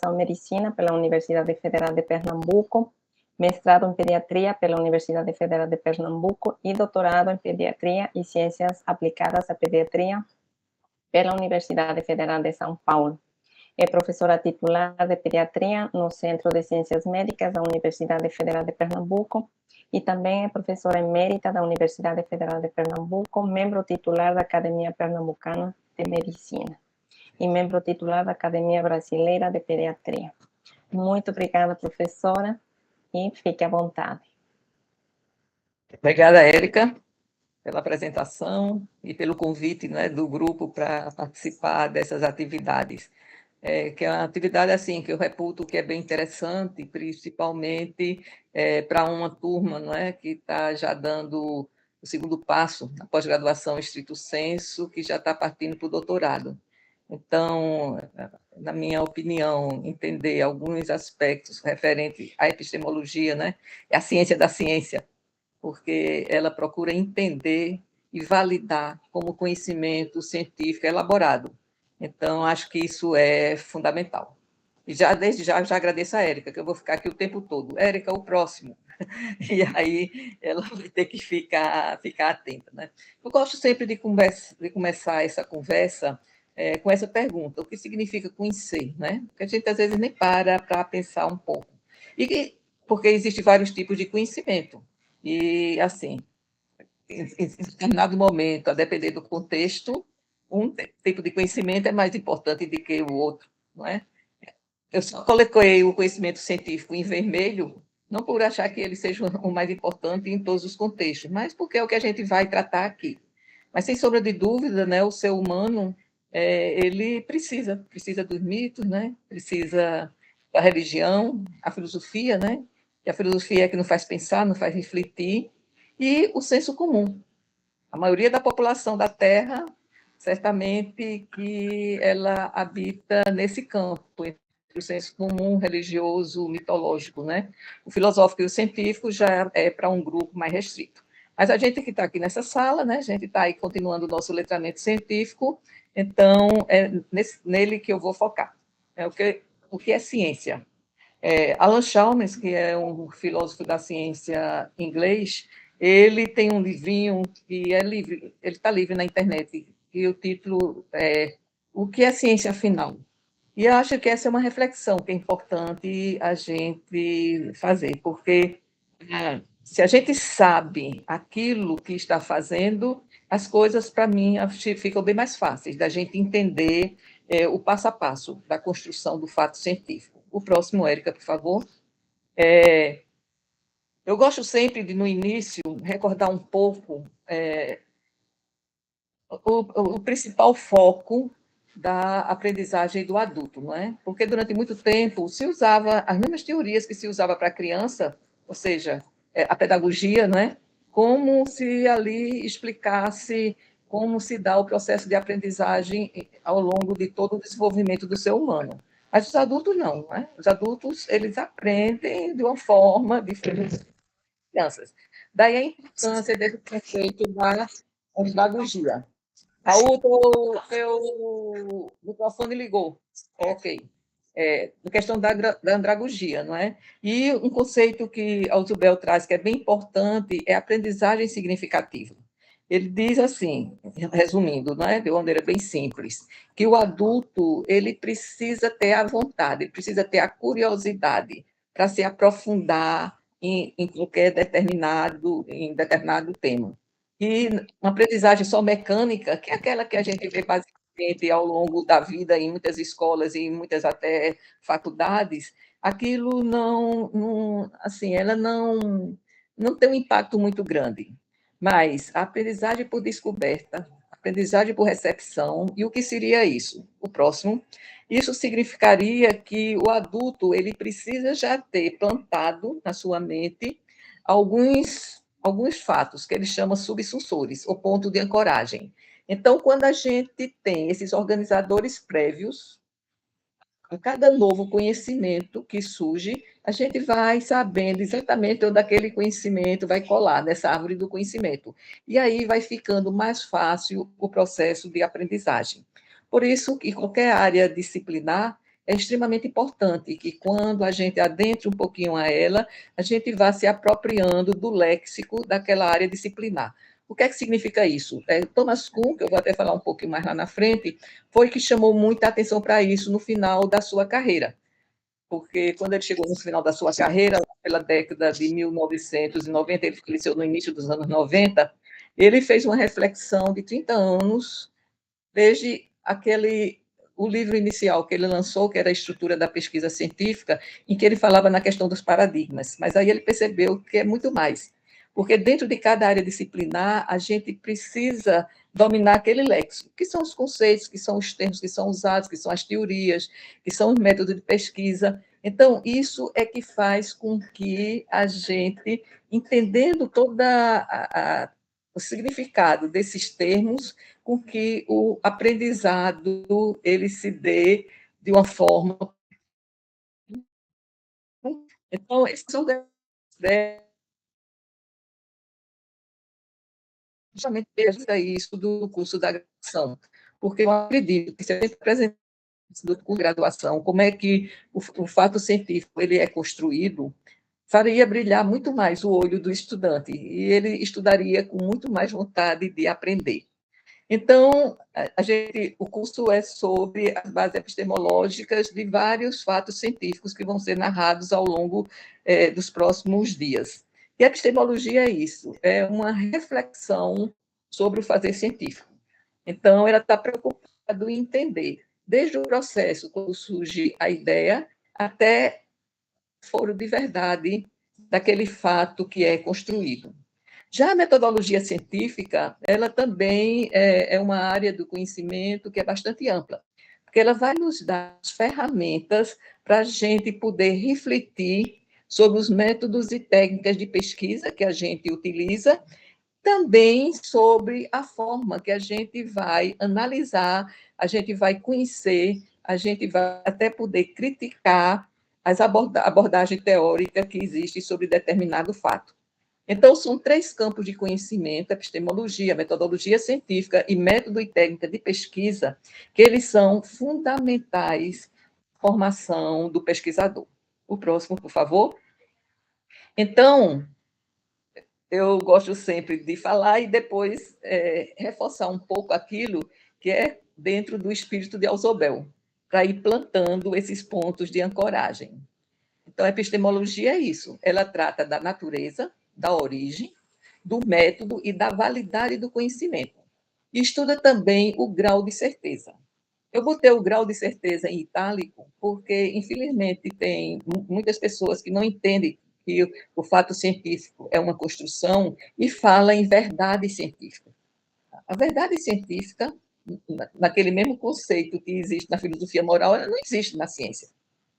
pós-graduação em Medicina pela Universidade Federal de Pernambuco, mestrado em Pediatria pela Universidade Federal de Pernambuco e doutorado em Pediatria e Ciências Aplicadas à Pediatria pela Universidade Federal de São Paulo. É professora titular de Pediatria no Centro de Ciências Médicas da Universidade Federal de Pernambuco e também é professora emérita da Universidade Federal de Pernambuco, membro titular da Academia Pernambucana de Medicina e membro titular da Academia Brasileira de Pediatria. Muito obrigada, professora, e fique à vontade. Obrigada, Érica, pela apresentação e pelo convite, né, do grupo para participar dessas atividades. Que é uma atividade assim, que eu reputo que é bem interessante, principalmente para uma turma, não é, que está já dando o segundo passo na pós-graduação estrito sensu, que já está partindo para o doutorado. Então, na minha opinião, entender alguns aspectos referentes à epistemologia, né, é a ciência da ciência, porque ela procura entender e validar como conhecimento científico elaborado. Então, acho que isso é fundamental. E desde já agradeço a Érica, que eu vou ficar aqui o tempo todo. Érica, o próximo. E aí ela vai ter que ficar atenta. Né? Eu gosto sempre de começar essa conversa com essa pergunta: o que significa conhecer? Né? Porque a gente, às vezes, nem para pensar um pouco. Porque existem vários tipos de conhecimento. E, assim, em determinado momento, a depender do contexto, um tipo de conhecimento é mais importante do que o outro, não é? Eu só coloquei o conhecimento científico em vermelho, não por achar que ele seja o mais importante em todos os contextos, mas porque é o que a gente vai tratar aqui. Mas, sem sombra de dúvida, né, o ser humano, ele precisa dos mitos, né? Precisa da religião, a filosofia, né? E a filosofia é que nos faz pensar, nos faz refletir, e o senso comum. A maioria da população da Terra, certamente que ela habita nesse campo, entre o senso comum, religioso, mitológico, né? O filosófico e o científico já é para um grupo mais restrito. Mas a gente que está aqui nessa sala, né? A gente está aí continuando o nosso letramento científico, então é nele que eu vou focar. O que é ciência? Alan Chalmers, que é um filósofo da ciência inglês, ele tem um livrinho que é livre, ele está livre na internet, e o título é O que é ciência afinal? E eu acho que essa é uma reflexão que é importante a gente fazer, porque se a gente sabe aquilo que está fazendo, as coisas, para mim, ficam bem mais fáceis da gente entender o passo a passo da construção do fato científico. O próximo, Érica, por favor. Eu gosto sempre de, no início, recordar um pouco o principal foco da aprendizagem do adulto, não é? Porque durante muito tempo se usava as mesmas teorias que se usava para a criança, ou seja, a pedagogia, não é? Como se ali explicasse como se dá o processo de aprendizagem ao longo de todo o desenvolvimento do ser humano. Mas os adultos não, né? Os adultos, eles aprendem de uma forma diferente das crianças. Daí a importância desse conceito da pedagogia. Raul, teu microfone ligou. Ok. Na questão da andragogia, não é? E um conceito que Altubel traz, que é bem importante, é a aprendizagem significativa. Ele diz assim, resumindo, não é? De uma maneira bem simples, que o adulto ele precisa ter a vontade, ele precisa ter a curiosidade para se aprofundar em qualquer em determinado tema. E uma aprendizagem só mecânica, que é aquela que a gente vê basicamente ao longo da vida em muitas escolas e em muitas até faculdades, aquilo assim, ela não tem um impacto muito grande. Mas a aprendizagem por descoberta, a aprendizagem por recepção, e o que seria isso? O próximo. Isso significaria que o adulto ele precisa já ter plantado na sua mente alguns fatos que ele chama subsussores, ou ponto de ancoragem. Então, quando a gente tem esses organizadores prévios, a cada novo conhecimento que surge, a gente vai sabendo exatamente onde aquele conhecimento vai colar nessa árvore do conhecimento. E aí vai ficando mais fácil o processo de aprendizagem. Por isso, em qualquer área disciplinar, é extremamente importante que, quando a gente adentra um pouquinho a ela, a gente vá se apropriando do léxico daquela área disciplinar. O que é que significa isso? Thomas Kuhn, que eu vou até falar um pouquinho mais lá na frente, foi que chamou muita atenção para isso no final da sua carreira, porque quando ele chegou no final da sua carreira, pela década de 1990, ele faleceu no início dos anos 90, ele fez uma reflexão de 30 anos, desde o livro inicial que ele lançou, que era a Estrutura da Pesquisa Científica, em que ele falava na questão dos paradigmas, mas aí ele percebeu que é muito mais, porque dentro de cada área disciplinar, a gente precisa dominar aquele léxico, que são os conceitos, que são os termos que são usados, que são as teorias, que são os métodos de pesquisa. Então, isso é que faz com que a gente, entendendo o significado desses termos, com que o aprendizado ele se dê de uma forma. Então, esses são justamente isso do curso da graduação, porque eu acredito que se a gente apresentar do curso de graduação, como é que o fato científico ele é construído, faria brilhar muito mais o olho do estudante, e ele estudaria com muito mais vontade de aprender. Então, o curso é sobre as bases epistemológicas de vários fatos científicos que vão ser narrados ao longo dos próximos dias. E a epistemologia é isso, é uma reflexão sobre o fazer científico. Então, ela está preocupada em entender, desde o processo, quando surge a ideia, até foro de verdade daquele fato que é construído. Já a metodologia científica, ela também é uma área do conhecimento que é bastante ampla, porque ela vai nos dar as ferramentas para a gente poder refletir sobre os métodos e técnicas de pesquisa que a gente utiliza, também sobre a forma que a gente vai analisar, a gente vai conhecer, a gente vai até poder criticar as abordagem teórica que existe sobre determinado fato. Então, são 3 campos de conhecimento: epistemologia, metodologia científica e método e técnica de pesquisa, que eles são fundamentais na formação do pesquisador. O próximo, por favor. Então, eu gosto sempre de falar e depois reforçar um pouco aquilo que é dentro do espírito de Ausubel, para ir plantando esses pontos de ancoragem. Então, a epistemologia é isso, ela trata da natureza, da origem, do método e da validade do conhecimento. E estuda também o grau de certeza. Eu botei o grau de certeza em itálico porque, infelizmente, tem muitas pessoas que não entendem que o fato científico é uma construção e fala em verdade científica. A verdade científica, naquele mesmo conceito que existe na filosofia moral, ela não existe na ciência.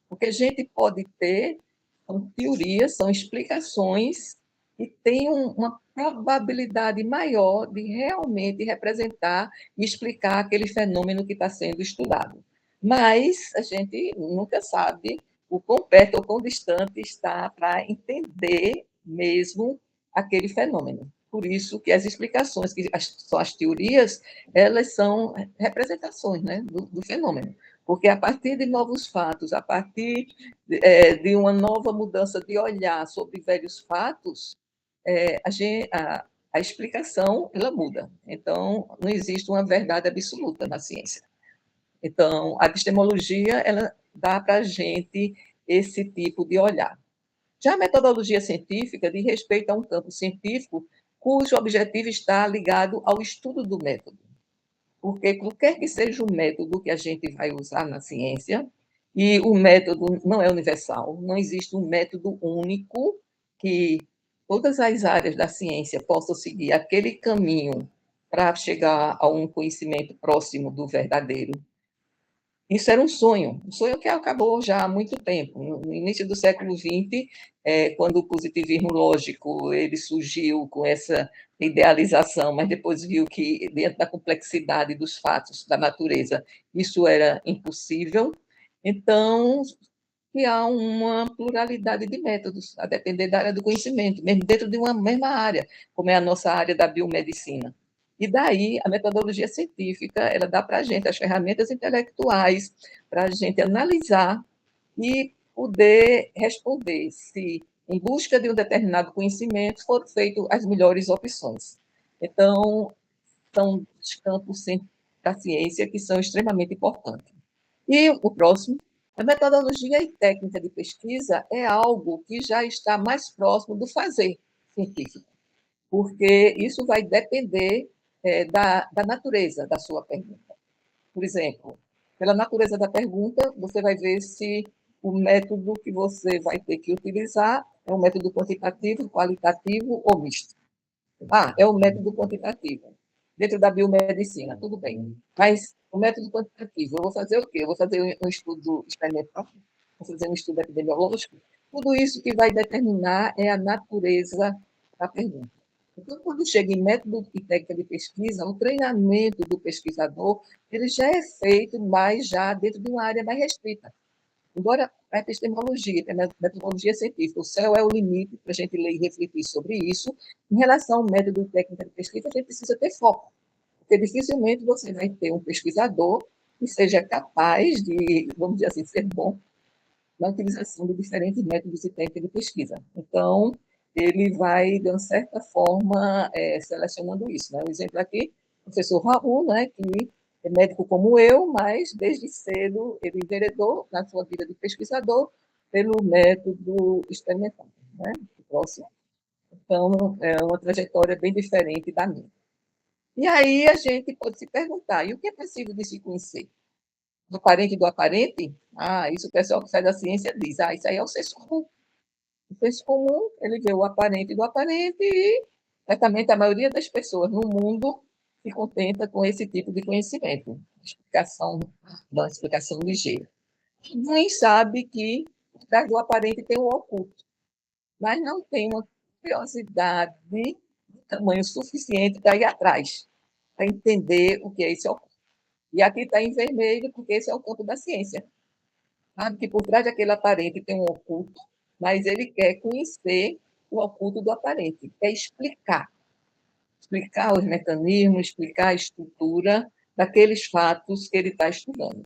Porque a gente pode ter, são teorias, são explicações que têm uma probabilidade maior de realmente representar e explicar aquele fenômeno que está sendo estudado. Mas a gente nunca sabe o quão perto ou quão distante está para entender mesmo aquele fenômeno. Por isso que as explicações, que são as teorias, elas são representações, né, do fenômeno. Porque a partir de novos fatos, a partir de uma nova mudança de olhar sobre velhos fatos, a explicação ela muda. Então, não existe uma verdade absoluta na ciência. Então, a epistemologia ela dá para a gente esse tipo de olhar. Já a metodologia científica diz respeito a um campo científico cujo objetivo está ligado ao estudo do método. Porque qualquer que seja o método que a gente vai usar na ciência, e o método não é universal, não existe um método único que todas as áreas da ciência possam seguir aquele caminho para chegar a um conhecimento próximo do verdadeiro. Isso era um sonho que acabou já há muito tempo. No início do século XX, quando o positivismo lógico ele surgiu com essa idealização, mas depois viu que, dentro da complexidade dos fatos da natureza, isso era impossível. Então, que há uma pluralidade de métodos, a depender da área do conhecimento, mesmo dentro de uma mesma área, como é a nossa área da biomedicina. E daí, a metodologia científica, ela dá para a gente as ferramentas intelectuais para a gente analisar e poder responder se, em busca de um determinado conhecimento, foram feitas as melhores opções. Então, são os campos da ciência que são extremamente importantes. E o próximo, a metodologia e técnica de pesquisa é algo que já está mais próximo do fazer científico, porque isso vai depender da natureza da sua pergunta. Por exemplo, pela natureza da pergunta, você vai ver se o método que você vai ter que utilizar é um método quantitativo, qualitativo ou misto. Ah, é o método quantitativo. Dentro da biomedicina, tudo bem. Mas o método quantitativo, eu vou fazer o quê? Eu vou fazer um estudo experimental, vou fazer um estudo epidemiológico. Tudo isso que vai determinar é a natureza da pergunta. Então, quando chega em método e técnica de pesquisa, o treinamento do pesquisador ele já é feito mais já dentro de uma área mais restrita. Embora a epistemologia, a metodologia científica, o céu é o limite para a gente ler e refletir sobre isso, em relação ao método e técnica de pesquisa, a gente precisa ter foco, porque dificilmente você vai ter um pesquisador que seja capaz de, vamos dizer assim, ser bom na utilização de diferentes métodos e técnicas de pesquisa. Então, ele vai, de uma certa forma, selecionando isso. Né? Um exemplo aqui, o professor Raul, né, que é médico como eu, mas desde cedo ele enveredou na sua vida de pesquisador pelo método experimental. Né? Próximo. Então, é uma trajetória bem diferente da minha. E aí a gente pode se perguntar, e o que é possível de se conhecer? Do parente do aparente? Ah, isso o pessoal que sai da ciência diz, isso aí é o senso comum. O senso comum, ele vê o aparente do aparente e, certamente, a maioria das pessoas no mundo se contenta com esse tipo de conhecimento. Explicação, uma explicação ligeira. Nem sabe que por trás do aparente tem um oculto, mas não tem uma curiosidade de tamanho suficiente para ir atrás, para entender o que é esse oculto. E aqui está em vermelho, porque esse é o campo da ciência. Sabe que por trás daquele aparente tem um oculto, mas ele quer conhecer o oculto do aparente, quer explicar os mecanismos, explicar a estrutura daqueles fatos que ele está estudando.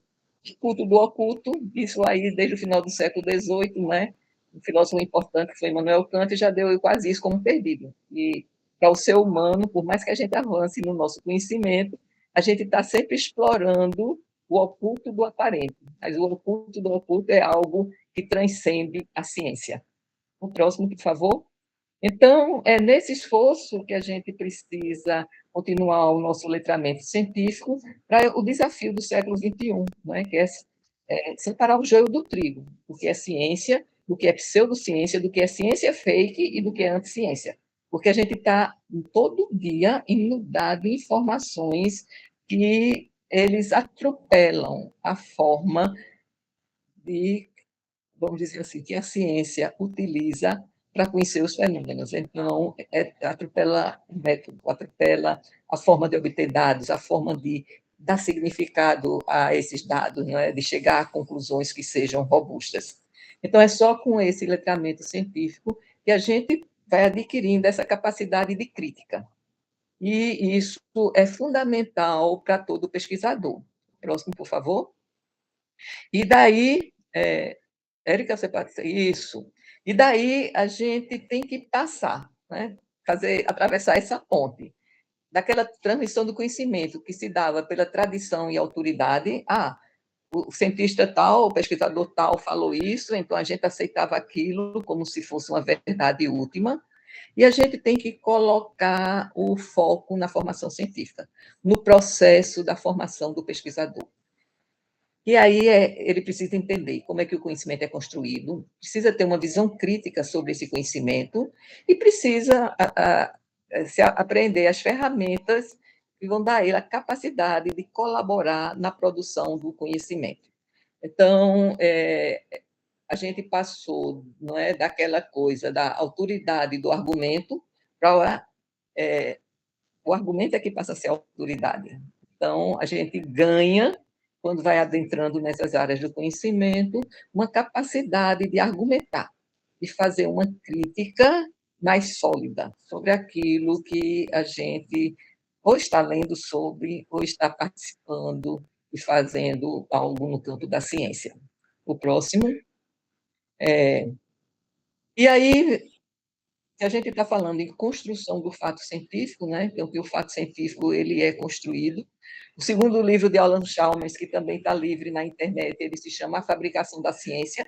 O culto do oculto, isso aí desde o final do século XVIII, né? Um filósofo importante que foi Immanuel Kant já deu quase isso como perdido. E para o ser humano, por mais que a gente avance no nosso conhecimento, a gente está sempre explorando o oculto do aparente. Mas o oculto do oculto é algo que transcende a ciência. O próximo, por favor. Então, é nesse esforço que a gente precisa continuar o nosso letramento científico para o desafio do século XXI, né, que é separar o joio do trigo, do que é ciência, do que é pseudociência, do que é ciência fake e do que é anticiência. Porque a gente está todo dia inundado de informações que eles atropelam a forma de, vamos dizer assim, que a ciência utiliza para conhecer os fenômenos. Então, atropela o método, atropela a forma de obter dados, a forma de dar significado a esses dados, né? De chegar a conclusões que sejam robustas. Então, é só com esse letramento científico que a gente vai adquirindo essa capacidade de crítica. E isso é fundamental para todo pesquisador. Próximo, por favor. E daí, Érica, você pode ser isso. E daí a gente tem que passar, né? Atravessar essa ponte daquela transmissão do conhecimento que se dava pela tradição e autoridade. O cientista tal, o pesquisador tal falou isso, então a gente aceitava aquilo como se fosse uma verdade última. E a gente tem que colocar o foco na formação científica, no processo da formação do pesquisador. E aí ele precisa entender como é que o conhecimento é construído, precisa ter uma visão crítica sobre esse conhecimento e precisa aprender as ferramentas que vão dar a ele a capacidade de colaborar na produção do conhecimento. Então, a gente passou, não é, daquela coisa da autoridade do argumento para o argumento é que passa a ser a autoridade. Então, a gente ganha, quando vai adentrando nessas áreas do conhecimento, uma capacidade de argumentar, de fazer uma crítica mais sólida sobre aquilo que a gente ou está lendo sobre, ou está participando e fazendo algo no campo da ciência. O próximo. E aí, se a gente está falando em construção do fato científico, né? Então, que o fato científico ele é construído. O segundo livro de Alan Chalmers, que também está livre na internet, ele se chama A Fabricação da Ciência.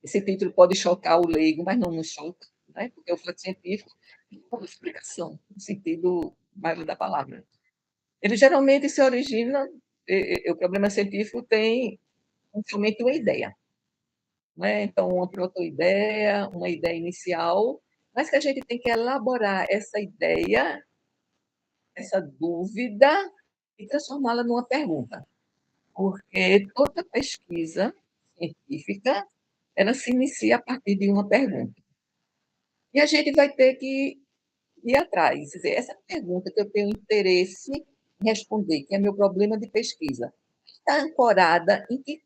Esse título pode chocar o leigo, mas não nos choca, né? Porque o fato científico é uma explicação, no sentido mais da palavra. Ele geralmente se origina, o problema científico tem somente uma ideia, né? Então, uma protoideia, uma ideia inicial, mas que a gente tem que elaborar essa ideia, essa dúvida, e transformá-la numa pergunta. Porque toda pesquisa científica, ela se inicia a partir de uma pergunta. E a gente vai ter que ir atrás. Quer dizer, essa pergunta que eu tenho interesse em responder, que é meu problema de pesquisa, está ancorada em que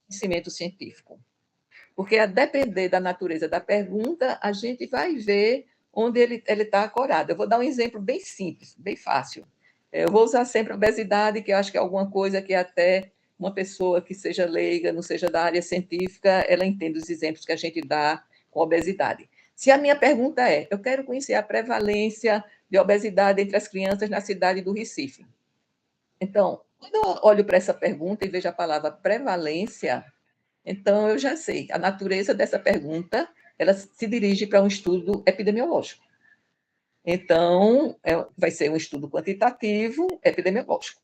conhecimento científico? Porque, a depender da natureza da pergunta, a gente vai ver onde ele está ancorado. Eu vou dar um exemplo bem simples, bem fácil. Eu vou usar sempre a obesidade, que eu acho que é alguma coisa que até uma pessoa que seja leiga, não seja da área científica, ela entende os exemplos que a gente dá com obesidade. Se a minha pergunta é, eu quero conhecer a prevalência de obesidade entre as crianças na cidade do Recife. Então, quando eu olho para essa pergunta e vejo a palavra prevalência, então eu já sei, a natureza dessa pergunta, ela se dirige para um estudo epidemiológico. Então, vai ser um estudo quantitativo epidemiológico.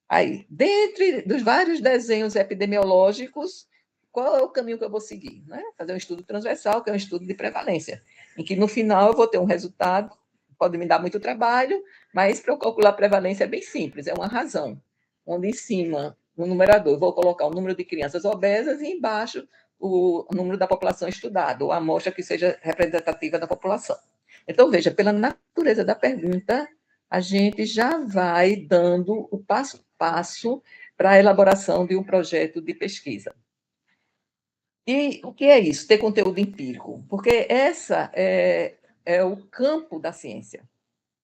Aí, dentre dos vários desenhos epidemiológicos, qual é o caminho que eu vou seguir? Né? Fazer um estudo transversal, que é um estudo de prevalência, em que no final eu vou ter um resultado, pode me dar muito trabalho, mas para eu calcular a prevalência é bem simples, é uma razão, onde em cima, no numerador, eu vou colocar o número de crianças obesas e embaixo o número da população estudada, ou a amostra que seja representativa da população. Então, veja, pela natureza da pergunta, a gente já vai dando o passo a passo para a elaboração de um projeto de pesquisa. E o que é isso, ter conteúdo empírico? Porque essa é o campo da ciência.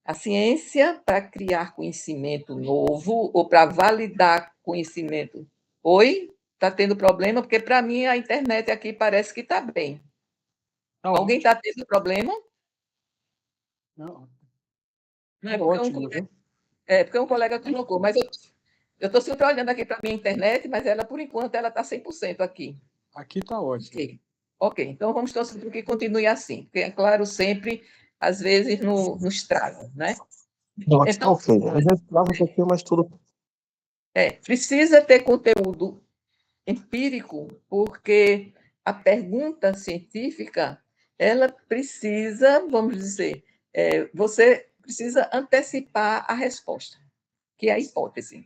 A ciência, para criar conhecimento novo ou para validar conhecimento. Oi? Está tendo problema? Porque, para mim, a internet aqui parece que está bem. Alguém está tendo problema? Não. Não é porque Ótimo, viu? porque um colega colocou, mas eu estou sempre olhando aqui para a minha internet, mas ela, por enquanto, ela está 100% aqui. Aqui está ótimo. Ok, então vamos torcer para que continue assim, porque, é claro, sempre, às vezes, nos traga, né? Então, ok. A gente trava um pouquinho, mas tudo. Precisa ter conteúdo empírico, porque a pergunta científica, ela precisa, vamos dizer, você precisa antecipar a resposta, que é a hipótese.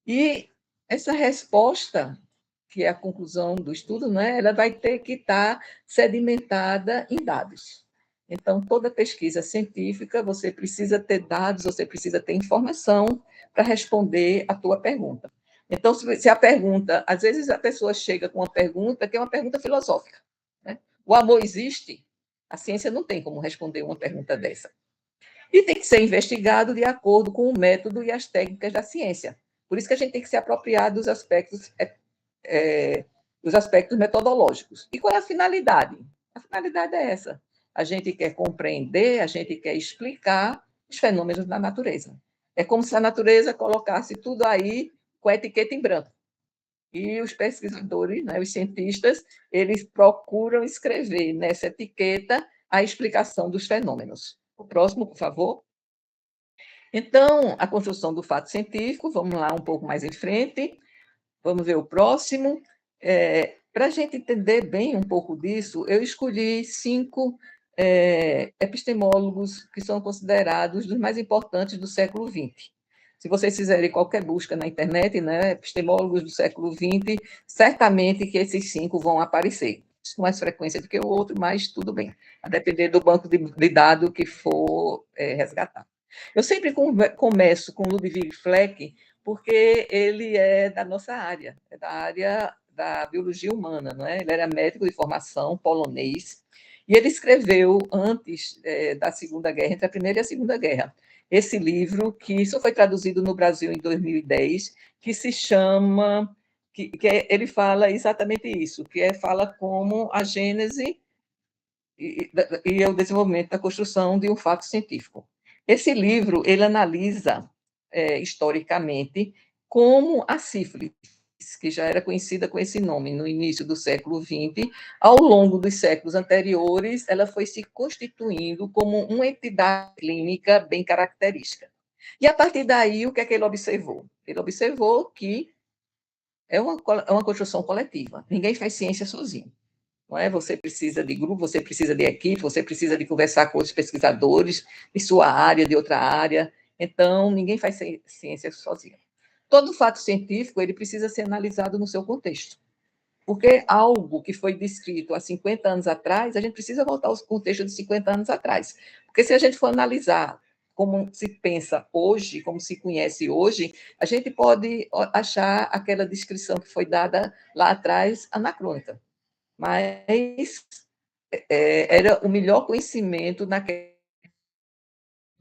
E essa resposta, que é a conclusão do estudo, né, ela vai ter que estar sedimentada em dados. Então, toda pesquisa científica, você precisa ter dados, você precisa ter informação para responder a tua pergunta. Então, se a pergunta, às vezes a pessoa chega com uma pergunta que é uma pergunta filosófica, né? O amor existe? A ciência não tem como responder uma pergunta dessa. E tem que ser investigado de acordo com o método e as técnicas da ciência. Por isso que a gente tem que se apropriar dos aspectos metodológicos. E qual é a finalidade? A finalidade é essa. A gente quer compreender, a gente quer explicar os fenômenos da natureza. É como se a natureza colocasse tudo aí com a etiqueta em branco. E os pesquisadores, né, os cientistas, eles procuram escrever nessa etiqueta a explicação dos fenômenos. O próximo, por favor. Então, a construção do fato científico, vamos lá um pouco mais em frente. Vamos ver o próximo. Para a gente entender bem um pouco disso, eu escolhi 5 epistemólogos que são considerados dos mais importantes do século XX. Se vocês fizerem qualquer busca na internet, né, epistemólogos do século XX, certamente que esses 5 vão aparecer. Com mais frequência do que o outro, mas tudo bem, a depender do banco de dados que for resgatado. Eu sempre começo com Ludwig Fleck, porque ele é da nossa área, é da área da biologia humana, não é? Ele era médico de formação, polonês, e ele escreveu antes da Segunda Guerra, entre a Primeira e a Segunda Guerra. esse livro, que só foi traduzido no Brasil em 2010, que se chama, ele fala exatamente isso, fala como a gênese e o desenvolvimento da construção de um fato científico. Esse livro, ele analisa historicamente como a sífilis, que já era conhecida com esse nome no início do século XX, ao longo dos séculos anteriores, ela foi se constituindo como uma entidade clínica bem característica. E, a partir daí, o que é que ele observou? Ele observou que é uma construção coletiva. Ninguém faz ciência sozinho. Não é? Você precisa de grupo, você precisa de equipe, você precisa de conversar com outros pesquisadores de sua área, de outra área. Então, ninguém faz ciência sozinho. Todo fato científico ele precisa ser analisado no seu contexto. Porque algo que foi descrito há 50 anos atrás, a gente precisa voltar ao contexto de 50 anos atrás. Porque se a gente for analisar como se pensa hoje, como se conhece hoje, a gente pode achar aquela descrição que foi dada lá atrás anacrônica. Mas era o melhor conhecimento naquela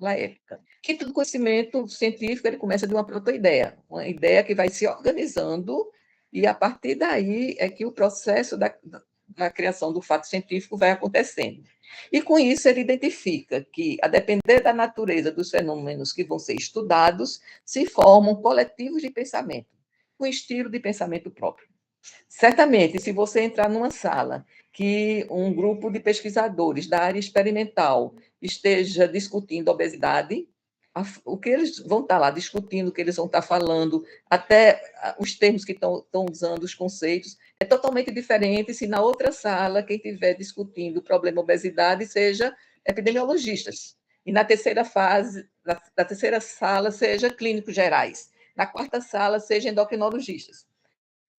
época. Que todo conhecimento científico ele começa de uma protoideia, uma ideia que vai se organizando, e a partir daí é que o processo da criação do fato científico vai acontecendo. E com isso ele identifica que, a depender da natureza dos fenômenos que vão ser estudados, se formam coletivos de pensamento, com estilo de pensamento próprio. Certamente, se você entrar numa sala que um grupo de pesquisadores da área experimental esteja discutindo obesidade, o que eles vão estar lá discutindo, o que eles vão estar falando, até os termos que estão usando, os conceitos, é totalmente diferente se na outra sala quem estiver discutindo o problema obesidade seja epidemiologistas. E na terceira fase, na terceira sala, seja clínicos gerais. Na quarta sala, seja endocrinologistas.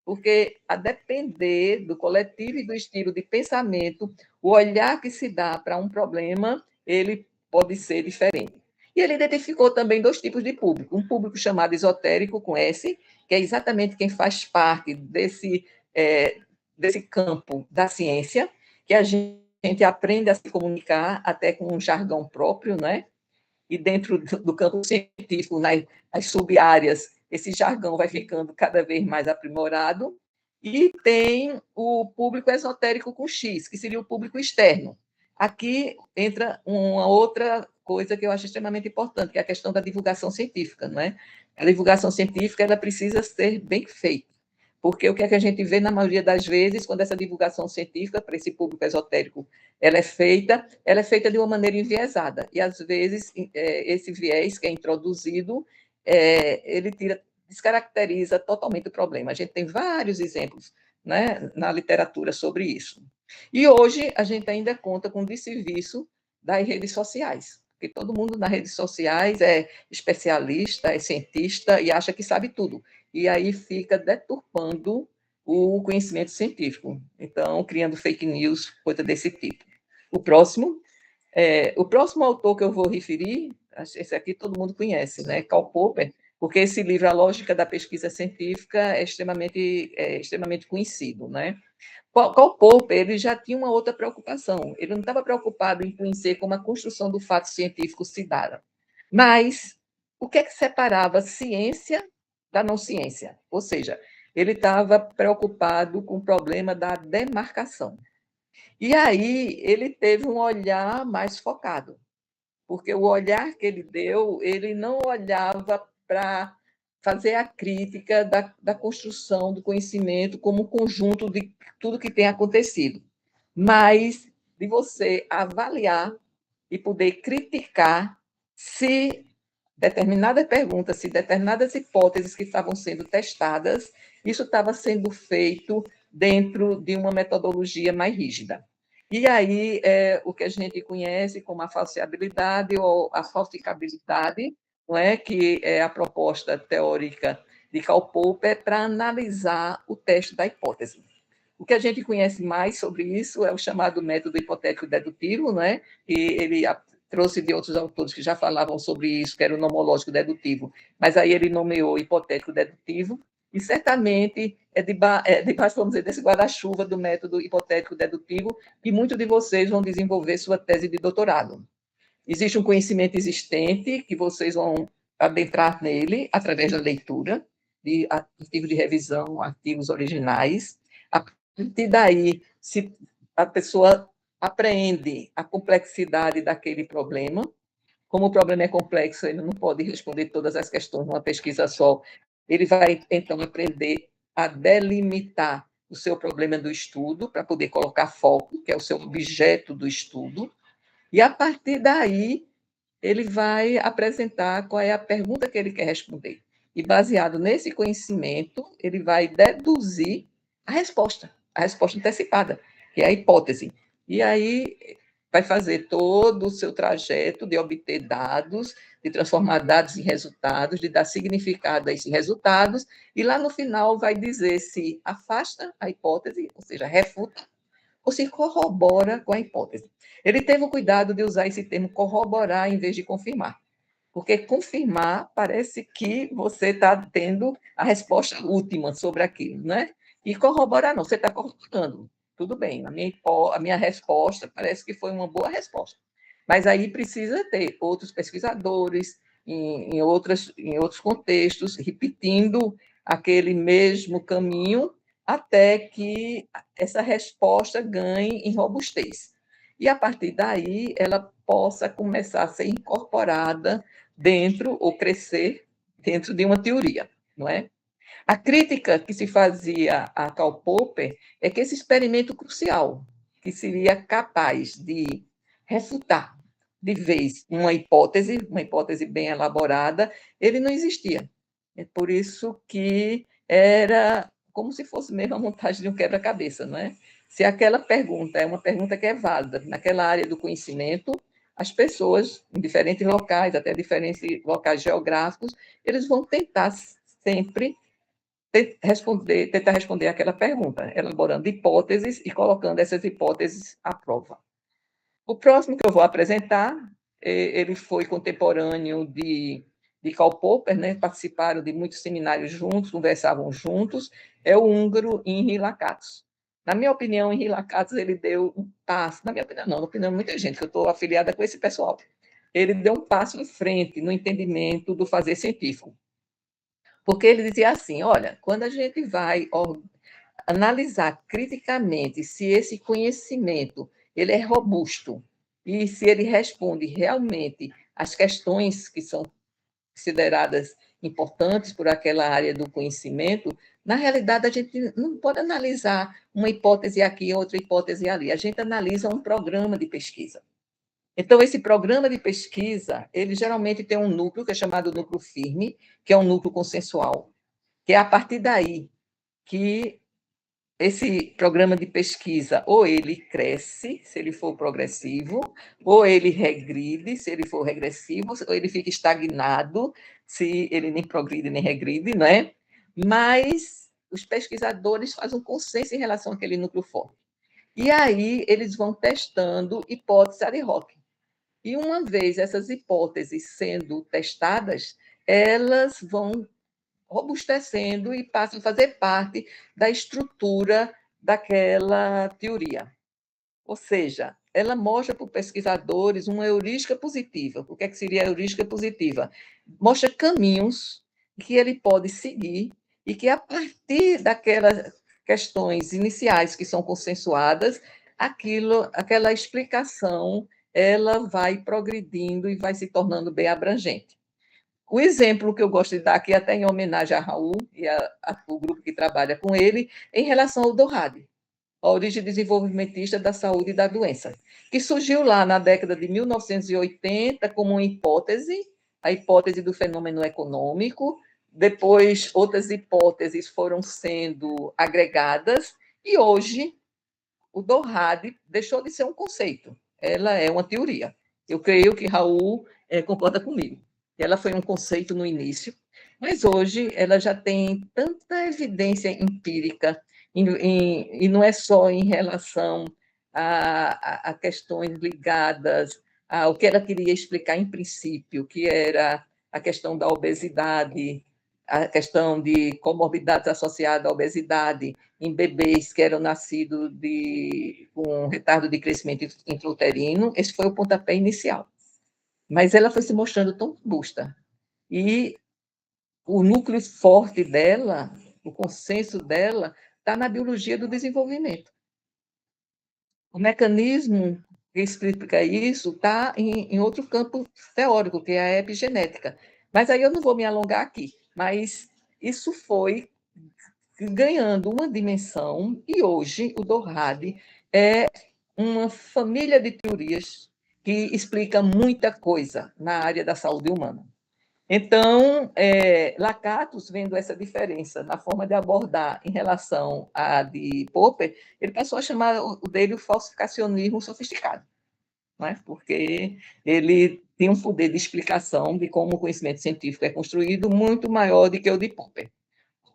Porque, a depender do coletivo e do estilo de pensamento, o olhar que se dá para um problema, ele pode ser diferente. E ele identificou também 2 tipos de público. Um público chamado esotérico, com S, que é exatamente quem faz parte desse campo da ciência, que a gente aprende a se comunicar até com um jargão próprio, né? E dentro do campo científico, nas sub-áreas, esse jargão vai ficando cada vez mais aprimorado. E tem o público esotérico com X, que seria o público externo. Aqui entra uma outra coisa que eu acho extremamente importante, que é a questão da divulgação científica, não é? A divulgação científica ela precisa ser bem feita, porque o que é que a gente vê na maioria das vezes, quando essa divulgação científica para esse público esotérico ela é feita de uma maneira enviesada, e às vezes esse viés que é introduzido, ele descaracteriza totalmente o problema. A gente tem vários exemplos, né, na literatura sobre isso. E hoje a gente ainda conta com o desserviço das redes sociais, porque todo mundo nas redes sociais é especialista, é cientista e acha que sabe tudo. E aí fica deturpando o conhecimento científico. Então, criando fake news, coisa desse tipo. O próximo autor que eu vou referir, esse aqui todo mundo conhece, né? Karl Popper, porque esse livro, A Lógica da Pesquisa Científica, é extremamente conhecido, né? Karl Popper ele já tinha uma outra preocupação. Ele não estava preocupado em conhecer como a construção do fato científico se dava, mas o que é que separava ciência da não ciência? Ou seja, ele estava preocupado com o problema da demarcação. E aí ele teve um olhar mais focado, porque o olhar que ele deu, ele não olhava para fazer a crítica da construção do conhecimento como conjunto de tudo que tem acontecido, mas de você avaliar e poder criticar se determinadas perguntas, se determinadas hipóteses que estavam sendo testadas, isso estava sendo feito dentro de uma metodologia mais rígida. E aí, o que a gente conhece como a falseabilidade ou a falsificabilidade, não é? Que é a proposta teórica de Karl Popper para analisar o teste da hipótese. O que a gente conhece mais sobre isso é o chamado método hipotético dedutivo, né? E ele trouxe de outros autores que já falavam sobre isso, que era o nomológico dedutivo, mas aí ele nomeou hipotético dedutivo, e certamente é debaixo, vamos dizer, desse guarda-chuva do método hipotético dedutivo que muitos de vocês vão desenvolver sua tese de doutorado. Existe um conhecimento existente que vocês vão adentrar nele através da leitura de artigos de revisão, artigos originais. A partir daí, se a pessoa apreende a complexidade daquele problema, como o problema é complexo, ele não pode responder todas as questões numa pesquisa só, ele vai, então, aprender a delimitar o seu problema do estudo, para poder colocar foco, que é o seu objeto do estudo, e, a partir daí, ele vai apresentar qual é a pergunta que ele quer responder. E, baseado nesse conhecimento, ele vai deduzir a resposta antecipada, que é a hipótese. E aí vai fazer todo o seu trajeto de obter dados, de transformar dados em resultados, de dar significado a esses resultados, e lá no final vai dizer se afasta a hipótese, ou seja, refuta, ou se corrobora com a hipótese. Ele teve o cuidado de usar esse termo corroborar em vez de confirmar, porque confirmar parece que você está tendo a resposta última sobre aquilo, né? E corroborar não, você está corroborando. Tudo bem, a minha resposta parece que foi uma boa resposta. Mas aí precisa ter outros pesquisadores em outros contextos, repetindo aquele mesmo caminho até que essa resposta ganhe em robustez. E, a partir daí, ela possa começar a ser incorporada dentro, ou crescer dentro de uma teoria, não é? A crítica que se fazia a Karl Popper é que esse experimento crucial, que seria capaz de refutar de vez uma hipótese bem elaborada, ele não existia. É por isso que era como se fosse mesmo a montagem de um quebra-cabeça, não é? Se aquela pergunta é uma pergunta que é válida naquela área do conhecimento, as pessoas, em diferentes locais, até diferentes locais geográficos, eles vão tentar sempre tentar responder aquela pergunta, elaborando hipóteses e colocando essas hipóteses à prova. O próximo que eu vou apresentar, ele foi contemporâneo de Karl Popper, né? Participaram de muitos seminários juntos, conversavam juntos, é o húngaro Imre Lakatos. Na minha opinião, Imre Lakatos, ele deu um passo, na minha opinião não, na opinião de muita gente, que eu estou afiliada com esse pessoal, ele deu um passo em frente no entendimento do fazer científico. Porque ele dizia assim, olha, quando a gente vai analisar criticamente se esse conhecimento ele é robusto e se ele responde realmente às questões que são consideradas importantes por aquela área do conhecimento, na realidade a gente não pode analisar uma hipótese aqui, outra hipótese ali, a gente analisa um programa de pesquisa. Então, esse programa de pesquisa, ele geralmente tem um núcleo que é chamado núcleo firme, que é um núcleo consensual, que é a partir daí que esse programa de pesquisa, ou ele cresce, se ele for progressivo, ou ele regride, se ele for regressivo, ou ele fica estagnado, se ele nem progride nem regride, não é? Mas os pesquisadores fazem um consenso em relação àquele núcleo forte. E aí eles vão testando hipóteses ad hoc. E uma vez essas hipóteses sendo testadas, elas vão robustecendo e passam a fazer parte da estrutura daquela teoria. Ou seja, ela mostra para os pesquisadores uma heurística positiva. O que seria a heurística positiva? Mostra caminhos que ele pode seguir e que, a partir daquelas questões iniciais que são consensuadas, aquela explicação ela vai progredindo e vai se tornando bem abrangente. O exemplo que eu gosto de dar aqui, até em homenagem a Raul e ao grupo que trabalha com ele, em relação ao DORAD, a origem desenvolvimentista da saúde e da doença, que surgiu lá na década de 1980 como uma hipótese, a hipótese do fenômeno econômico, depois outras hipóteses foram sendo agregadas, e hoje o DORAD deixou de ser um conceito, ela é uma teoria. Eu creio que Raul concorda comigo. Ela foi um conceito no início, mas hoje ela já tem tanta evidência empírica, e não é só em relação a questões ligadas ao que ela queria explicar em princípio, que era a questão da obesidade, a questão de comorbidades associadas à obesidade em bebês que eram nascidos com retardo de crescimento intrauterino. Esse foi o pontapé inicial. mas ela foi se mostrando tão robusta. E o núcleo forte dela, o consenso dela, está na biologia do desenvolvimento. O mecanismo que explica isso está em outro campo teórico, que é a epigenética. Mas aí eu não vou me alongar aqui. Mas isso foi ganhando uma dimensão, e hoje o Dorrade é uma família de teorias que explica muita coisa na área da saúde humana. Então, Lakatos, vendo essa diferença na forma de abordar em relação à de Popper, ele passou a chamar o dele o falsificacionismo sofisticado, não é? Porque ele tem um poder de explicação de como o conhecimento científico é construído muito maior do que o de Popper.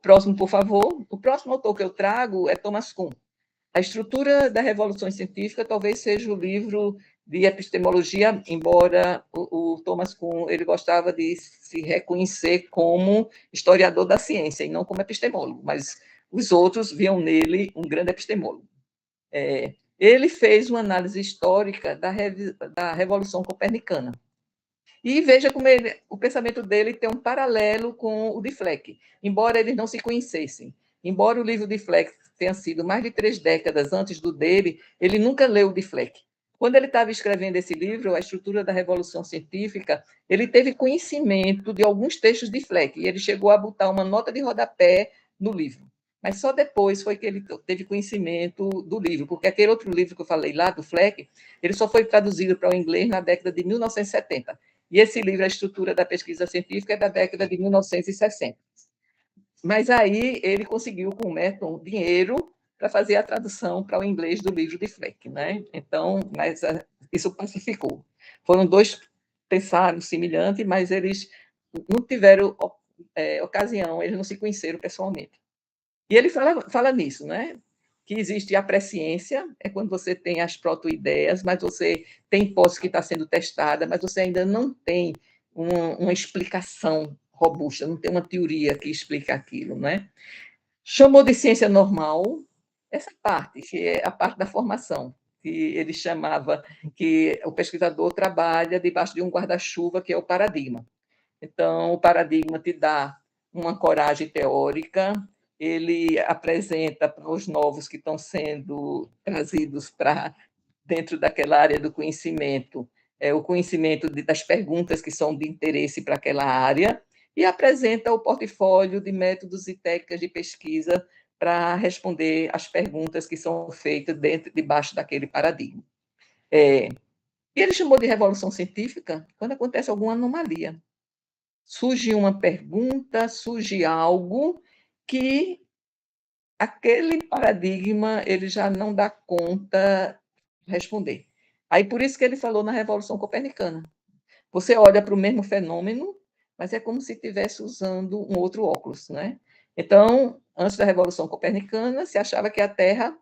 Próximo, por favor. O próximo autor que eu trago é Thomas Kuhn. A Estrutura da Revolução Científica talvez seja o livro de epistemologia, embora o Thomas Kuhn ele gostava de se reconhecer como historiador da ciência e não como epistemólogo, mas os outros viam nele um grande epistemólogo. Ele fez uma análise histórica da Revolução Copernicana. E veja como o pensamento dele tem um paralelo com o de Fleck, embora eles não se conhecessem. Embora o livro de Fleck tenha sido mais de 3 décadas antes do dele, ele nunca leu o de Fleck. Quando ele estava escrevendo esse livro, A Estrutura da Revolução Científica, ele teve conhecimento de alguns textos de Fleck, e ele chegou a botar uma nota de rodapé no livro. Mas só depois foi que ele teve conhecimento do livro, porque aquele outro livro que eu falei lá, do Fleck, ele só foi traduzido para o inglês na década de 1970. E esse livro, A Estrutura da Pesquisa Científica, é da década de 1960. Mas aí ele conseguiu, com o Merton, dinheiro para fazer a tradução para o inglês do livro de Fleck, né? Então, mas isso pacificou. Foram dois pensaram semelhante, mas eles não tiveram ocasião, eles não se conheceram pessoalmente. E ele fala nisso, né? Que existe a presciência, é quando você tem as proto-ideias, mas você tem hipótese que está sendo testada, mas você ainda não tem uma explicação robusta, não tem uma teoria que explica aquilo, né? Chamou de ciência normal essa parte, que é a parte da formação, que ele chamava que o pesquisador trabalha debaixo de um guarda-chuva, que é o paradigma. Então, o paradigma te dá uma coragem teórica, ele apresenta para os novos que estão sendo trazidos para dentro daquela área do conhecimento, o conhecimento das perguntas que são de interesse para aquela área, e apresenta o portfólio de métodos e técnicas de pesquisa para responder às perguntas que são feitas debaixo daquele paradigma. E ele chamou de revolução científica quando acontece alguma anomalia. Surge uma pergunta, surge algo que aquele paradigma ele já não dá conta de responder. Aí por isso que ele falou na Revolução Copernicana. Você olha para o mesmo fenômeno, mas é como se estivesse usando um outro óculos, né? Então, antes da Revolução Copernicana, se achava que a Terra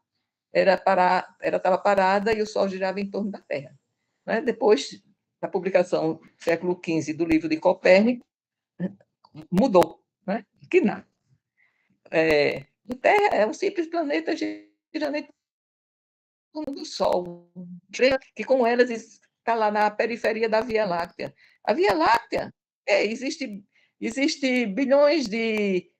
estava parada e o Sol girava em torno da Terra. Né? Depois da publicação, século XV, do livro de Copérnico, mudou, né? Que nada. A Terra é um simples planeta girando em torno do Sol, que com elas está lá na periferia da Via Láctea. A Via Láctea, existe bilhões de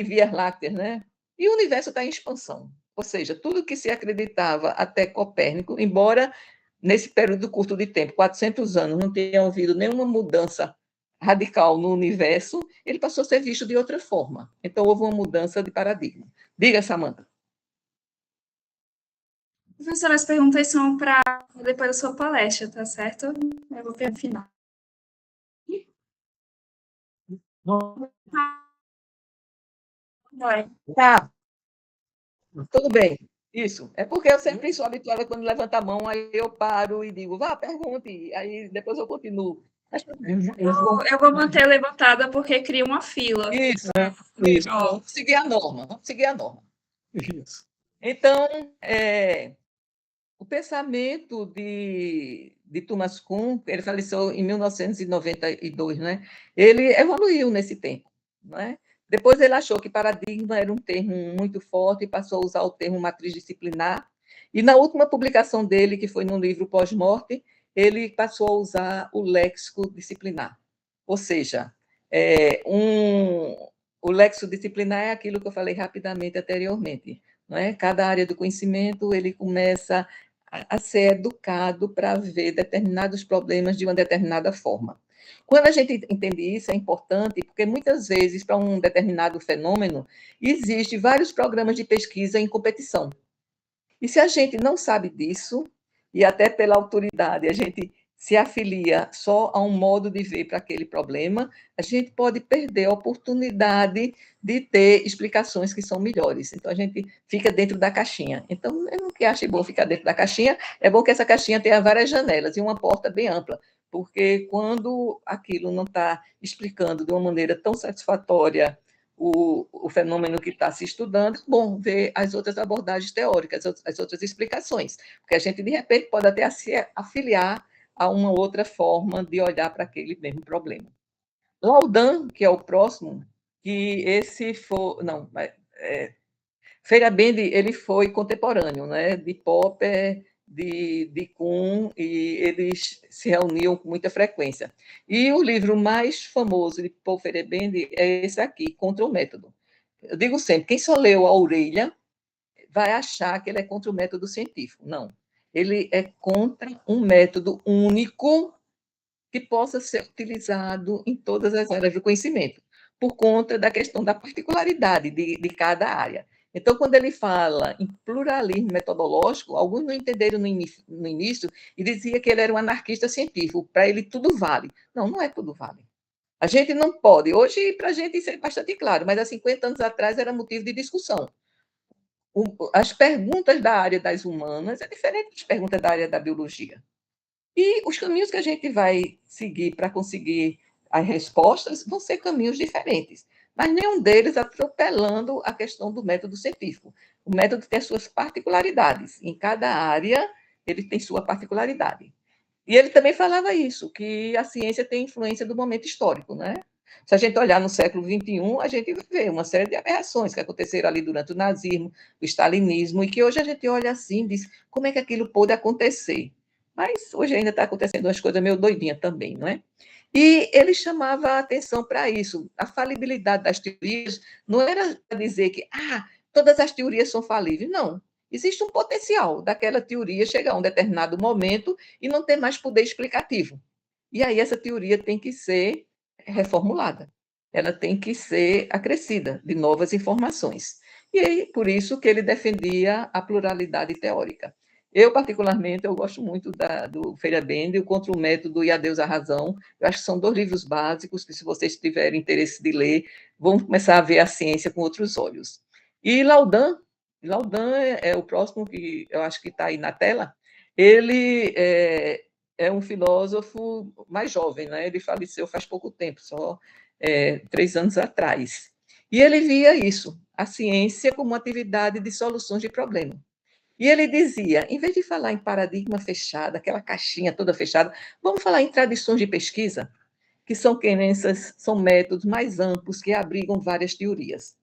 Vias Lácteas, né? E o universo está em expansão. Ou seja, tudo que se acreditava até Copérnico, embora nesse período curto de tempo, 400 anos, não tenha havido nenhuma mudança radical no universo, ele passou a ser visto de outra forma. Então, houve uma mudança de paradigma. Diga, Samantha. Professora, as perguntas são para depois da sua palestra, tá certo? Eu vou ver no final. Tá. Tudo bem. Isso. É porque eu sempre sou habituada quando levanta a mão, aí eu paro e digo, vá, pergunte, aí depois eu continuo. Eu vou manter levantada porque cria uma fila. Isso. Vamos seguir a norma. Isso. Então, o pensamento de Thomas Kuhn, ele faleceu em 1992, né? Ele evoluiu nesse tempo, né? Depois ele achou que paradigma era um termo muito forte e passou a usar o termo matriz disciplinar. E na última publicação dele, que foi no livro Pós-Morte, ele passou a usar o léxico disciplinar. Ou seja, o léxico disciplinar é aquilo que eu falei rapidamente anteriormente. Não é? Cada área do conhecimento, ele começa a ser educado para ver determinados problemas de uma determinada forma. Quando a gente entende isso, é importante, porque muitas vezes, para um determinado fenômeno, existem vários programas de pesquisa em competição. E se a gente não sabe disso, e até pela autoridade a gente se afilia só a um modo de ver para aquele problema, a gente pode perder a oportunidade de ter explicações que são melhores. Então, a gente fica dentro da caixinha. Então, eu não que acho bom ficar dentro da caixinha, é bom que essa caixinha tenha várias janelas e uma porta bem ampla, porque quando aquilo não está explicando de uma maneira tão satisfatória o fenômeno que está se estudando, bom, ver as outras abordagens teóricas, as outras explicações, porque a gente, de repente, pode até se afiliar a uma outra forma de olhar para aquele mesmo problema. Laudan, que é o próximo, que esse foi... Não, Feyerabend, ele foi contemporâneo, né, de Popper, de Kuhn, e eles se reuniam com muita frequência. E o livro mais famoso de Paul Feyerabend é esse aqui, Contra o Método. Eu digo sempre, quem só leu A Orelha vai achar que ele é contra o método científico. Não. Ele é contra um método único que possa ser utilizado em todas as áreas do conhecimento, por conta da questão da particularidade de cada área. Então, quando ele fala em pluralismo metodológico, alguns não entenderam no início e dizia que ele era um anarquista científico, para ele tudo vale. Não, não é tudo vale. A gente não pode. Hoje, para a gente, isso é bastante claro, mas há 50 anos atrás era motivo de discussão. As perguntas da área das humanas é diferente das perguntas da área da biologia. E os caminhos que a gente vai seguir para conseguir as respostas vão ser caminhos diferentes, mas nenhum deles atropelando a questão do método científico. O método tem as suas particularidades. Em cada área, ele tem sua particularidade. E ele também falava isso, que a ciência tem influência do momento histórico, né? Se a gente olhar no século XXI, a gente vê uma série de aberrações que aconteceram ali durante o nazismo, o stalinismo, e que hoje a gente olha assim e diz, como é que aquilo pôde acontecer? Mas hoje ainda está acontecendo umas coisas meio doidinhas também, não é? E ele chamava a atenção para isso. A falibilidade das teorias não era dizer que todas as teorias são falíveis. Não. Existe um potencial daquela teoria chegar a um determinado momento e não ter mais poder explicativo. E aí essa teoria tem que ser reformulada. Ela tem que ser acrescida de novas informações. E aí, por isso que ele defendia a pluralidade teórica. Eu, particularmente, eu gosto muito do Feyerabend, o Contra o Método e Adeus à Razão. Eu acho que são 2 livros básicos que, se vocês tiverem interesse de ler, vão começar a ver a ciência com outros olhos. E Laudan é o próximo, que eu acho que está aí na tela. Ele é um filósofo mais jovem, né? Ele faleceu faz pouco tempo, só 3 anos atrás. E ele via isso, a ciência como uma atividade de soluções de problema. E ele dizia, em vez de falar em paradigma fechado, aquela caixinha toda fechada, vamos falar em tradições de pesquisa, que são crenças, são métodos mais amplos que abrigam várias teorias.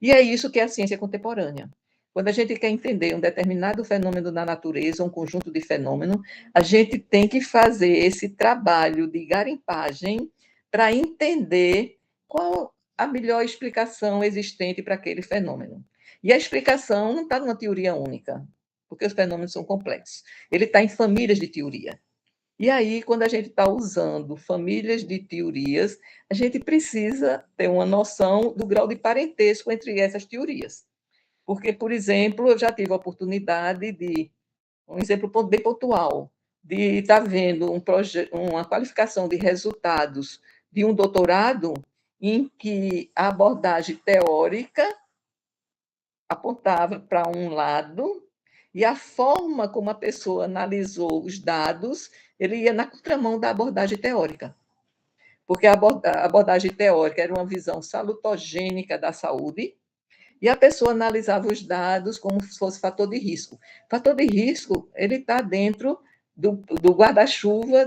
E é isso que é a ciência contemporânea. Quando a gente quer entender um determinado fenômeno da natureza, um conjunto de fenômenos, a gente tem que fazer esse trabalho de garimpagem para entender qual a melhor explicação existente para aquele fenômeno. E a explicação não está numa teoria única, porque os fenômenos são complexos. Ele está em famílias de teoria. E aí, quando a gente está usando famílias de teorias, a gente precisa ter uma noção do grau de parentesco entre essas teorias. Porque, por exemplo, eu já tive a oportunidade de, um exemplo bem pontual, de estar vendo uma qualificação de resultados de um doutorado em que a abordagem teórica apontava para um lado e a forma como a pessoa analisou os dados, ele ia na contramão da abordagem teórica. Porque a abordagem teórica era uma visão salutogênica da saúde, e a pessoa analisava os dados como se fosse fator de risco. Fator de risco, ele está dentro do guarda-chuva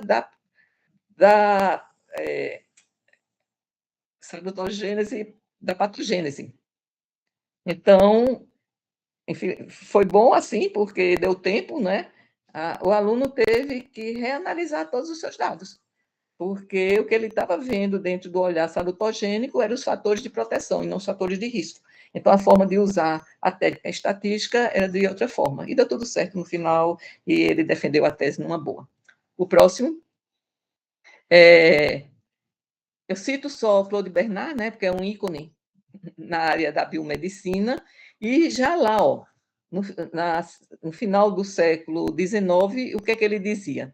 da salutogênese, da patogênese. Então, enfim, foi bom assim, porque deu tempo, né? o aluno teve que reanalisar todos os seus dados, porque o que ele estava vendo dentro do olhar salutogênico eram os fatores de proteção e não os fatores de risco. Então, a forma de usar a técnica estatística era de outra forma. E deu tudo certo no final, e ele defendeu a tese numa boa. O próximo. Eu cito só Claude Bernard, né, porque é um ícone na área da biomedicina, e já lá, no final do século XIX, o que é que ele dizia?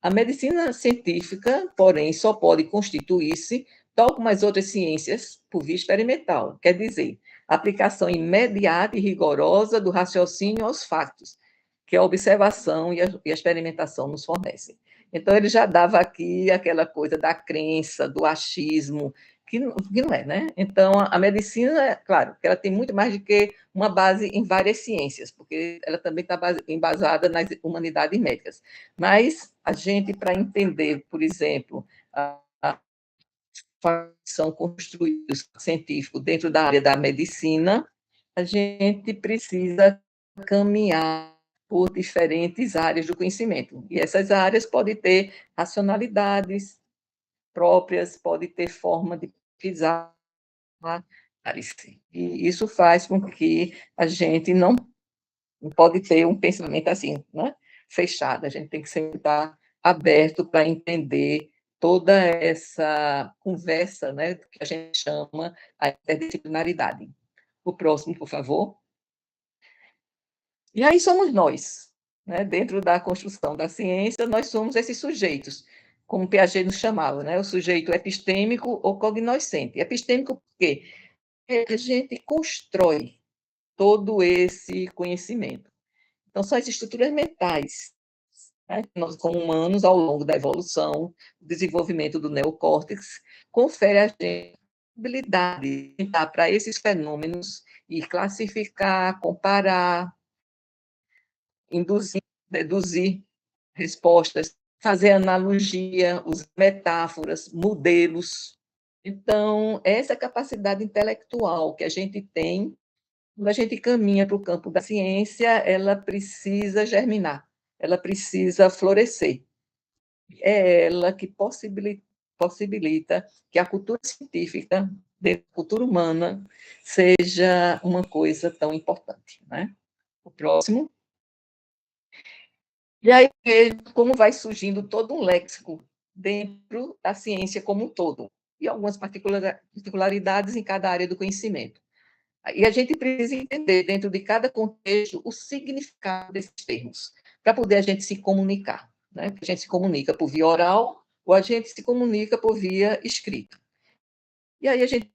A medicina científica, porém, só pode constituir-se, tal como as outras ciências, por via experimental, quer dizer, a aplicação imediata e rigorosa do raciocínio aos fatos, que a observação e a experimentação nos fornecem. Então, ele já dava aqui aquela coisa da crença, do achismo, que não é, né? Então, a medicina, claro, ela tem muito mais do que uma base em várias ciências, porque ela também está embasada nas humanidades médicas. Mas a gente, para entender, por exemplo, a são construídos científicos dentro da área da medicina, a gente precisa caminhar por diferentes áreas do conhecimento. E essas áreas podem ter racionalidades próprias, podem ter forma de pesquisar. E isso faz com que a gente não pode ter um pensamento assim, né, fechado. A gente tem que sempre estar aberto para entender toda essa conversa, né, que a gente chama a interdisciplinaridade. O próximo, por favor. E aí somos nós, né, dentro da construção da ciência, nós somos esses sujeitos, como Piaget nos chamava, né, o sujeito epistêmico ou cognoscente. Epistêmico por quê? Porque a gente constrói todo esse conhecimento. Então, são as estruturas mentais, né? Nós, como humanos, ao longo da evolução, o desenvolvimento do neocórtex, confere a gente a habilidade de olhar para esses fenômenos e classificar, comparar, induzir, deduzir respostas, fazer analogia, usar metáforas, modelos. Então, essa capacidade intelectual que a gente tem, quando a gente caminha para o campo da ciência, ela precisa germinar, ela precisa florescer. É ela que possibilita que a cultura científica, da cultura humana, seja uma coisa tão importante, né? O próximo. E aí, como vai surgindo todo um léxico dentro da ciência como um todo, e algumas particularidades em cada área do conhecimento. E a gente precisa entender, dentro de cada contexto, o significado desses termos, para poder a gente se comunicar. Né? A gente se comunica por via oral ou a gente se comunica por via escrita. E aí a gente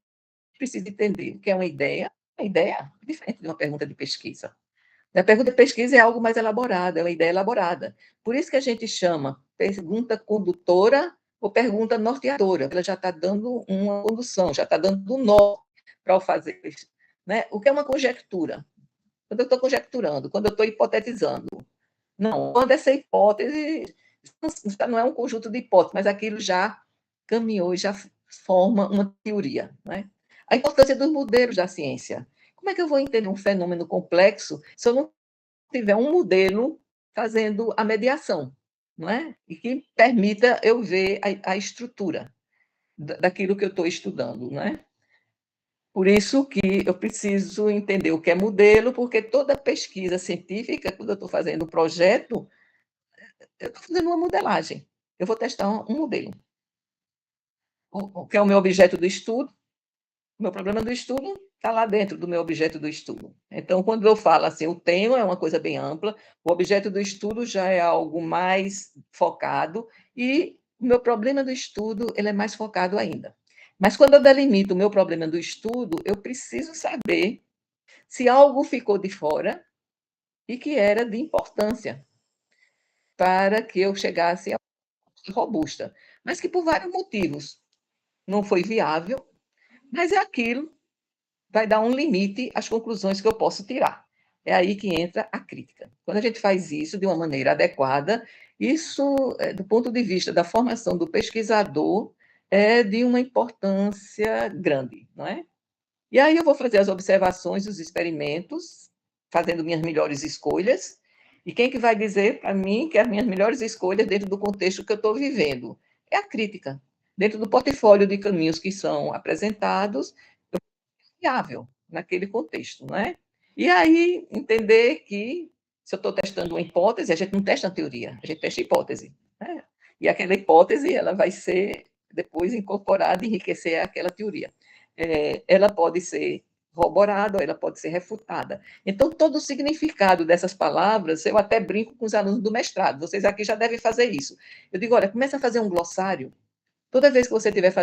precisa entender o que é uma ideia. Uma ideia é diferente de uma pergunta de pesquisa. A pergunta de pesquisa é algo mais elaborado, é uma ideia elaborada. Por isso que a gente chama pergunta condutora ou pergunta norteadora. Ela já está dando uma condução, já está dando um nó para o fazer. Né? O que é uma conjectura? Quando eu estou conjecturando, quando eu estou hipotetizando. Não, quando essa hipótese não é um conjunto de hipóteses, mas aquilo já caminhou e já forma uma teoria. Né? A importância dos modelos da ciência. Como é que eu vou entender um fenômeno complexo se eu não tiver um modelo fazendo a mediação, não é? E que permita eu ver a estrutura daquilo que eu estou estudando, não é? Por isso que eu preciso entender o que é modelo, porque toda pesquisa científica, quando eu estou fazendo um projeto, eu estou fazendo uma modelagem. Eu vou testar um modelo. O que é o meu objeto do estudo? O meu problema do estudo está lá dentro do meu objeto do estudo. Então, quando eu falo assim, o tema é uma coisa bem ampla, o objeto do estudo já é algo mais focado e o meu problema do estudo ele é mais focado ainda. Mas quando eu delimito o meu problema do estudo, eu preciso saber se algo ficou de fora e que era de importância para que eu chegasse a uma robusta, mas que por vários motivos não foi viável, mas é aquilo vai dar um limite às conclusões que eu posso tirar. É aí que entra a crítica. Quando a gente faz isso de uma maneira adequada, isso, do ponto de vista da formação do pesquisador, é de uma importância grande, não é? E aí eu vou fazer as observações, os experimentos, fazendo minhas melhores escolhas, E quem que vai dizer para mim que as minhas melhores escolhas dentro do contexto que eu estou vivendo? É a crítica. Dentro do portfólio de caminhos que são apresentados, eu sou viável naquele contexto, não é? E aí, entender que, se eu estou testando uma hipótese, a gente não testa a teoria, a gente testa a hipótese. Né? E aquela hipótese, ela vai ser depois incorporada e enriquecer aquela teoria. Ela pode ser corroborada, ou ela pode ser refutada. Então, todo o significado dessas palavras, eu até brinco com os alunos do mestrado, vocês aqui já devem fazer isso. Eu digo, olha, começa a fazer um glossário. Toda vez que você estiver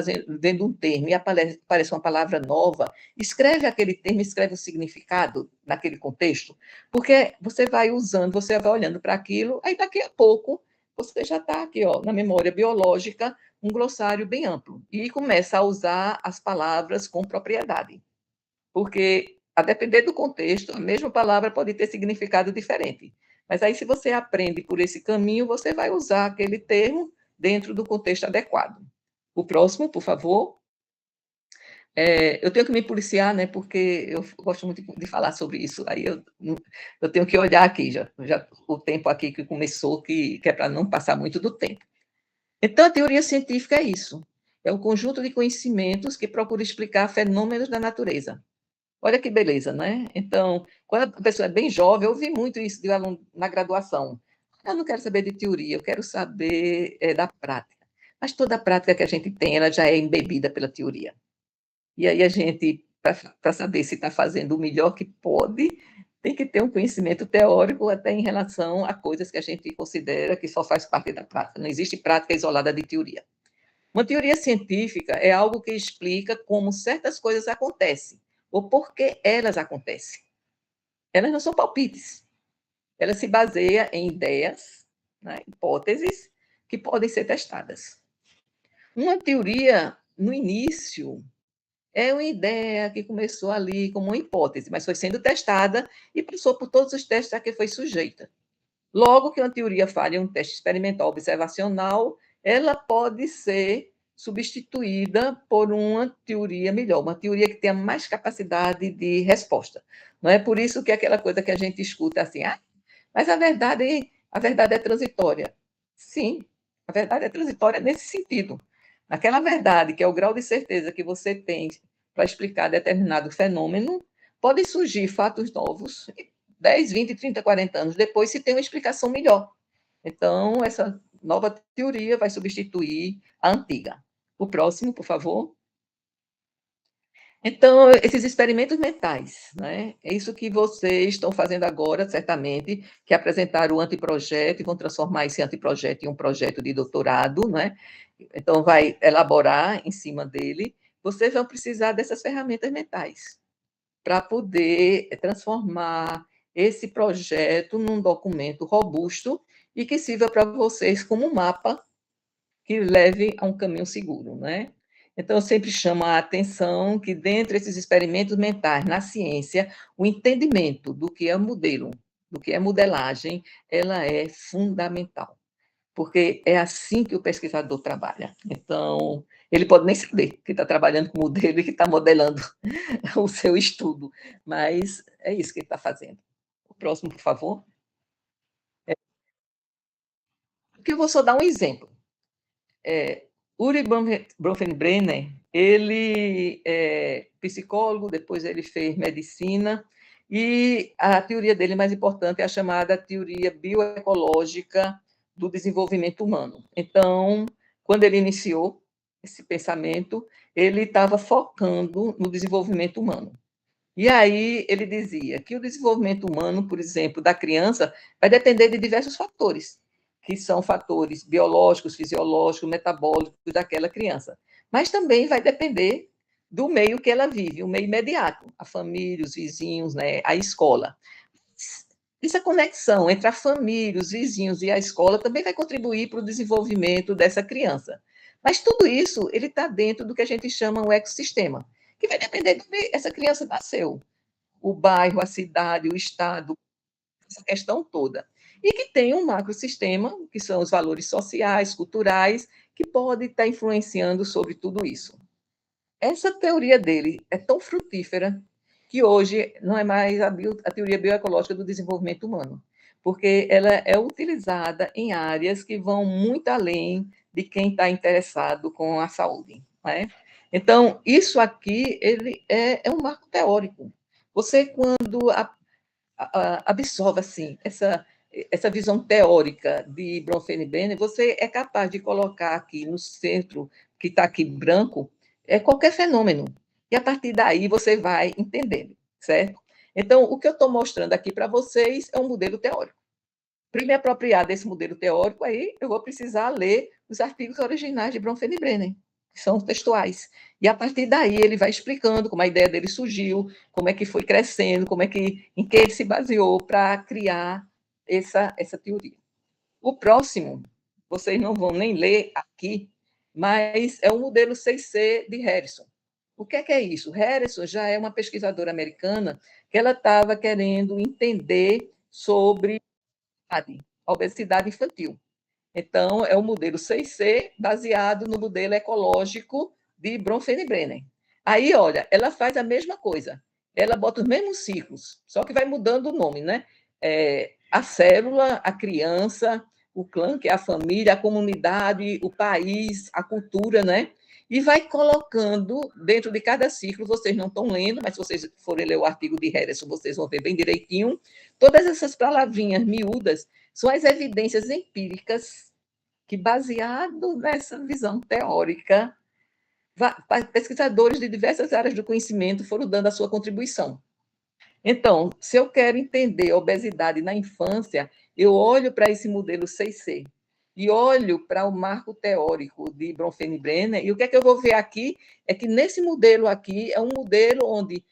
vendo um termo e aparece uma palavra nova, escreve aquele termo, escreve o significado naquele contexto, porque você vai usando, você vai olhando para aquilo, aí daqui a pouco você já está aqui, ó, na memória biológica, um glossário bem amplo, e começa a usar as palavras com propriedade. Porque, a depender do contexto, a mesma palavra pode ter significado diferente. Mas aí, se você aprende por esse caminho, você vai usar aquele termo dentro do contexto adequado. O próximo, por favor. Eu tenho que me policiar, né, porque eu gosto muito de falar sobre isso. Aí eu tenho que olhar aqui, já o tempo aqui que começou, que é para não passar muito do tempo. Então, a teoria científica é isso. É um conjunto de conhecimentos que procura explicar fenômenos da natureza. Olha que beleza, né? Então, quando a pessoa é bem jovem, eu ouvi muito isso de aluno na graduação. Eu não quero saber de teoria, eu quero saber da prática. Mas toda a prática que a gente tem, ela já é embebida pela teoria. E aí a gente, para saber se está fazendo o melhor que pode, tem que ter um conhecimento teórico até em relação a coisas que a gente considera que só faz parte da prática. Não existe prática isolada de teoria. Uma teoria científica é algo que explica como certas coisas acontecem, ou por que elas acontecem. Elas não são palpites. Ela se baseia em ideias, né, hipóteses, que podem ser testadas. Uma teoria, no início, é uma ideia que começou ali como uma hipótese, mas foi sendo testada e passou por todos os testes a que foi sujeita. Logo que uma teoria falha em um teste experimental observacional, ela pode ser substituída por uma teoria melhor, uma teoria que tenha mais capacidade de resposta. Não é por isso que é aquela coisa que a gente escuta assim, mas a verdade é transitória. Sim, a verdade é transitória nesse sentido. Aquela verdade, que é o grau de certeza que você tem para explicar determinado fenômeno, podem surgir fatos novos, 10, 20, 30, 40 anos depois, se tem uma explicação melhor. Então, essa nova teoria vai substituir a antiga. O próximo, por favor. Então, esses experimentos mentais, né? É isso que vocês estão fazendo agora, certamente, que é apresentar o anteprojeto e vão transformar esse anteprojeto em um projeto de doutorado, né? Então, vai elaborar em cima dele. Vocês vão precisar dessas ferramentas mentais para poder transformar esse projeto num documento robusto e que sirva para vocês como um mapa que leve a um caminho seguro, né? Então, eu sempre chamo a atenção que, dentre esses experimentos mentais na ciência, o entendimento do que é modelo, do que é modelagem, ela é fundamental, porque é assim que o pesquisador trabalha. Então, ele pode nem saber que está trabalhando com modelo e que está modelando o seu estudo, mas é isso que ele está fazendo. O próximo, por favor. Porque eu vou só dar um exemplo. Uri Bronfenbrenner, ele é psicólogo, depois ele fez medicina, e a teoria dele mais importante é a chamada teoria bioecológica do desenvolvimento humano. Então, quando ele iniciou esse pensamento, ele estava focando no desenvolvimento humano. E aí ele dizia que o desenvolvimento humano, por exemplo, da criança, vai depender de diversos fatores, que são fatores biológicos, fisiológicos, metabólicos daquela criança. Mas também vai depender do meio que ela vive, o meio imediato, a família, os vizinhos, né, a escola. Essa conexão entre a família, os vizinhos e a escola também vai contribuir para o desenvolvimento dessa criança. Mas tudo isso ele está dentro do que a gente chama o ecossistema, que vai depender de onde essa criança nasceu, o bairro, a cidade, o estado, essa questão toda. E que tem um macrosistema, que são os valores sociais, culturais, que pode estar influenciando sobre tudo isso. Essa teoria dele é tão frutífera que hoje não é mais a teoria bioecológica do desenvolvimento humano, porque ela é utilizada em áreas que vão muito além de quem está interessado com a saúde, né? Então, isso aqui ele é um marco teórico. Você, quando absorve assim, essa visão teórica de Bronfenibrenner, você é capaz de colocar aqui no centro, que está aqui branco, qualquer fenômeno. E a partir daí você vai entendendo, certo? Então, o que eu estou mostrando aqui para vocês é um modelo teórico. Para me apropriar desse modelo teórico, aí eu vou precisar ler os artigos originais de Bronfenibrenner, que são textuais. E a partir daí ele vai explicando como a ideia dele surgiu, como é que foi crescendo, em que ele se baseou para criar essa teoria. O próximo, vocês não vão nem ler aqui, mas é o modelo 6C de Harrison. O que é isso? Harrison já é uma pesquisadora americana que ela estava querendo entender sobre a obesidade infantil. Então, é o modelo 6C, baseado no modelo ecológico de Bronfenibrenner. Aí, olha, ela faz a mesma coisa. Ela bota os mesmos ciclos, só que vai mudando o nome, né? A célula, a criança, o clã, que é a família, a comunidade, o país, a cultura, né? E vai colocando dentro de cada ciclo, vocês não estão lendo, mas se vocês forem ler o artigo de Harrison, vocês vão ver bem direitinho, todas essas palavrinhas miúdas são as evidências empíricas que, baseado nessa visão teórica, pesquisadores de diversas áreas do conhecimento foram dando a sua contribuição. Então, se eu quero entender a obesidade na infância, eu olho para esse modelo 6C e olho para o marco teórico de Bronfenibrenner, e o que é que eu vou ver aqui é que nesse modelo aqui é um modelo onde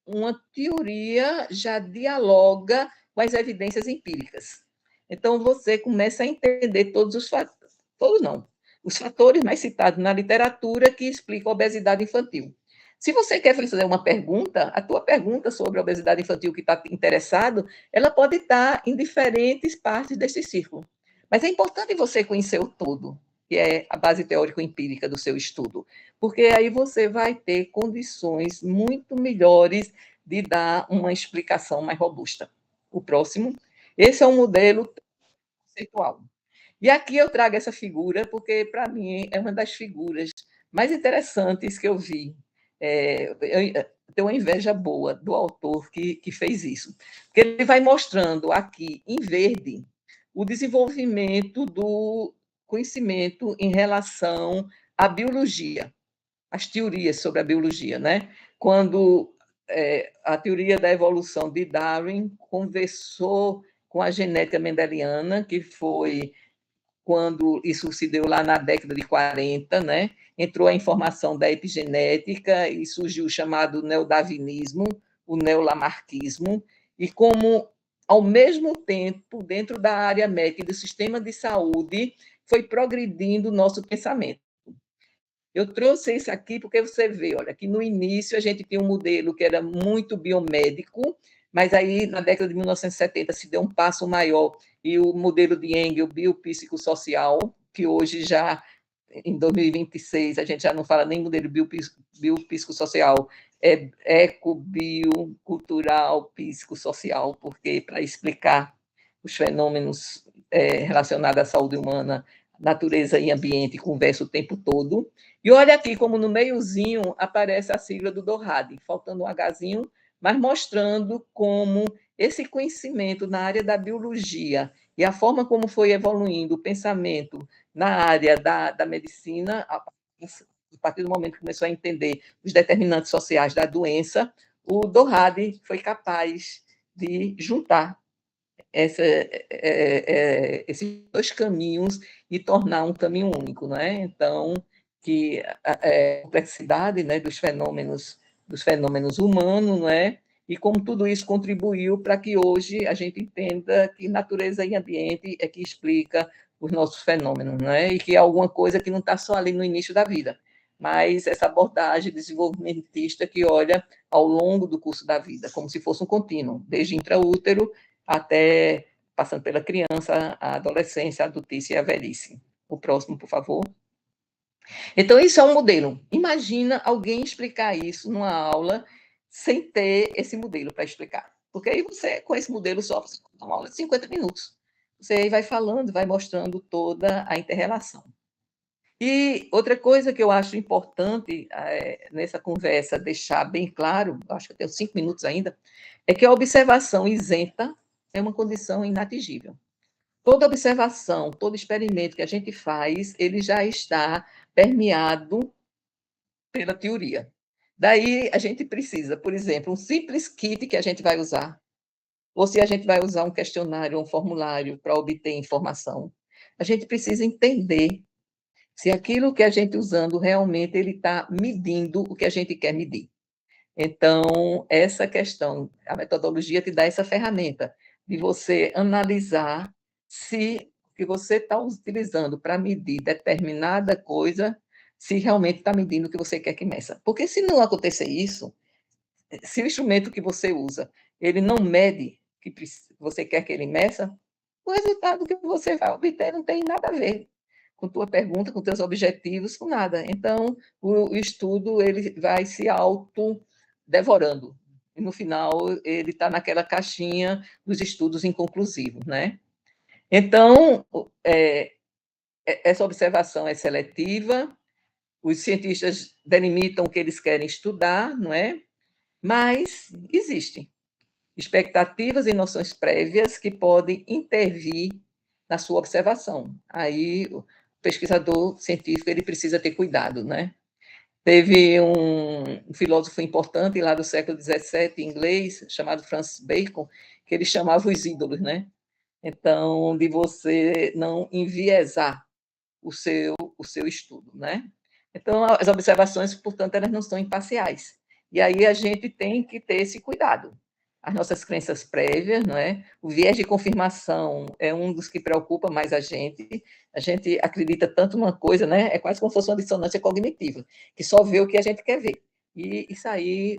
uma teoria já dialoga com as evidências empíricas. Então, você começa a entender todos os fatores, todos não, os fatores mais citados na literatura que explicam a obesidade infantil. Se você quer fazer uma pergunta, a tua pergunta sobre a obesidade infantil que está interessado, ela pode estar em diferentes partes desse círculo. Mas é importante você conhecer o todo, que é a base teórico-empírica do seu estudo, porque aí você vai ter condições muito melhores de dar uma explicação mais robusta. O próximo, esse é um modelo conceitual. E aqui eu trago essa figura, porque, para mim, é uma das figuras mais interessantes que eu vi. Eu tenho uma inveja boa do autor que fez isso. Porque ele vai mostrando aqui, em verde, o desenvolvimento do conhecimento em relação à biologia, as teorias sobre a biologia, né? Quando a teoria da evolução de Darwin conversou com a genética mendeliana, que foi quando isso se deu lá na década de 40, né? Entrou a informação da epigenética e surgiu o chamado neodarwinismo, o neolamarquismo, e como, ao mesmo tempo, dentro da área médica e do sistema de saúde, foi progredindo o nosso pensamento. Eu trouxe isso aqui porque você vê, olha, que no início a gente tinha um modelo que era muito biomédico, mas aí na década de 1970 se deu um passo maior e o modelo de Engel biopsicossocial, que hoje já, em 2026, a gente já não fala nem modelo biopsicossocial, é eco-biocultural psicossocial, porque para explicar os fenômenos relacionados à saúde humana, natureza e ambiente, conversa o tempo todo. E olha aqui como no meiozinho aparece a sigla do DORAD, faltando um Hzinho, mas mostrando como esse conhecimento na área da biologia e a forma como foi evoluindo o pensamento na área da medicina, a partir do momento que começou a entender os determinantes sociais da doença, o DORAD foi capaz de juntar esses dois caminhos e tornar um caminho único, né? Então, que a complexidade, né, dos fenômenos humanos, né? E como tudo isso contribuiu para que hoje a gente entenda que natureza e ambiente é que explica os nossos fenômenos, né? E que é alguma coisa que não está só ali no início da vida, mas essa abordagem desenvolvimentista que olha ao longo do curso da vida, como se fosse um contínuo, desde intraútero até passando pela criança, a adolescência, a adultice e a velhice. O próximo, por favor. Então, isso é um modelo. Imagina alguém explicar isso numa aula sem ter esse modelo para explicar. Porque aí você, com esse modelo só, você uma aula de 50 minutos. Você aí vai falando, vai mostrando toda a inter-relação. E outra coisa que eu acho importante nessa conversa deixar bem claro, acho que eu tenho 5 minutos ainda, é que a observação isenta é uma condição inatingível. Toda observação, todo experimento que a gente faz, ele já está permeado pela teoria. Daí a gente precisa, por exemplo, um simples kit que a gente vai usar, ou se a gente vai usar um questionário ou um formulário para obter informação, a gente precisa entender se aquilo que a gente usando realmente ele está medindo o que a gente quer medir. Então, essa questão, a metodologia te dá essa ferramenta de você analisar se o que você está utilizando para medir determinada coisa, se realmente está medindo o que você quer que meça. Porque se não acontecer isso, se o instrumento que você usa, ele não mede o que você quer que ele meça, o resultado que você vai obter não tem nada a ver com tua pergunta, com teus objetivos, com nada. Então, o estudo ele vai se auto-devorando. E, no final, ele está naquela caixinha dos estudos inconclusivos, né? Então, essa observação é seletiva, os cientistas delimitam o que eles querem estudar, não é? Mas existem expectativas e noções prévias que podem intervir na sua observação. Aí o pesquisador científico ele precisa ter cuidado, né? Teve um filósofo importante lá do século XVII, inglês, chamado Francis Bacon, que ele chamava os ídolos, né? Então, de você não enviesar o seu estudo, né? Então, as observações, portanto, elas não são imparciais. E aí a gente tem que ter esse cuidado. As nossas crenças prévias, não é? O viés de confirmação é um dos que preocupa mais a gente. A gente acredita tanto numa coisa, né? É quase como se fosse uma dissonância cognitiva, que só vê o que a gente quer ver. E isso aí,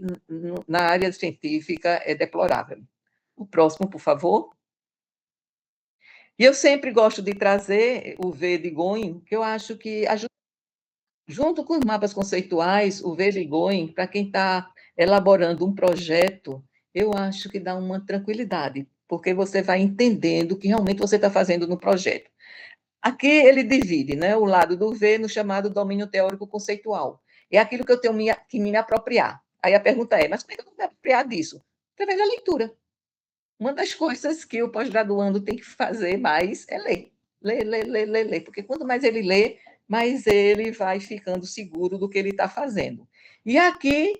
na área científica, é deplorável. O próximo, por favor. E eu sempre gosto de trazer o V de Going, que eu acho que ajuda. Junto com os mapas conceituais, o Ver e Going, para quem está elaborando um projeto, eu acho que dá uma tranquilidade, porque você vai entendendo o que realmente você está fazendo no projeto. Aqui ele divide, né, o lado do V no chamado domínio teórico conceitual. É aquilo que eu tenho que me apropriar. Aí a pergunta é, mas como é que eu vou me apropriar disso? Através da leitura. Uma das coisas que o pós-graduando tem que fazer mais é ler. Ler, ler, ler, ler, ler. Porque quanto mais ele lê, mais ele vai ficando seguro do que ele está fazendo. E aqui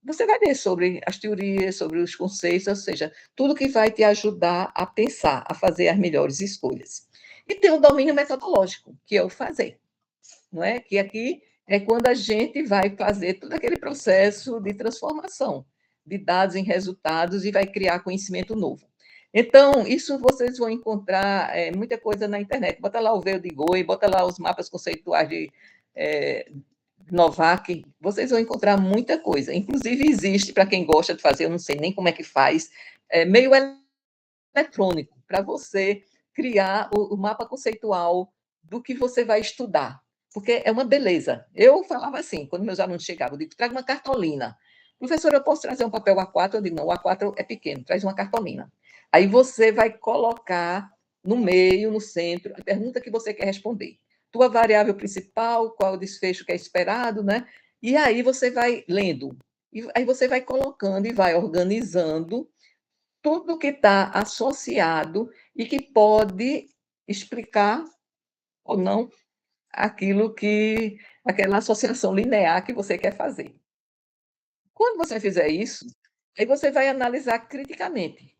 você vai ler sobre as teorias, sobre os conceitos, ou seja, tudo que vai te ajudar a pensar, a fazer as melhores escolhas. E tem o domínio metodológico, que é o fazer. Não é? Que aqui é quando a gente vai fazer todo aquele processo de transformação de dados em resultados e vai criar conhecimento novo. Então, isso vocês vão encontrar muita coisa na internet. Bota lá o Veio de Goi, bota lá os mapas conceituais de Novak, vocês vão encontrar muita coisa. Inclusive, existe, para quem gosta de fazer, eu não sei nem como é que faz, meio eletrônico, para você criar o mapa conceitual do que você vai estudar. Porque é uma beleza. Eu falava assim, quando meus alunos chegavam, eu digo, traga uma cartolina. Professor, eu posso trazer um papel A4? Eu digo, não, o A4 é pequeno, traz uma cartolina. Aí você vai colocar no meio, no centro, a pergunta que você quer responder. Tua variável principal, qual o desfecho que é esperado, né? E aí você vai lendo. E aí você vai colocando e vai organizando tudo que está associado e que pode explicar ou não aquela associação linear que você quer fazer. Quando você fizer isso, aí você vai analisar criticamente,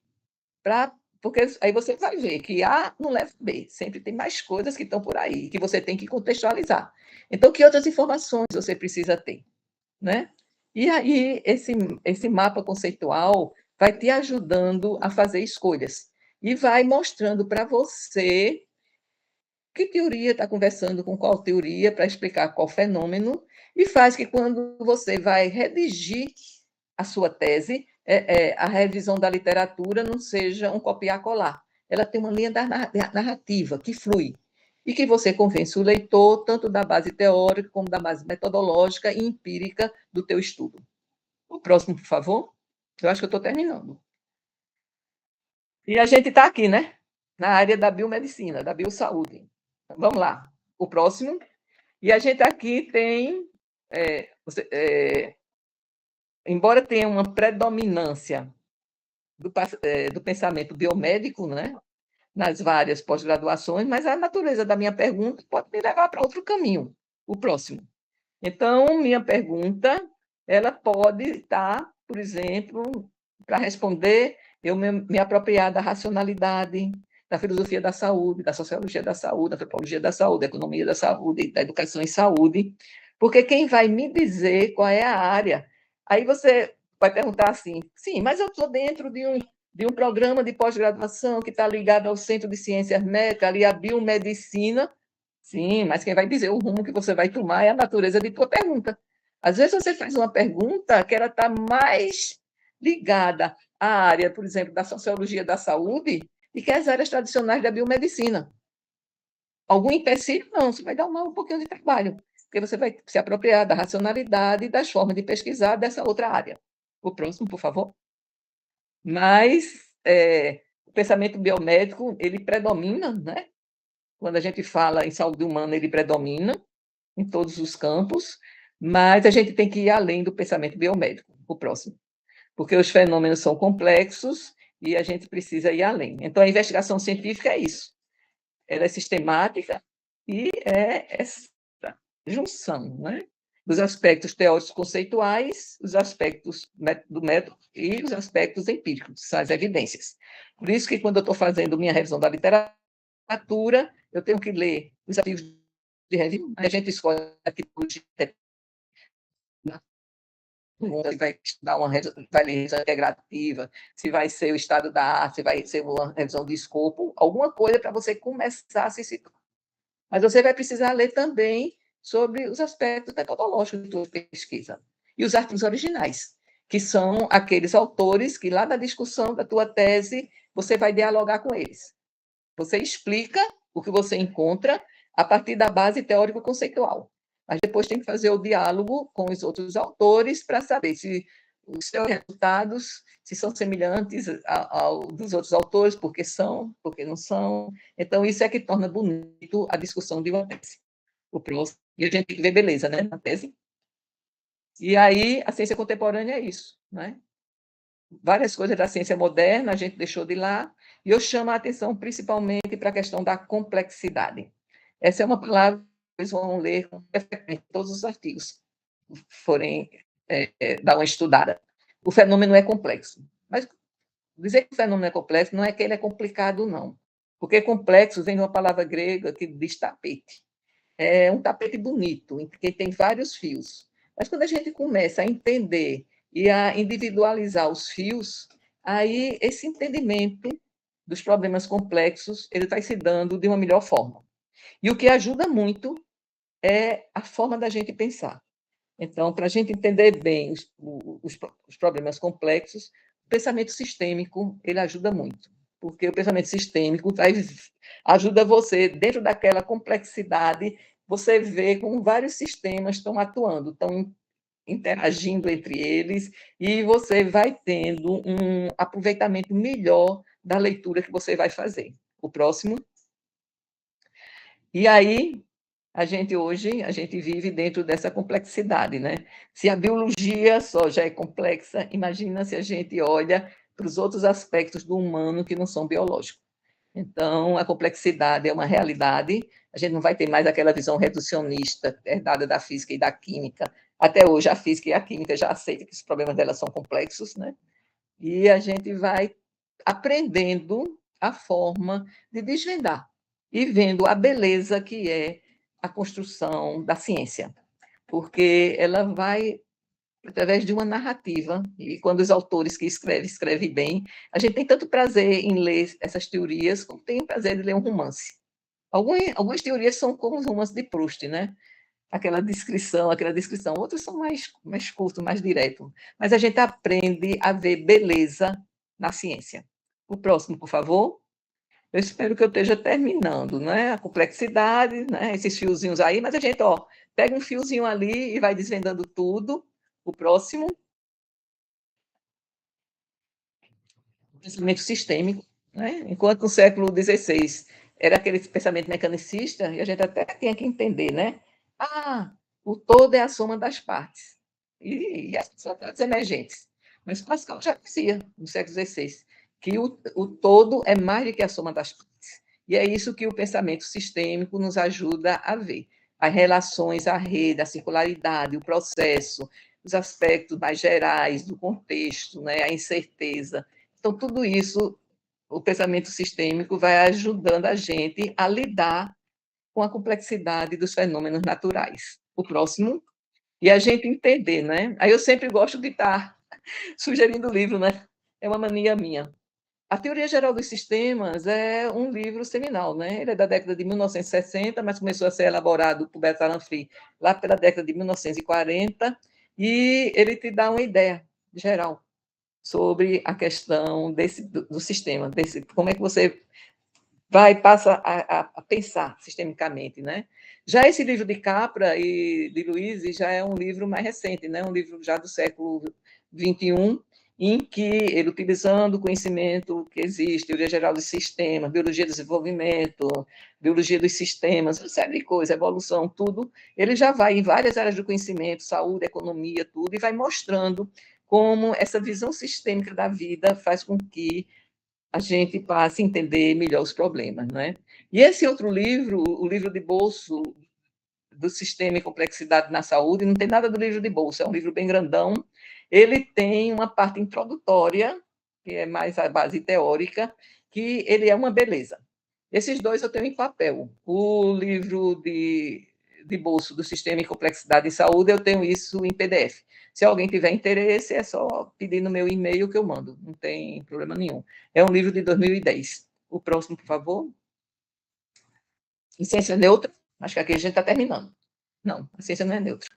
porque aí você vai ver que A não leva a B, sempre tem mais coisas que estão por aí, que você tem que contextualizar. Então, que outras informações você precisa ter, né? E aí, esse mapa conceitual vai te ajudando a fazer escolhas e vai mostrando para você que teoria está conversando com qual teoria para explicar qual fenômeno, e faz que quando você vai redigir a sua tese, a revisão da literatura não seja um copiar-colar. Ela tem uma linha narrativa que flui e que você convence o leitor tanto da base teórica como da base metodológica e empírica do teu estudo. O próximo, por favor. Eu acho que eu estou terminando. E a gente está aqui, né? Na área da biomedicina, da biossaúde. Vamos lá. O próximo. E a gente aqui tem, embora tenha uma predominância do pensamento biomédico, né? Nas várias pós-graduações, mas a natureza da minha pergunta pode me levar para outro caminho, o próximo. Então, minha pergunta, ela pode estar, por exemplo, para responder, eu me apropriar da racionalidade, da filosofia da saúde, da sociologia da saúde, da antropologia da saúde, da economia da saúde, da educação em saúde, porque quem vai me dizer qual é a área? Aí você vai perguntar assim, sim, mas eu estou dentro de um programa de pós-graduação que está ligado ao Centro de Ciências Médicas, ali a biomedicina. Sim, mas quem vai dizer o rumo que você vai tomar é a natureza de tua pergunta. Às vezes você faz uma pergunta que ela está mais ligada à área, por exemplo, da sociologia da saúde e que às áreas tradicionais da biomedicina. Algum empecilho? Não, você vai dar um pouquinho de trabalho, porque você vai se apropriar da racionalidade e das formas de pesquisar dessa outra área. O próximo, por favor. Mas o pensamento biomédico, ele predomina, né? Quando a gente fala em saúde humana, ele predomina em todos os campos, mas a gente tem que ir além do pensamento biomédico, o próximo, porque os fenômenos são complexos e a gente precisa ir além. Então, a investigação científica é isso, ela é sistemática e é essa junção, né? Dos aspectos teóricos conceituais, os aspectos do método e os aspectos empíricos, são as evidências. Por isso que, quando eu estou fazendo minha revisão da literatura, eu tenho que ler os artigos de review, a gente escolhe a tipologia, se vai estudar vai ler revisão integrativa, se vai ser o estado da arte, se vai ser uma revisão de escopo, alguma coisa para você começar a se situar. Mas você vai precisar ler também sobre os aspectos metodológicos da sua pesquisa e os artigos originais, que são aqueles autores que lá na discussão da tua tese você vai dialogar com eles. Você explica o que você encontra a partir da base teórico-conceitual. Mas depois tem que fazer o diálogo com os outros autores para saber se os seus resultados se são semelhantes ao dos outros autores, porque são, porque não são. Então, isso é que torna bonito a discussão de uma tese. O próximo, e a gente tem que ver beleza, né, na tese. E aí, a ciência contemporânea é isso, né? Várias coisas da ciência moderna a gente deixou de lá, e eu chamo a atenção principalmente para a questão da complexidade. Essa é uma palavra que vocês vão ler com frequência todos os artigos, forem dar uma estudada. O fenômeno é complexo. Mas dizer que o fenômeno é complexo não é que ele é complicado, não. Porque complexo vem de uma palavra grega que diz tapete. É um tapete bonito, em que tem vários fios. Mas quando a gente começa a entender e a individualizar os fios, aí esse entendimento dos problemas complexos ele vai se dando de uma melhor forma. E o que ajuda muito é a forma da gente pensar. Então, para a gente entender bem os problemas complexos, o pensamento sistêmico ele ajuda muito, porque o pensamento sistêmico ajuda você, dentro daquela complexidade, você vê como vários sistemas estão atuando, estão interagindo entre eles, e você vai tendo um aproveitamento melhor da leitura que você vai fazer. O próximo. E aí, a gente vive dentro dessa complexidade, né? Se a biologia só já é complexa, imagina se a gente olha para os outros aspectos do humano que não são biológicos. Então, a complexidade é uma realidade, a gente não vai ter mais aquela visão reducionista herdada da física e da química. Até hoje, a física e a química já aceitam que os problemas delas são complexos, né? E a gente vai aprendendo a forma de desvendar e vendo a beleza que é a construção da ciência, porque ela vai através de uma narrativa, e quando os autores que escrevem bem, a gente tem tanto prazer em ler essas teorias, como tem o prazer de ler um romance. Algumas teorias são como os romances de Proust, né? Aquela descrição, outros são mais curtos, mais diretos, mas a gente aprende a ver beleza na ciência. O próximo, por favor. Eu espero que eu esteja terminando, né? A complexidade, né? Esses fiozinhos aí, mas a gente, pega um fiozinho ali e vai desvendando tudo. O próximo. O pensamento sistêmico. né? Enquanto no século XVI era aquele pensamento mecanicista, e a gente até tinha que entender, né? O todo é a soma das partes. E as sociedades emergentes. Mas Pascal já dizia, no século XVI, que o todo é mais do que a soma das partes. E é isso que o pensamento sistêmico nos ajuda a ver. As relações, a rede, a circularidade, o processo, os aspectos mais gerais do contexto, né? A incerteza. Então, tudo isso, o pensamento sistêmico vai ajudando a gente a lidar com a complexidade dos fenômenos naturais. O próximo, e a gente entender, né? Aí eu sempre gosto de estar sugerindo livro, né? É uma mania minha. A Teoria Geral dos Sistemas é um livro seminal, né? Ele é da década de 1960, mas começou a ser elaborado por Bertrand Russell lá pela década de 1940, e ele te dá uma ideia geral sobre a questão do sistema, como é que você passa a pensar sistemicamente, né? Já esse livro de Capra e de Luiz já é um livro mais recente, né? Um livro já do século XXI, em que ele, utilizando o conhecimento que existe, teoria geral dos sistemas, biologia do desenvolvimento, biologia dos sistemas, uma série de coisas, evolução, tudo, ele já vai em várias áreas do conhecimento, saúde, economia, tudo, e vai mostrando como essa visão sistêmica da vida faz com que a gente passe a entender melhor os problemas, né? E esse outro livro, o livro de bolso do Sistema e Complexidade na Saúde, não tem nada do livro de bolso, é um livro bem grandão. Ele tem uma parte introdutória, que é mais a base teórica, que ele é uma beleza. Esses dois eu tenho em papel. O livro de bolso do Sistema e Complexidade em Saúde, eu tenho isso em PDF. Se alguém tiver interesse, é só pedir no meu e-mail que eu mando, não tem problema nenhum. É um livro de 2010. O próximo, por favor. Em ciência neutra, acho que aqui a gente está terminando. Não, a ciência não é neutra.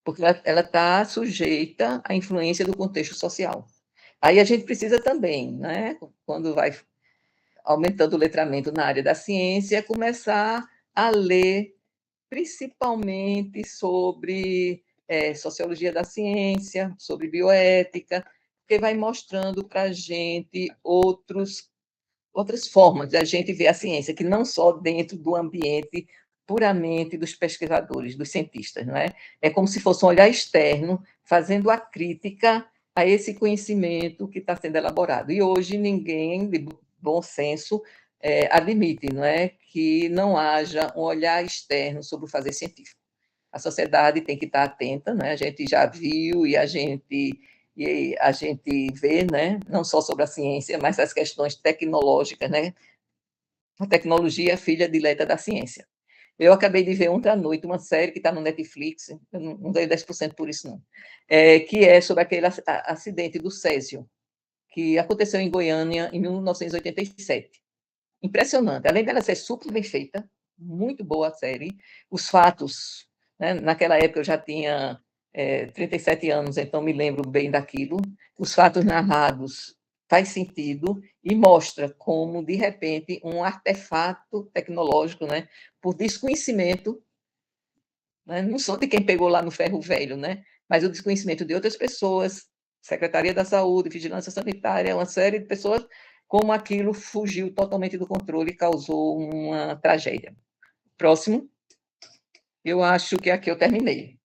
Porque ela está sujeita à influência do contexto social. Aí a gente precisa também, né, quando vai aumentando o letramento na área da ciência, começar a ler principalmente sobre sociologia da ciência, sobre bioética, porque vai mostrando para a gente outras formas de a gente ver a ciência, que não só dentro do ambiente puramente dos pesquisadores, dos cientistas, não é? É como se fosse um olhar externo, fazendo a crítica a esse conhecimento que está sendo elaborado. E hoje ninguém, de bom senso, admite, não é, que não haja um olhar externo sobre o fazer científico. A sociedade tem que estar atenta, né? A gente já viu e a gente vê, né? Não só sobre a ciência, mas as questões tecnológicas, né? A tecnologia é filha dileta da ciência. Eu acabei de ver ontem à noite uma série que está no Netflix, eu não dei 10% por isso, não, que é sobre aquele acidente do Césio, que aconteceu em Goiânia em 1987. Impressionante. Além dela ser super bem feita, muito boa a série, os fatos, né? Naquela época eu já tinha 37 anos, então me lembro bem daquilo. Os fatos narrados faz sentido e mostra como, de repente, um artefato tecnológico, né, por desconhecimento, né, não só de quem pegou lá no ferro velho, né, mas o desconhecimento de outras pessoas, Secretaria da Saúde, Vigilância Sanitária, uma série de pessoas, como aquilo fugiu totalmente do controle e causou uma tragédia. Próximo. Eu acho que aqui eu terminei.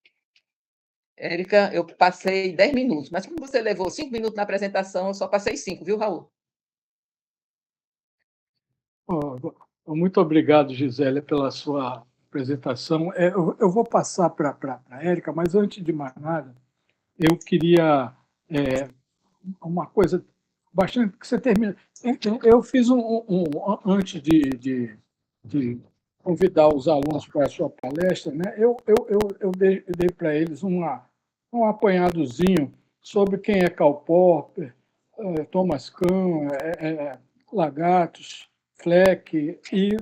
Érica, eu passei 10 minutos, mas como você levou 5 minutos na apresentação, eu só passei 5, viu, Raul? Muito obrigado, Gisélia, pela sua apresentação. Eu vou passar para a Érica, mas antes de mais nada, eu queria uma coisa bastante que você termina. Eu fiz antes de convidar os alunos para a sua palestra, né? Eu dei para eles um apanhadozinho sobre quem é Karl Popper, Thomas Kuhn, Lagatos, Fleck e,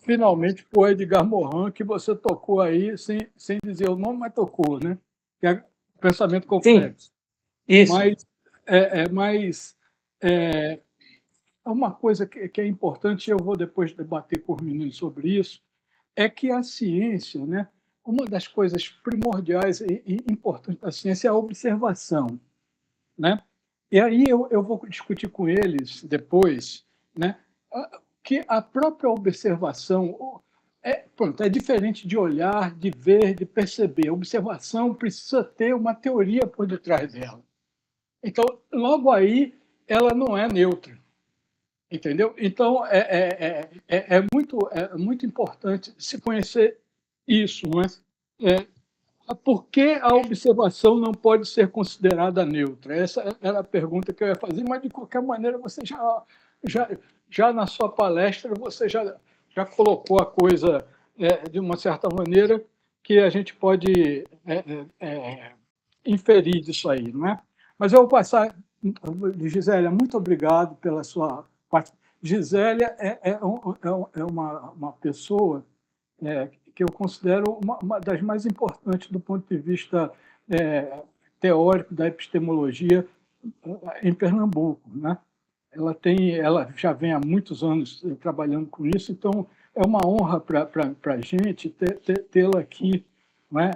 finalmente, o Edgar Morin, que você tocou aí sem dizer o nome, mas tocou, né? Que é pensamento complexo. Sim, isso. Mas uma coisa que é importante, eu vou depois debater com os meninos sobre isso, é que a ciência, né, uma das coisas primordiais e importantes da ciência é a observação, né? E aí eu vou discutir com eles depois né? Que a própria observação é diferente de olhar, de ver, de perceber. A observação precisa ter uma teoria por detrás dela. Então, logo aí, ela não é neutra. Entendeu? Então, é muito importante se conhecer isso. Não é? Por que a observação não pode ser considerada neutra? Essa era a pergunta que eu ia fazer, mas, de qualquer maneira, você já na sua palestra, você já colocou a coisa de uma certa maneira que a gente pode inferir disso aí, não é? Mas eu vou passar... Gisélia, muito obrigado pela sua parte. Gisélia é uma pessoa que eu considero uma das mais importantes do ponto de vista teórico da epistemologia em Pernambuco, né? Ela já vem há muitos anos trabalhando com isso, então é uma honra para a gente tê-la aqui, não é?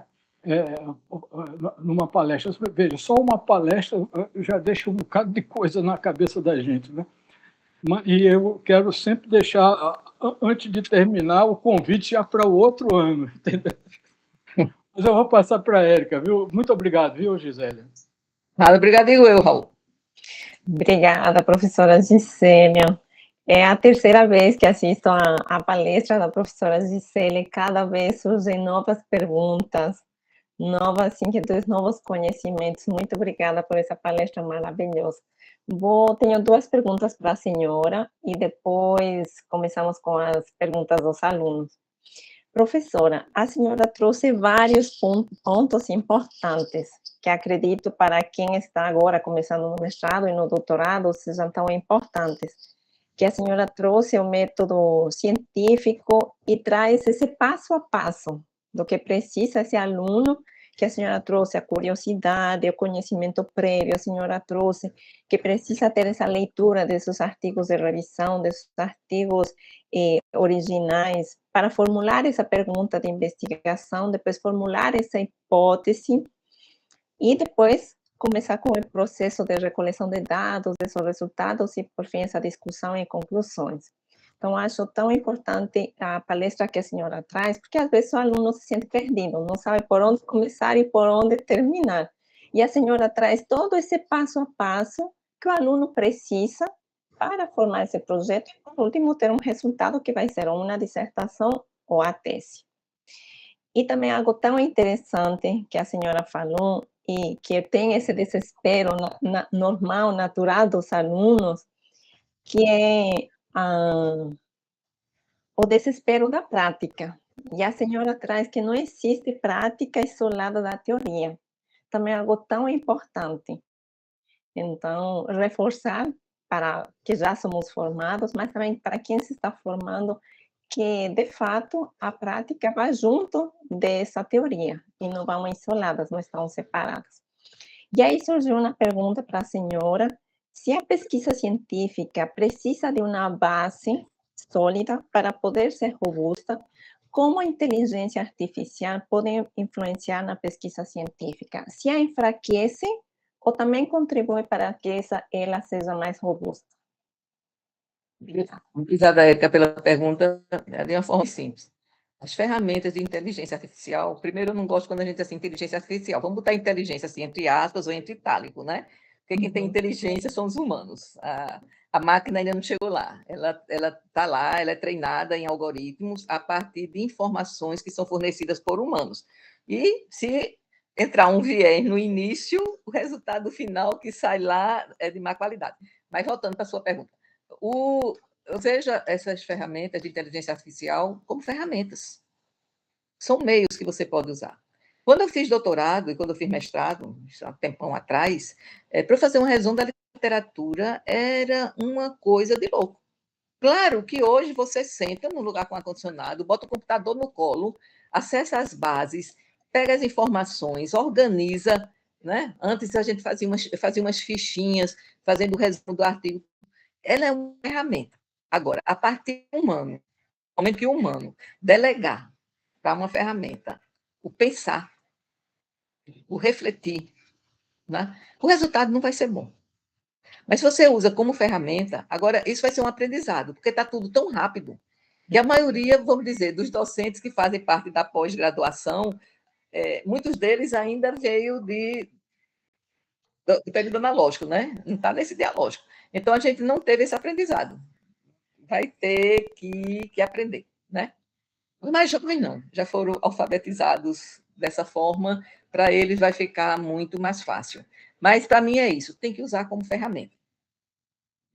Numa palestra. Veja, só uma palestra já deixa um bocado de coisa na cabeça da gente, né? E eu quero sempre deixar, antes de terminar, o convite já para o outro ano, entendeu? Mas eu vou passar para a Érica, viu? Muito obrigado, viu, Gisélia? Nada, obrigado, digo eu, Raul. Obrigada, professora Gisélia. É a terceira vez que assisto a palestra da professora Gisélia. Cada vez surgem novas perguntas, novas inquietudes, novos conhecimentos. Muito obrigada por essa palestra maravilhosa. Tenho duas perguntas para a senhora e depois começamos com as perguntas dos alunos. Professora, a senhora trouxe vários pontos importantes que acredito para quem está agora começando no mestrado e no doutorado sejam tão importantes. Que a senhora trouxe o método científico e traz esse passo a passo do que precisa esse aluno, que a senhora trouxe a curiosidade, o conhecimento prévio, a senhora trouxe que precisa ter essa leitura desses artigos de revisão, desses artigos originais, para formular essa pergunta de investigação, depois formular essa hipótese e depois começar com o processo de recoleção de dados, desses resultados e, por fim, essa discussão e conclusões. Então, acho tão importante a palestra que a senhora traz, porque às vezes o aluno se sente perdido, não sabe por onde começar e por onde terminar. E a senhora traz todo esse passo a passo que o aluno precisa para formar esse projeto e, por último, ter um resultado que vai ser uma dissertação ou a tese. E também algo tão interessante que a senhora falou, e que tem esse desespero normal, natural dos alunos, que é o desespero da prática. E a senhora traz que não existe prática isolada da teoria. Também é algo tão importante. Então, reforçar para que já somos formados, mas também para quem se está formando, que, de fato, a prática vai junto dessa teoria, e não vão isoladas, não estão separadas. E aí surgiu uma pergunta para a senhora, se a pesquisa científica precisa de uma base sólida para poder ser robusta, como a inteligência artificial pode influenciar na pesquisa científica? Se a enfraquece ou também contribui para que ela seja mais robusta? Obrigada, Érica, pela pergunta, de uma forma simples. As ferramentas de inteligência artificial, primeiro, eu não gosto quando a gente diz assim, inteligência artificial, vamos botar inteligência assim, entre aspas ou entre itálico, né? Porque quem tem inteligência são os humanos. A máquina ainda não chegou lá. Ela está lá, ela é treinada em algoritmos a partir de informações que são fornecidas por humanos. E se entrar um viés no início, o resultado final que sai lá é de má qualidade. Mas voltando para a sua pergunta. Eu vejo essas ferramentas de inteligência artificial como ferramentas. São meios que você pode usar. Quando eu fiz doutorado e quando eu fiz mestrado, há um tempão atrás, para fazer um resumo da literatura, era uma coisa de louco. Claro que hoje você senta num lugar com ar-condicionado, bota o computador no colo, acessa as bases, pega as informações, organiza, né? Antes a gente fazia umas fichinhas, fazendo o resumo do artigo. Ela é uma ferramenta. Agora, a partir do humano, no momento que o humano delegar para uma ferramenta o pensar, o refletir, né? O resultado não vai ser bom. Mas se você usa como ferramenta, agora isso vai ser um aprendizado, porque está tudo tão rápido, que a maioria, vamos dizer, dos docentes que fazem parte da pós-graduação, muitos deles ainda veio do período analógico, né? Não está nesse dialógico. Então, a gente não teve esse aprendizado. Vai ter que aprender, né? Os mais jovens não, já foram alfabetizados dessa forma, para eles vai ficar muito mais fácil. Mas, para mim, é isso, tem que usar como ferramenta.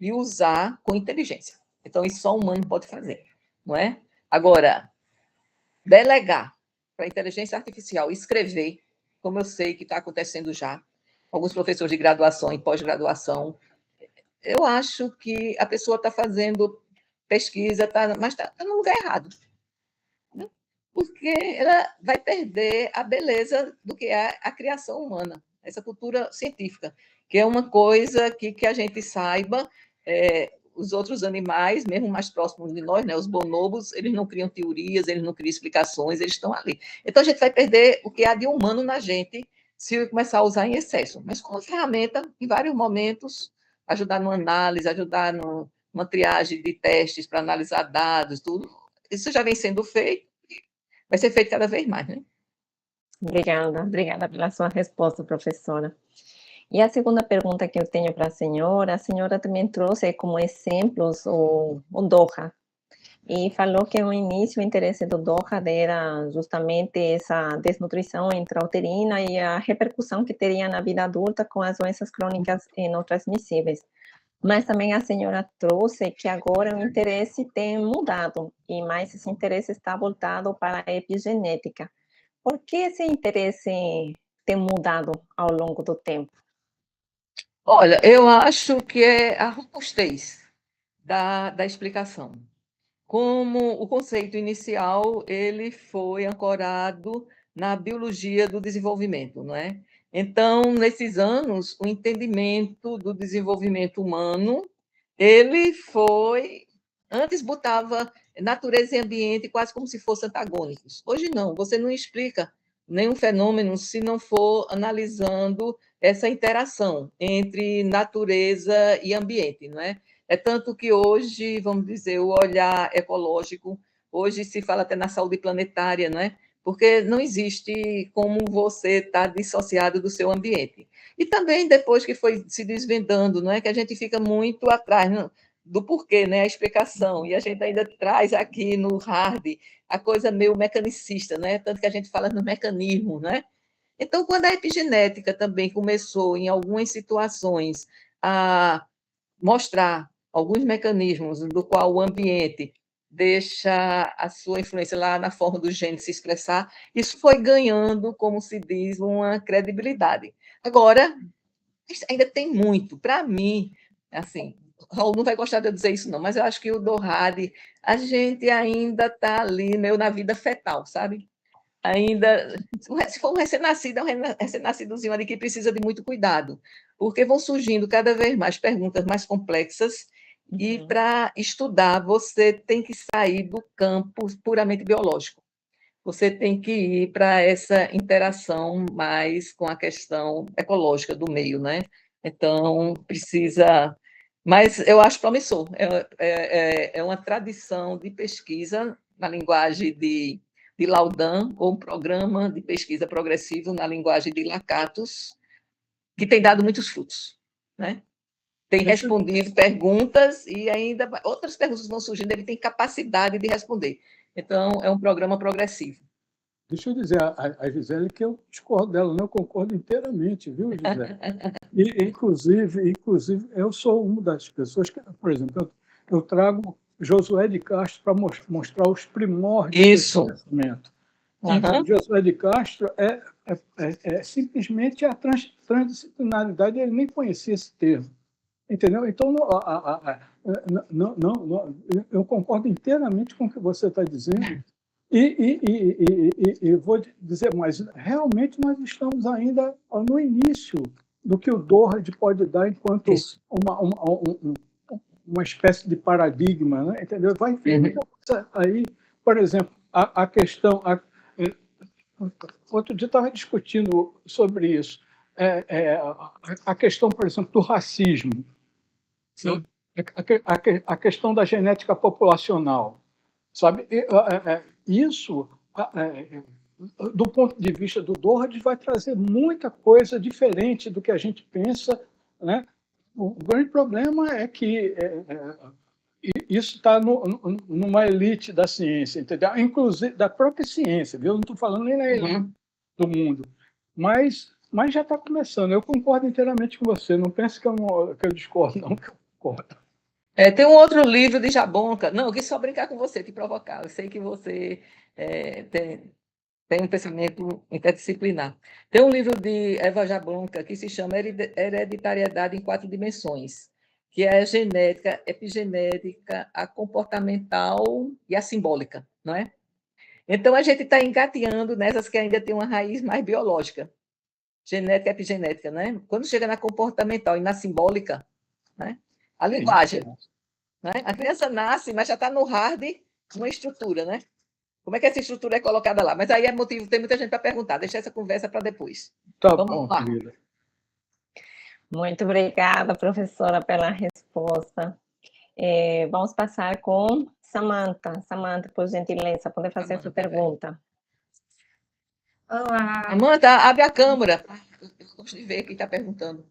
E usar com inteligência. Então, isso só o humano pode fazer, não é? Agora, delegar para a inteligência artificial escrever, como eu sei que está acontecendo já, alguns professores de graduação e pós-graduação, eu acho que a pessoa está fazendo pesquisa, mas está no lugar errado. Né? Porque ela vai perder a beleza do que é a criação humana, essa cultura científica, que é uma coisa que a gente saiba, os outros animais, mesmo mais próximos de nós, né, os bonobos, eles não criam teorias, eles não criam explicações, eles estão ali. Então, a gente vai perder o que há de humano na gente se começar a usar em excesso. Mas como ferramenta, em vários momentos, ajudar numa análise, ajudar numa triagem de testes para analisar dados, tudo. Isso já vem sendo feito e vai ser feito cada vez mais, né? Obrigada pela sua resposta, professora. E a segunda pergunta que eu tenho para a senhora também trouxe como exemplos o Doha, e falou que no início o interesse do Doha era justamente essa desnutrição intrauterina e a repercussão que teria na vida adulta com as doenças crônicas não transmissíveis. Mas também a senhora trouxe que agora o interesse tem mudado, e mais esse interesse está voltado para a epigenética. Por que esse interesse tem mudado ao longo do tempo? Olha, eu acho que é a robustez da explicação. Como o conceito inicial ele foi ancorado na biologia do desenvolvimento, não é? Então, nesses anos, o entendimento do desenvolvimento humano, ele foi... Antes botava natureza e ambiente quase como se fossem antagônicos. Hoje não, você não explica nenhum fenômeno se não for analisando essa interação entre natureza e ambiente, não é? É tanto que hoje, vamos dizer, o olhar ecológico, hoje se fala até na saúde planetária, não é? Porque não existe como você estar dissociado do seu ambiente. E também depois que foi se desvendando, não é? Que a gente fica muito atrás do porquê, né? A explicação. E a gente ainda traz aqui no hard a coisa meio mecanicista, né? Tanto que a gente fala no mecanismo, né? Então, quando a epigenética também começou, em algumas situações, a mostrar alguns mecanismos do qual o ambiente deixa a sua influência lá na forma do gene se expressar, isso foi ganhando, como se diz, uma credibilidade. Agora, ainda tem muito. Para mim, assim, Raul não vai gostar de eu dizer isso, não, mas eu acho que o Dohad, a gente ainda está ali, meio na vida fetal, sabe? Ainda, se for um recém-nascido, é um recém-nascidozinho ali que precisa de muito cuidado, porque vão surgindo cada vez mais perguntas mais complexas, e para estudar você tem que sair do campo puramente biológico. Você tem que ir para essa interação mais com a questão ecológica do meio, né? Então, precisa... Mas eu acho promissor. É uma tradição de pesquisa na linguagem de Laudan, ou um programa de pesquisa progressivo na linguagem de Lakatos, que tem dado muitos frutos, né? Tem respondido perguntas e ainda outras perguntas vão surgindo, ele tem capacidade de responder. Então, é um programa progressivo. Deixa eu dizer a Gisele que eu discordo dela, não concordo inteiramente, viu, Gisele? E, inclusive, eu sou uma das pessoas que, por exemplo, eu trago Josué de Castro para mostrar os primórdios do pensamento. Uhum. Josué de Castro é simplesmente a transdisciplinaridade, ele nem conhecia esse termo. Entendeu? Então, eu concordo inteiramente com o que você está dizendo. E vou dizer mais, realmente nós estamos ainda no início do que o Dohad pode dar enquanto uma espécie de paradigma, né? Entendeu? Vai vir aí, por exemplo, a questão... outro dia eu estava discutindo sobre isso. A questão, por exemplo, do racismo. Sim. A questão da genética populacional, sabe? Isso, do ponto de vista do Doherty, vai trazer muita coisa diferente do que a gente pensa, né? O grande problema é que isso está numa elite da ciência, entendeu? Inclusive da própria ciência, viu? Eu não estou falando nem na elite do mundo, mas já está começando. Eu concordo inteiramente com você. Não pense que eu discordo, não, que eu concordo. Tem um outro livro de Jabonka. Não, eu quis só brincar com você, te provocar. Eu sei que você tem um pensamento interdisciplinar. Tem um livro de Eva Jabonka que se chama Hereditariedade em 4 Dimensões, que é a genética, epigenética, a comportamental e a simbólica, não é? Então, a gente está engateando nessas que ainda tem uma raiz mais biológica, genética e epigenética, né? Quando chega na comportamental e na simbólica, né? A linguagem, né? A criança nasce, mas já está no hard uma estrutura, né? Como é que essa estrutura é colocada lá? Mas aí é motivo, tem muita gente para perguntar. Deixa essa conversa para depois. Tá Vamos bom, lá. querida. Muito obrigada, professora, pela resposta. Vamos passar com Samantha. Samantha, por gentileza, pode fazer sua pergunta. Olá. Amanda, abre a câmera. Eu gosto de ver quem está perguntando.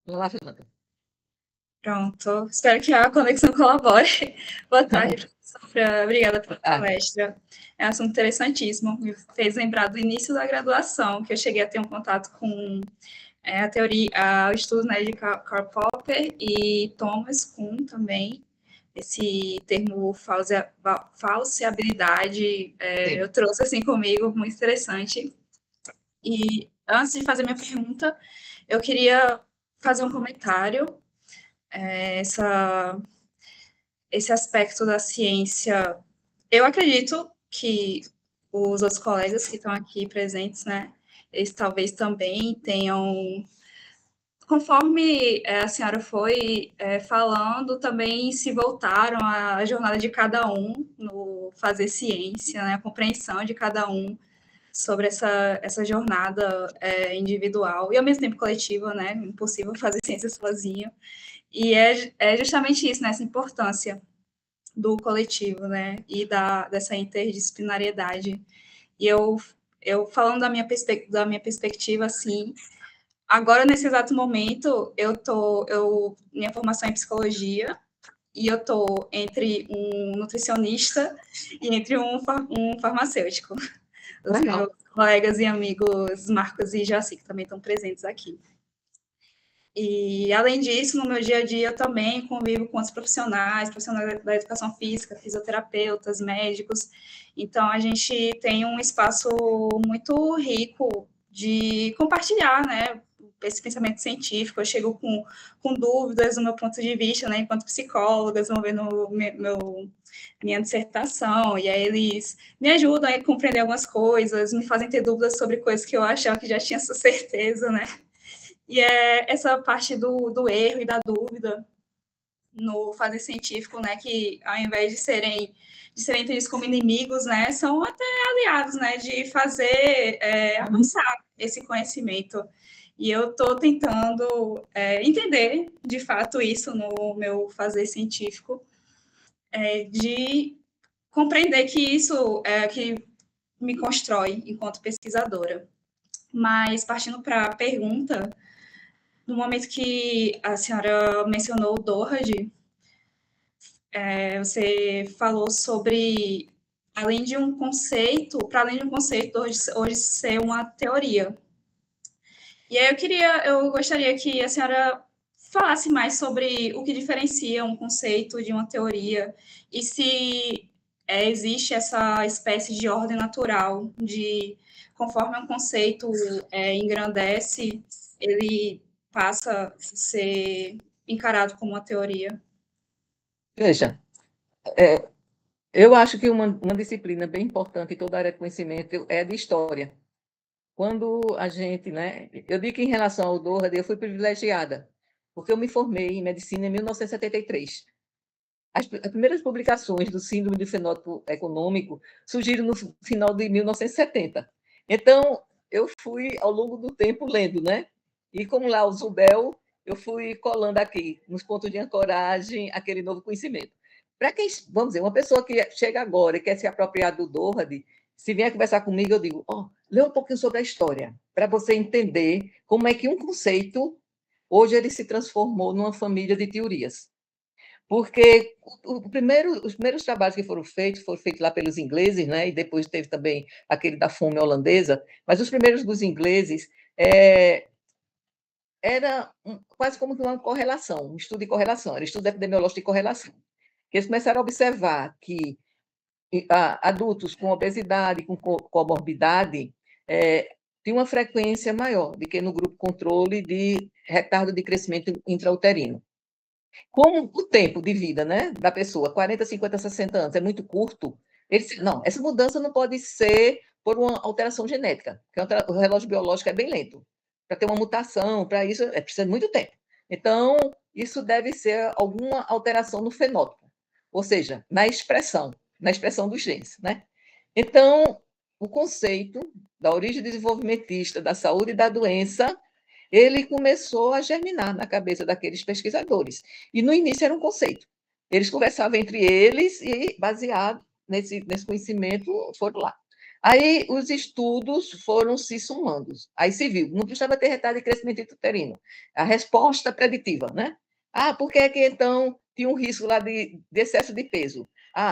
Vamos lá, Fernanda. Pronto. Espero que a conexão colabore. Boa tarde, professora. Obrigada pela palestra. É um assunto interessantíssimo. Me fez lembrar do início da graduação, que eu cheguei a ter um contato com a teoria, o estudo, né, de Karl Popper e Thomas Kuhn também. Esse termo falseabilidade, eu trouxe assim comigo, muito interessante. E antes de fazer minha pergunta, eu queria fazer um comentário. Esse aspecto da ciência, eu acredito que os outros colegas que estão aqui presentes, né, eles talvez também tenham, conforme a senhora foi falando, também se voltaram à jornada de cada um no fazer ciência, né, a compreensão de cada um sobre essa jornada individual e ao mesmo tempo coletiva, né, impossível fazer ciência sozinho. E é justamente isso, né, essa importância do coletivo, né, e dessa interdisciplinariedade. E eu falando da minha perspectiva, assim, agora, nesse exato momento, minha formação é em psicologia, e eu estou entre um nutricionista e entre um farmacêutico. Os meus colegas e amigos Marcos e Jaci, que também estão presentes aqui. E, além disso, no meu dia a dia, eu também convivo com outros profissionais da educação física, fisioterapeutas, médicos. Então, a gente tem um espaço muito rico de compartilhar, né, esse pensamento científico. Eu chego com dúvidas do meu ponto de vista, né, enquanto psicóloga, desenvolvendo minha dissertação, e aí eles me ajudam a compreender algumas coisas, me fazem ter dúvidas sobre coisas que eu achava que já tinha essa certeza, né? E é essa parte do erro e da dúvida no fazer científico, né, que ao invés de serem entendidos como inimigos, né, são até aliados, né, de fazer avançar esse conhecimento. E eu estou tentando entender, de fato, isso no meu fazer científico, de compreender que isso é que me constrói enquanto pesquisadora. Mas, partindo para a pergunta, no momento que a senhora mencionou o Doherty, você falou sobre, além de um conceito, hoje ser uma teoria. E aí eu gostaria que a senhora falasse mais sobre o que diferencia um conceito de uma teoria e se existe essa espécie de ordem natural de, conforme um conceito engrandece, ele passa a ser encarado como uma teoria. Veja, eu acho que uma disciplina bem importante em toda a área de conhecimento é a de história. Quando a gente, né, eu digo que em relação ao Doherty, eu fui privilegiada, porque eu me formei em medicina em 1973. As primeiras publicações do síndrome do fenótipo econômico surgiram no final de 1970. Então, eu fui, ao longo do tempo, lendo, né? E como lá o Zubel, eu fui colando aqui, nos pontos de ancoragem, aquele novo conhecimento. Para quem, vamos dizer, uma pessoa que chega agora e quer se apropriar do Dohad, se vier conversar comigo, eu digo, lê um pouquinho sobre a história, para você entender como é que um conceito, hoje ele se transformou numa família de teorias. Porque os primeiros trabalhos que foram feitos lá pelos ingleses, né? E depois teve também aquele da fome holandesa, mas os primeiros dos ingleses era quase como uma correlação, um estudo de correlação, era estudo epidemiológico de correlação. Eles começaram a observar que adultos com obesidade, com comorbidade, tinham uma frequência maior do que no grupo controle de retardo de crescimento intrauterino. Como o tempo de vida, né, da pessoa, 40, 50, 60 anos, é muito curto, não, essa mudança não pode ser por uma alteração genética, porque o relógio biológico é bem lento. Para ter uma mutação, para isso, precisa de muito tempo. Então, isso deve ser alguma alteração no fenótipo, ou seja, na expressão dos genes, né? Então, o conceito da origem desenvolvimentista, da saúde e da doença, ele começou a germinar na cabeça daqueles pesquisadores. E, no início, era um conceito. Eles conversavam entre eles e, baseado nesse conhecimento, foram lá. Aí, os estudos foram se somando. Aí se viu, não precisava ter retardo de crescimento intrauterino. A resposta preditiva, né? Por que é que, então, tinha um risco lá de excesso de peso?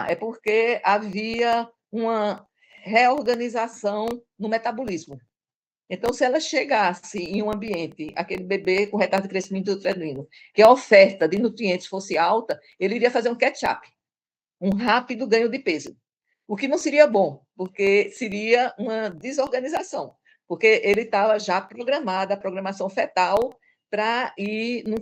É porque havia uma reorganização no metabolismo. Então, se ela chegasse em um ambiente, aquele bebê com retardo de crescimento intrauterino, que a oferta de nutrientes fosse alta, ele iria fazer um catch-up, um rápido ganho de peso. O que não seria bom, porque seria uma desorganização, porque ele estava já programado, a programação fetal, para ir num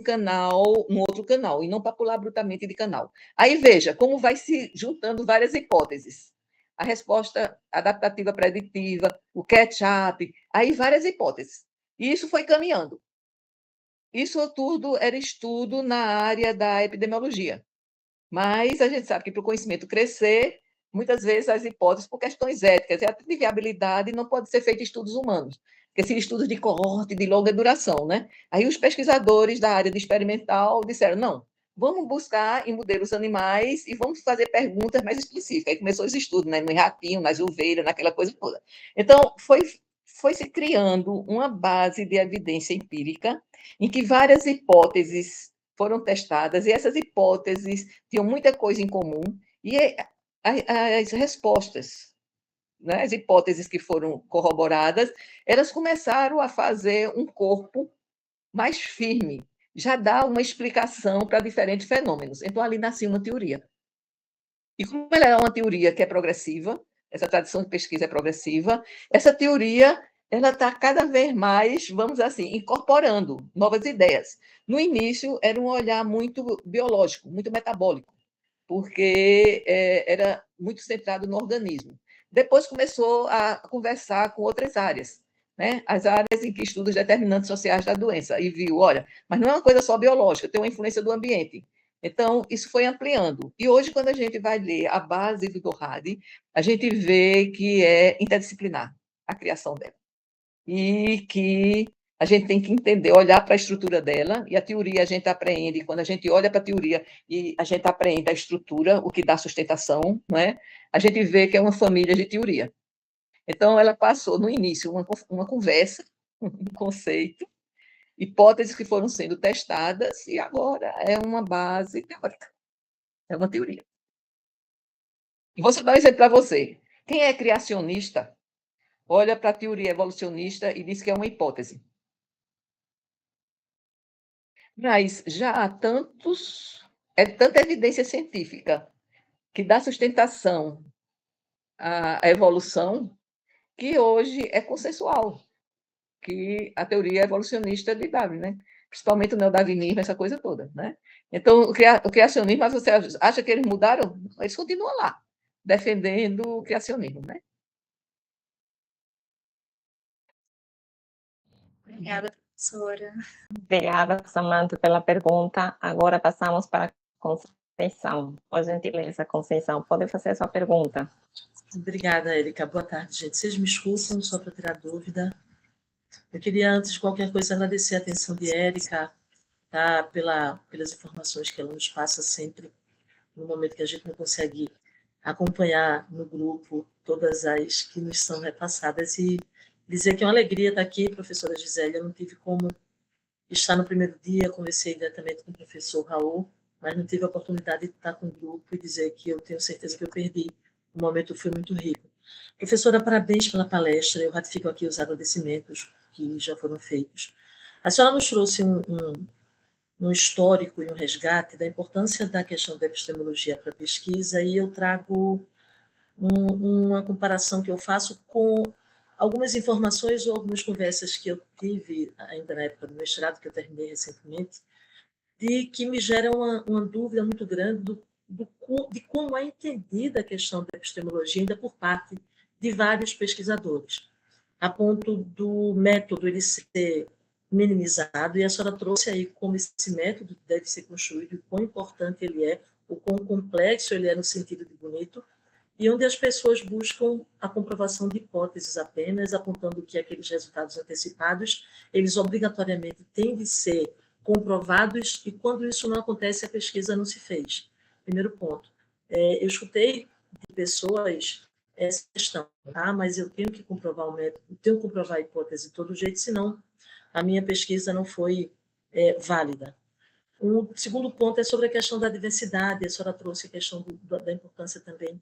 outro canal, e não para pular brutalmente de canal. Aí veja como vai se juntando várias hipóteses. A resposta adaptativa preditiva, o catch-up, aí várias hipóteses. E isso foi caminhando. Isso tudo era estudo na área da epidemiologia. Mas a gente sabe que para o conhecimento crescer, muitas vezes as hipóteses, por questões éticas e até de viabilidade, não pode ser feito estudos humanos, porque seriam estudos de coorte, de longa duração, né? Aí os pesquisadores da área de experimental disseram, não, vamos buscar em modelos animais e vamos fazer perguntas mais específicas. Aí começou os estudos, né? No ratinho, nas ovelhas, naquela coisa toda. Então, foi se criando uma base de evidência empírica em que várias hipóteses foram testadas, e essas hipóteses tinham muita coisa em comum, e as respostas, né, as hipóteses que foram corroboradas, elas começaram a fazer um corpo mais firme, já dá uma explicação para diferentes fenômenos. Então, ali nasceu uma teoria. E como ela é uma teoria que é progressiva, essa tradição de pesquisa é progressiva, essa teoria ela está cada vez mais, vamos assim, incorporando novas ideias. No início, era um olhar muito biológico, muito metabólico, porque era muito centrado no organismo. Depois começou a conversar com outras áreas, né? As áreas em que estuda os determinantes sociais da doença, e viu, olha, mas não é uma coisa só biológica, tem uma influência do ambiente. Então, isso foi ampliando. E hoje, quando a gente vai ler a base do Dohad, a gente vê que é interdisciplinar a criação dela. E que a gente tem que entender, olhar para a estrutura dela, e a teoria a gente aprende, quando a gente olha para a teoria e a gente aprende a estrutura, o que dá sustentação, não é? A gente vê que é uma família de teoria. Então, ela passou, no início, uma conversa, um conceito, hipóteses que foram sendo testadas, e agora é uma base teórica, é uma teoria. E vou dar um exemplo para você. Quem é criacionista, olha para a teoria evolucionista e diz que é uma hipótese. Mas já há tanta evidência científica que dá sustentação à evolução, que hoje é consensual, que a teoria evolucionista de Darwin, né? Principalmente o neodarwinismo, essa coisa toda, né? Então, o criacionismo, mas você acha que eles mudaram? Eles continuam lá, defendendo o criacionismo, né? Obrigada, professora. Obrigada, Samantha, pela pergunta. Agora passamos para Conceição. Por gentileza, Conceição, pode fazer a sua pergunta. Obrigada, Érica. Boa tarde, gente. Vocês me escutam, só para tirar dúvida. Eu queria, antes de qualquer coisa, agradecer a atenção de Érica, tá? Pelas informações que ela nos passa sempre, no momento que a gente não consegue acompanhar no grupo todas as que nos são repassadas, e dizer que é uma alegria estar aqui, professora Gisele. Eu não tive como estar no primeiro dia, conversei diretamente com o professor Raul, mas não tive a oportunidade de estar com o grupo e dizer que eu tenho certeza que eu perdi. O momento foi muito rico. Professora, parabéns pela palestra. Eu ratifico aqui os agradecimentos que já foram feitos. A senhora nos trouxe um histórico e um resgate da importância da questão da epistemologia para a pesquisa, e eu trago uma comparação que eu faço com algumas informações ou algumas conversas que eu tive ainda na época do mestrado, que eu terminei recentemente, de que me geram uma dúvida muito grande de como é entendida a questão da epistemologia ainda por parte de vários pesquisadores, a ponto do método ele ser minimizado, e a senhora trouxe aí como esse método deve ser construído, o quão importante ele é, o quão complexo ele é no sentido de bonito, e onde as pessoas buscam a comprovação de hipóteses apenas, apontando que aqueles resultados antecipados, eles obrigatoriamente têm de ser comprovados, e quando isso não acontece, a pesquisa não se fez. Primeiro ponto. Eu escutei de pessoas essa questão, mas eu tenho que comprovar o método, tenho que comprovar a hipótese de todo jeito, senão a minha pesquisa não foi válida. O segundo ponto é sobre a questão da diversidade. A senhora trouxe a questão da importância também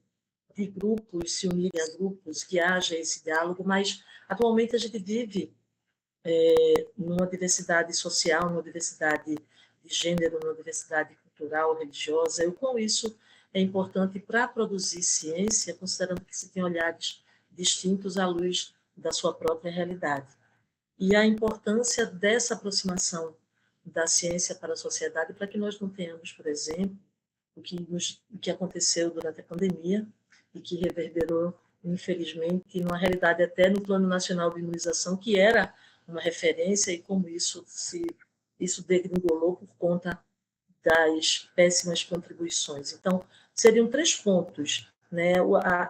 de grupos se unirem a grupos, que haja esse diálogo, mas atualmente a gente vive numa diversidade social, numa diversidade de gênero, numa diversidade cultural, religiosa, e o quão isso é importante para produzir ciência, considerando que se tem olhares distintos à luz da sua própria realidade. E a importância dessa aproximação da ciência para a sociedade, para que nós não tenhamos, por exemplo, o que aconteceu durante a pandemia, e que reverberou, infelizmente, numa realidade até no Plano Nacional de Imunização, que era uma referência, e como isso degringolou por conta das péssimas contribuições. Então, seriam 3 pontos, né?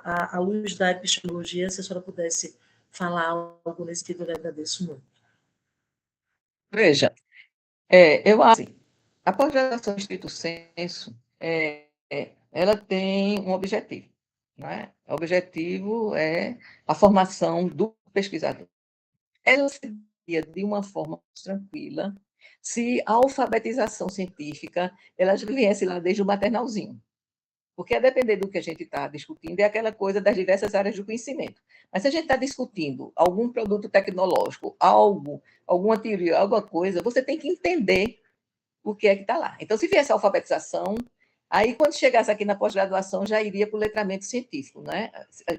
À luz da epistemologia, se a senhora pudesse falar algo nesse sentido, eu agradeço muito. Veja, eu acho assim, a pós-graduação estrito sensu, ela tem um objetivo, não é? O objetivo é a formação do pesquisador. Ela seria de uma forma tranquila se a alfabetização científica ela já viesse lá desde o maternalzinho. Porque, a depender do que a gente está discutindo, é aquela coisa das diversas áreas do conhecimento. Mas se a gente está discutindo algum produto tecnológico, alguma teoria, alguma coisa, você tem que entender o que é que está lá. Então, se viesse a alfabetização, aí, quando chegasse aqui na pós-graduação, já iria para o letramento científico, né?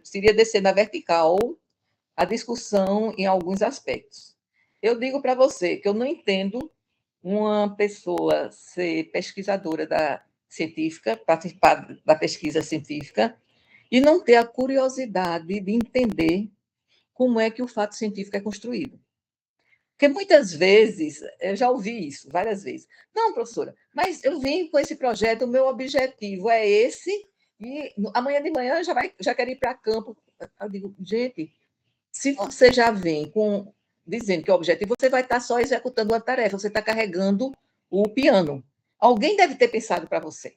Seria descer na vertical a discussão em alguns aspectos. Eu digo para você que eu não entendo uma pessoa ser pesquisadora científica, participar da pesquisa científica, e não ter a curiosidade de entender como é que o fato científico é construído. Porque muitas vezes, eu já ouvi isso várias vezes. Não, professora, mas eu vim com esse projeto, o meu objetivo é esse, e amanhã de manhã já quero ir para campo. Eu digo, gente, se você já vem dizendo que é o objetivo, você vai estar só executando uma tarefa, você está carregando o piano. Alguém deve ter pensado para você.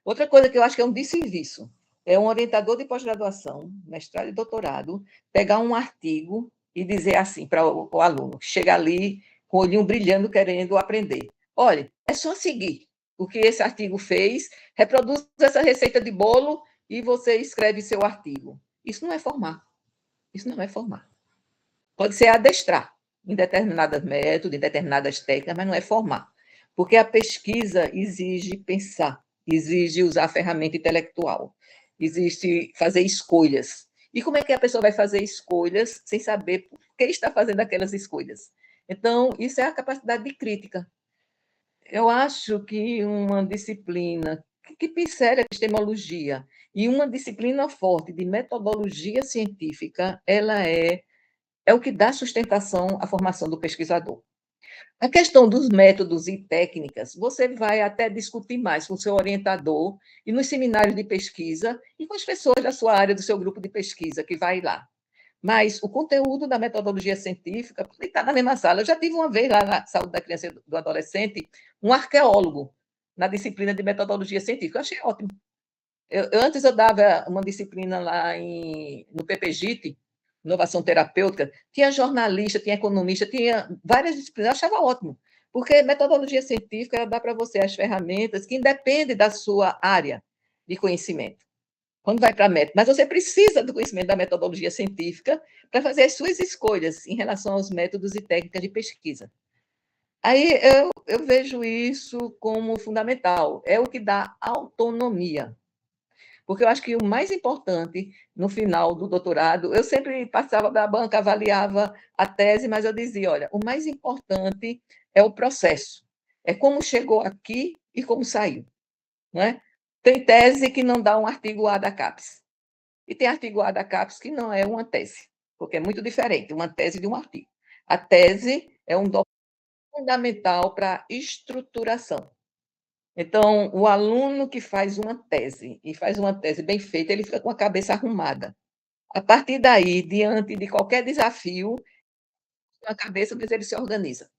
Outra coisa que eu acho que é um desserviço é um orientador de pós-graduação, mestrado e doutorado, pegar um artigo e dizer assim para o aluno, que chega ali com o olhinho brilhando, querendo aprender. Olha, é só seguir o que esse artigo fez, reproduz essa receita de bolo e você escreve seu artigo. Isso não é formar. Isso não é formar. Pode ser adestrar em determinados métodos, em determinadas técnicas, mas não é formar. Porque a pesquisa exige pensar, exige usar a ferramenta intelectual, exige fazer escolhas. E como é que a pessoa vai fazer escolhas sem saber por que está fazendo aquelas escolhas? Então, isso é a capacidade de crítica. Eu acho que uma disciplina que pincela a epistemologia e uma disciplina forte de metodologia científica, ela é o que dá sustentação à formação do pesquisador. A questão dos métodos e técnicas, você vai até discutir mais com o seu orientador e nos seminários de pesquisa e com as pessoas da sua área, do seu grupo de pesquisa, que vai lá. mas o conteúdo da metodologia científica está na mesma sala. Eu já tive uma vez lá na saúde da criança e do adolescente um arqueólogo na disciplina de metodologia científica. Eu achei ótimo. Antes eu dava uma disciplina lá no PPGIT, inovação terapêutica, tinha jornalista, tinha economista, tinha várias disciplinas, eu achava ótimo, porque metodologia científica dá para você as ferramentas que independem da sua área de conhecimento. Quando vai para a método, mas você precisa do conhecimento da metodologia científica para fazer as suas escolhas em relação aos métodos e técnicas de pesquisa. Aí eu vejo isso como fundamental, é o que dá autonomia. Porque eu acho que o mais importante, no final do doutorado, eu sempre passava da banca, avaliava a tese, mas eu dizia, olha, o mais importante é o processo, é como chegou aqui e como saiu. Não é? Tem tese que não dá um artigo A da CAPES, e tem artigo A da CAPES que não é uma tese, porque é muito diferente uma tese de um artigo. A tese é um documento fundamental para a estruturação. Então, o aluno que faz uma tese, e faz uma tese bem feita, ele fica com a cabeça arrumada. A partir daí, diante de qualquer desafio, a cabeça, mas ele se organiza.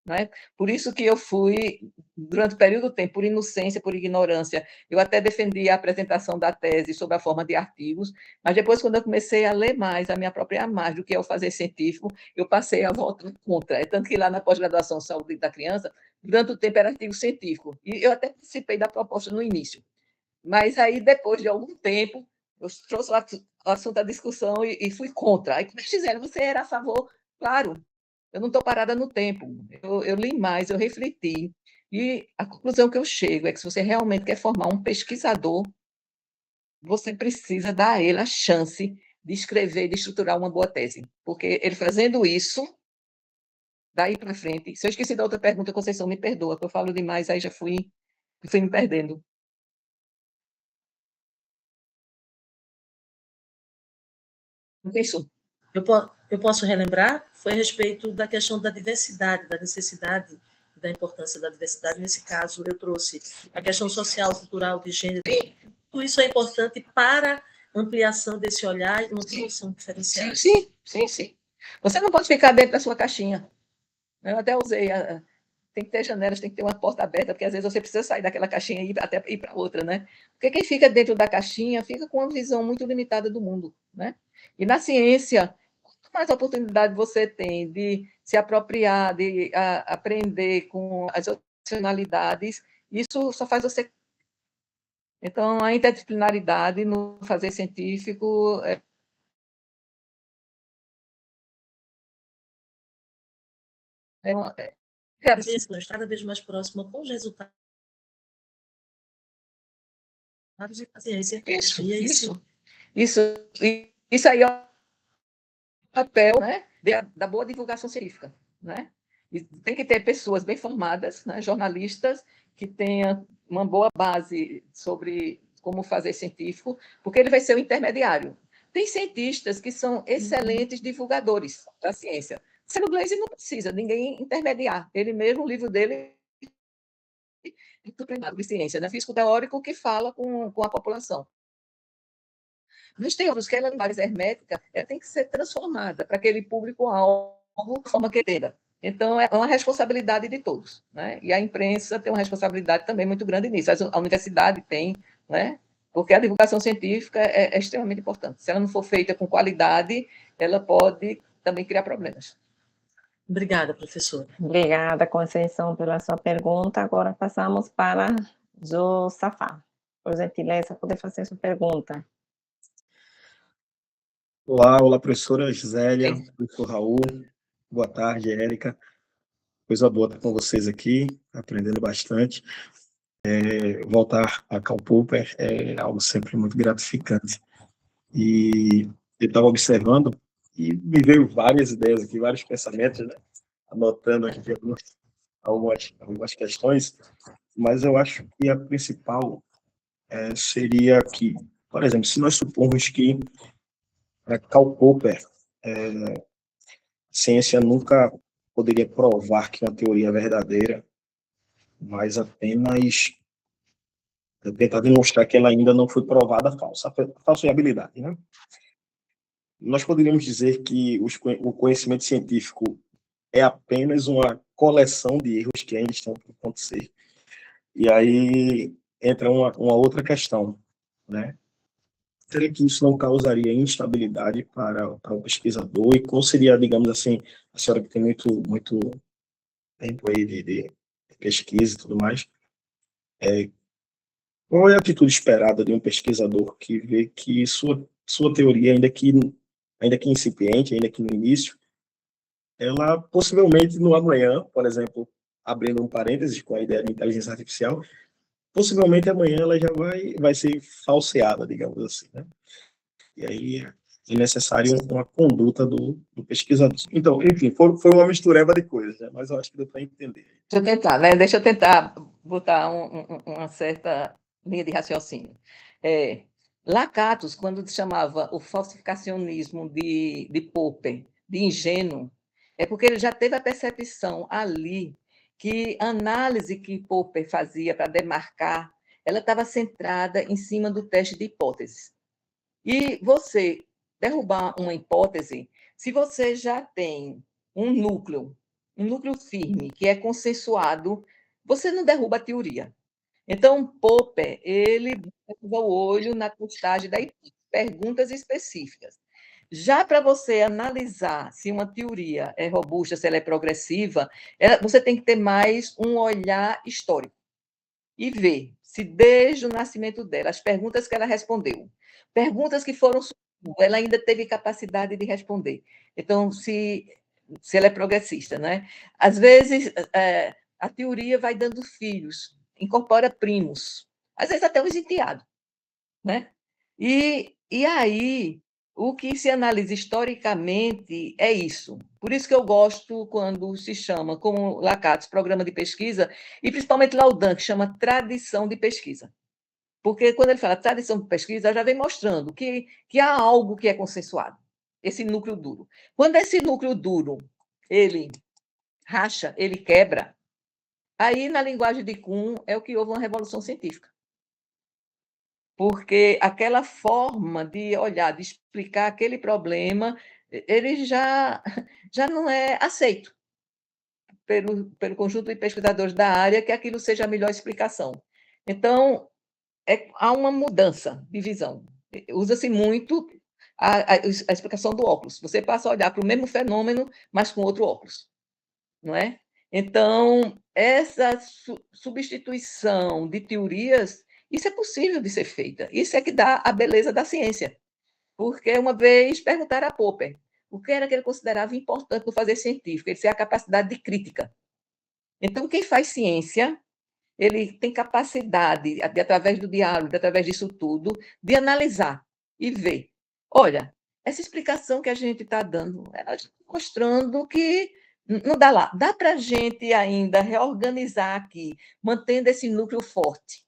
Não é? Por isso que eu fui, durante o período do tempo, por inocência, por ignorância, eu até defendi a apresentação da tese sob a forma de artigos, mas depois, quando eu comecei a ler mais, a me apropriar mais do que é o fazer científico, eu passei a votar contra. É tanto que lá na pós-graduação Saúde da Criança, durante o tempo era artigo científico, e eu até participei da proposta no início. Mas aí, depois de algum tempo, eu trouxe o assunto à discussão e fui contra. Aí, como fizeram? Você era a favor? Claro, eu não estou parada no tempo. Eu li mais, eu refleti. E a conclusão que eu chego é que se você realmente quer formar um pesquisador, você precisa dar a ele a chance de escrever, de estruturar uma boa tese. Porque ele fazendo isso, daí para frente... Se eu esqueci da outra pergunta, Conceição, me perdoa, que eu falo demais, aí já fui me perdendo. Isso. Eu posso relembrar? Foi a respeito da questão da diversidade, da necessidade e da importância da diversidade. Nesse caso, eu trouxe a questão social, cultural, de gênero. Tudo isso é importante para ampliação desse olhar e uma solução diferenciada. Sim. Você não pode ficar dentro da sua caixinha. Eu até usei, tem que ter janelas, tem que ter uma porta aberta, porque às vezes você precisa sair daquela caixinha e até ir para outra, né? Porque quem fica dentro da caixinha fica com uma visão muito limitada do mundo, né? E na ciência, quanto mais oportunidade você tem de se apropriar, de aprender com as opcionalidades, isso só faz você... Então, a interdisciplinaridade no fazer científico cada vez mais próxima com os resultados de ciência. Isso aí é o papel, né, da boa divulgação científica, né? E tem que ter pessoas bem formadas, né, jornalistas, que tenham uma boa base sobre como fazer científico, porque ele vai ser o intermediário. Tem cientistas que são excelentes divulgadores da ciência. Sendo Gleisi não precisa ninguém intermediar. Ele mesmo, o livro dele é treinado de ciência, né? Físico teórico que fala com a população. Mas tem outros que a linguagem hermética tem que ser transformada para aquele público-alvo de forma querida. Então, é uma responsabilidade de todos, né? E a imprensa tem uma responsabilidade também muito grande nisso. A universidade tem, né? Porque a divulgação científica é extremamente importante. Se ela não for feita com qualidade, ela pode também criar problemas. Obrigada, professora. Obrigada, Conceição, pela sua pergunta. Agora passamos para Josafá. Por gentileza, poder fazer sua pergunta. Olá, professora Gisélia, professor Raul, boa tarde, Érica. Coisa boa estar com vocês aqui, aprendendo bastante. Voltar a Karl Popper é algo sempre muito gratificante. E eu estava observando e me veio várias ideias aqui, vários pensamentos, né? Anotando aqui algumas questões, mas eu acho que a principal seria que, por exemplo, se nós supomos que para Karl Popper, ciência nunca poderia provar que uma teoria é verdadeira, mas apenas tentar demonstrar que ela ainda não foi provada falsa, a falsificabilidade, né? nós poderíamos dizer que o conhecimento científico é apenas uma coleção de erros que ainda estão por acontecer. E aí entra uma outra questão, né? Será que isso não causaria instabilidade para o pesquisador? E qual seria, digamos assim, a senhora que tem muito tempo aí de pesquisa e tudo mais, qual é a atitude esperada de um pesquisador que vê que sua teoria, ainda que incipiente, ainda que no início, ela possivelmente no amanhã, por exemplo, abrindo um parênteses com a ideia de inteligência artificial, possivelmente amanhã ela já vai ser falseada, digamos assim, né? E aí é necessário uma conduta do pesquisador. Então, enfim, foi uma mistureba de coisas, né? Mas eu acho que deu para entender. Deixa eu tentar botar uma certa linha de raciocínio. Lakatos, quando chamava o falsificacionismo de Popper de ingênuo, é porque ele já teve a percepção ali que a análise que Popper fazia para demarcar, ela estava centrada em cima do teste de hipóteses. E você derrubar uma hipótese, se você já tem um núcleo firme, que é consensuado, você não derruba a teoria. Então, Popper, ele derruba o olho na postagem da hipótese, perguntas específicas. Já para você analisar se uma teoria é robusta, se ela é progressiva, você tem que ter mais um olhar histórico e ver se desde o nascimento dela, as perguntas que ela respondeu, perguntas que foram, ela ainda teve capacidade de responder. Então, se ela é progressista, né? Às vezes, a teoria vai dando filhos, incorpora primos, às vezes até os enteados, né? E aí, o que se analisa historicamente é isso. Por isso que eu gosto quando se chama, como Lakatos, programa de pesquisa, e principalmente Laudan, que chama tradição de pesquisa. Porque quando ele fala tradição de pesquisa, já vem mostrando que há algo que é consensuado, esse núcleo duro. Quando esse núcleo duro, ele racha, ele quebra, aí na linguagem de Kuhn é o que houve uma revolução científica. Porque aquela forma de olhar, de explicar aquele problema, ele já não é aceito pelo conjunto de pesquisadores da área que aquilo seja a melhor explicação. Então, há uma mudança de visão. Usa-se muito a explicação do óculos. Você passa a olhar para o mesmo fenômeno, mas com outro óculos, não é? Então, essa substituição de teorias, isso é possível de ser feita. Isso é que dá a beleza da ciência. Porque uma vez perguntaram a Popper o que era que ele considerava importante no fazer científico, ele tinha a capacidade de crítica. Então, quem faz ciência, ele tem capacidade, de, através do diálogo, através disso tudo, de analisar e ver. Olha, essa explicação que a gente está dando, ela está mostrando que não dá lá. Dá para a gente ainda reorganizar aqui, mantendo esse núcleo forte,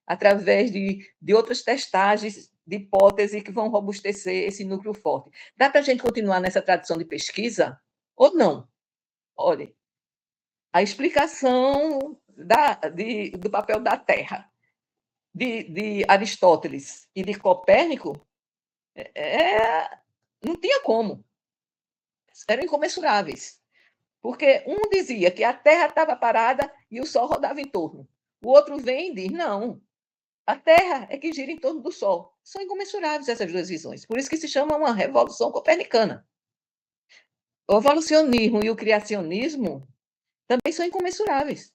através de outras testagens de hipótese que vão robustecer esse núcleo forte. Dá para a gente continuar nessa tradição de pesquisa ou não? Olha, a explicação do papel da Terra de Aristóteles e de Copérnico não tinha como. Eram incomensuráveis. Porque um dizia que a Terra estava parada e o Sol rodava em torno. O outro vem e diz, não, a Terra é que gira em torno do Sol. São incomensuráveis essas duas visões. Por isso que se chama uma revolução copernicana. O evolucionismo e o criacionismo também são incomensuráveis.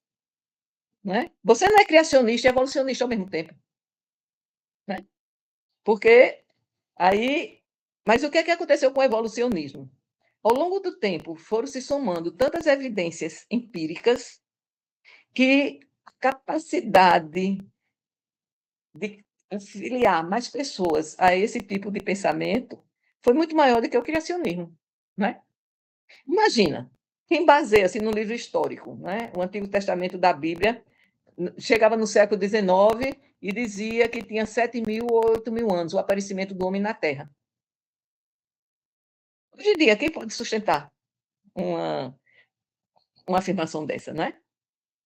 Né? Você não é criacionista e evolucionista ao mesmo tempo. Né? Porque aí... Mas o que aconteceu com o evolucionismo? Ao longo do tempo, foram se somando tantas evidências empíricas que a capacidade de afiliar mais pessoas a esse tipo de pensamento foi muito maior do que o criacionismo. Né? Imagina, quem baseia-se no livro histórico, né? O Antigo Testamento da Bíblia, chegava no século XIX e dizia que tinha 7.000 ou 8.000 anos o aparecimento do homem na Terra. Hoje em dia, quem pode sustentar uma afirmação dessa, né?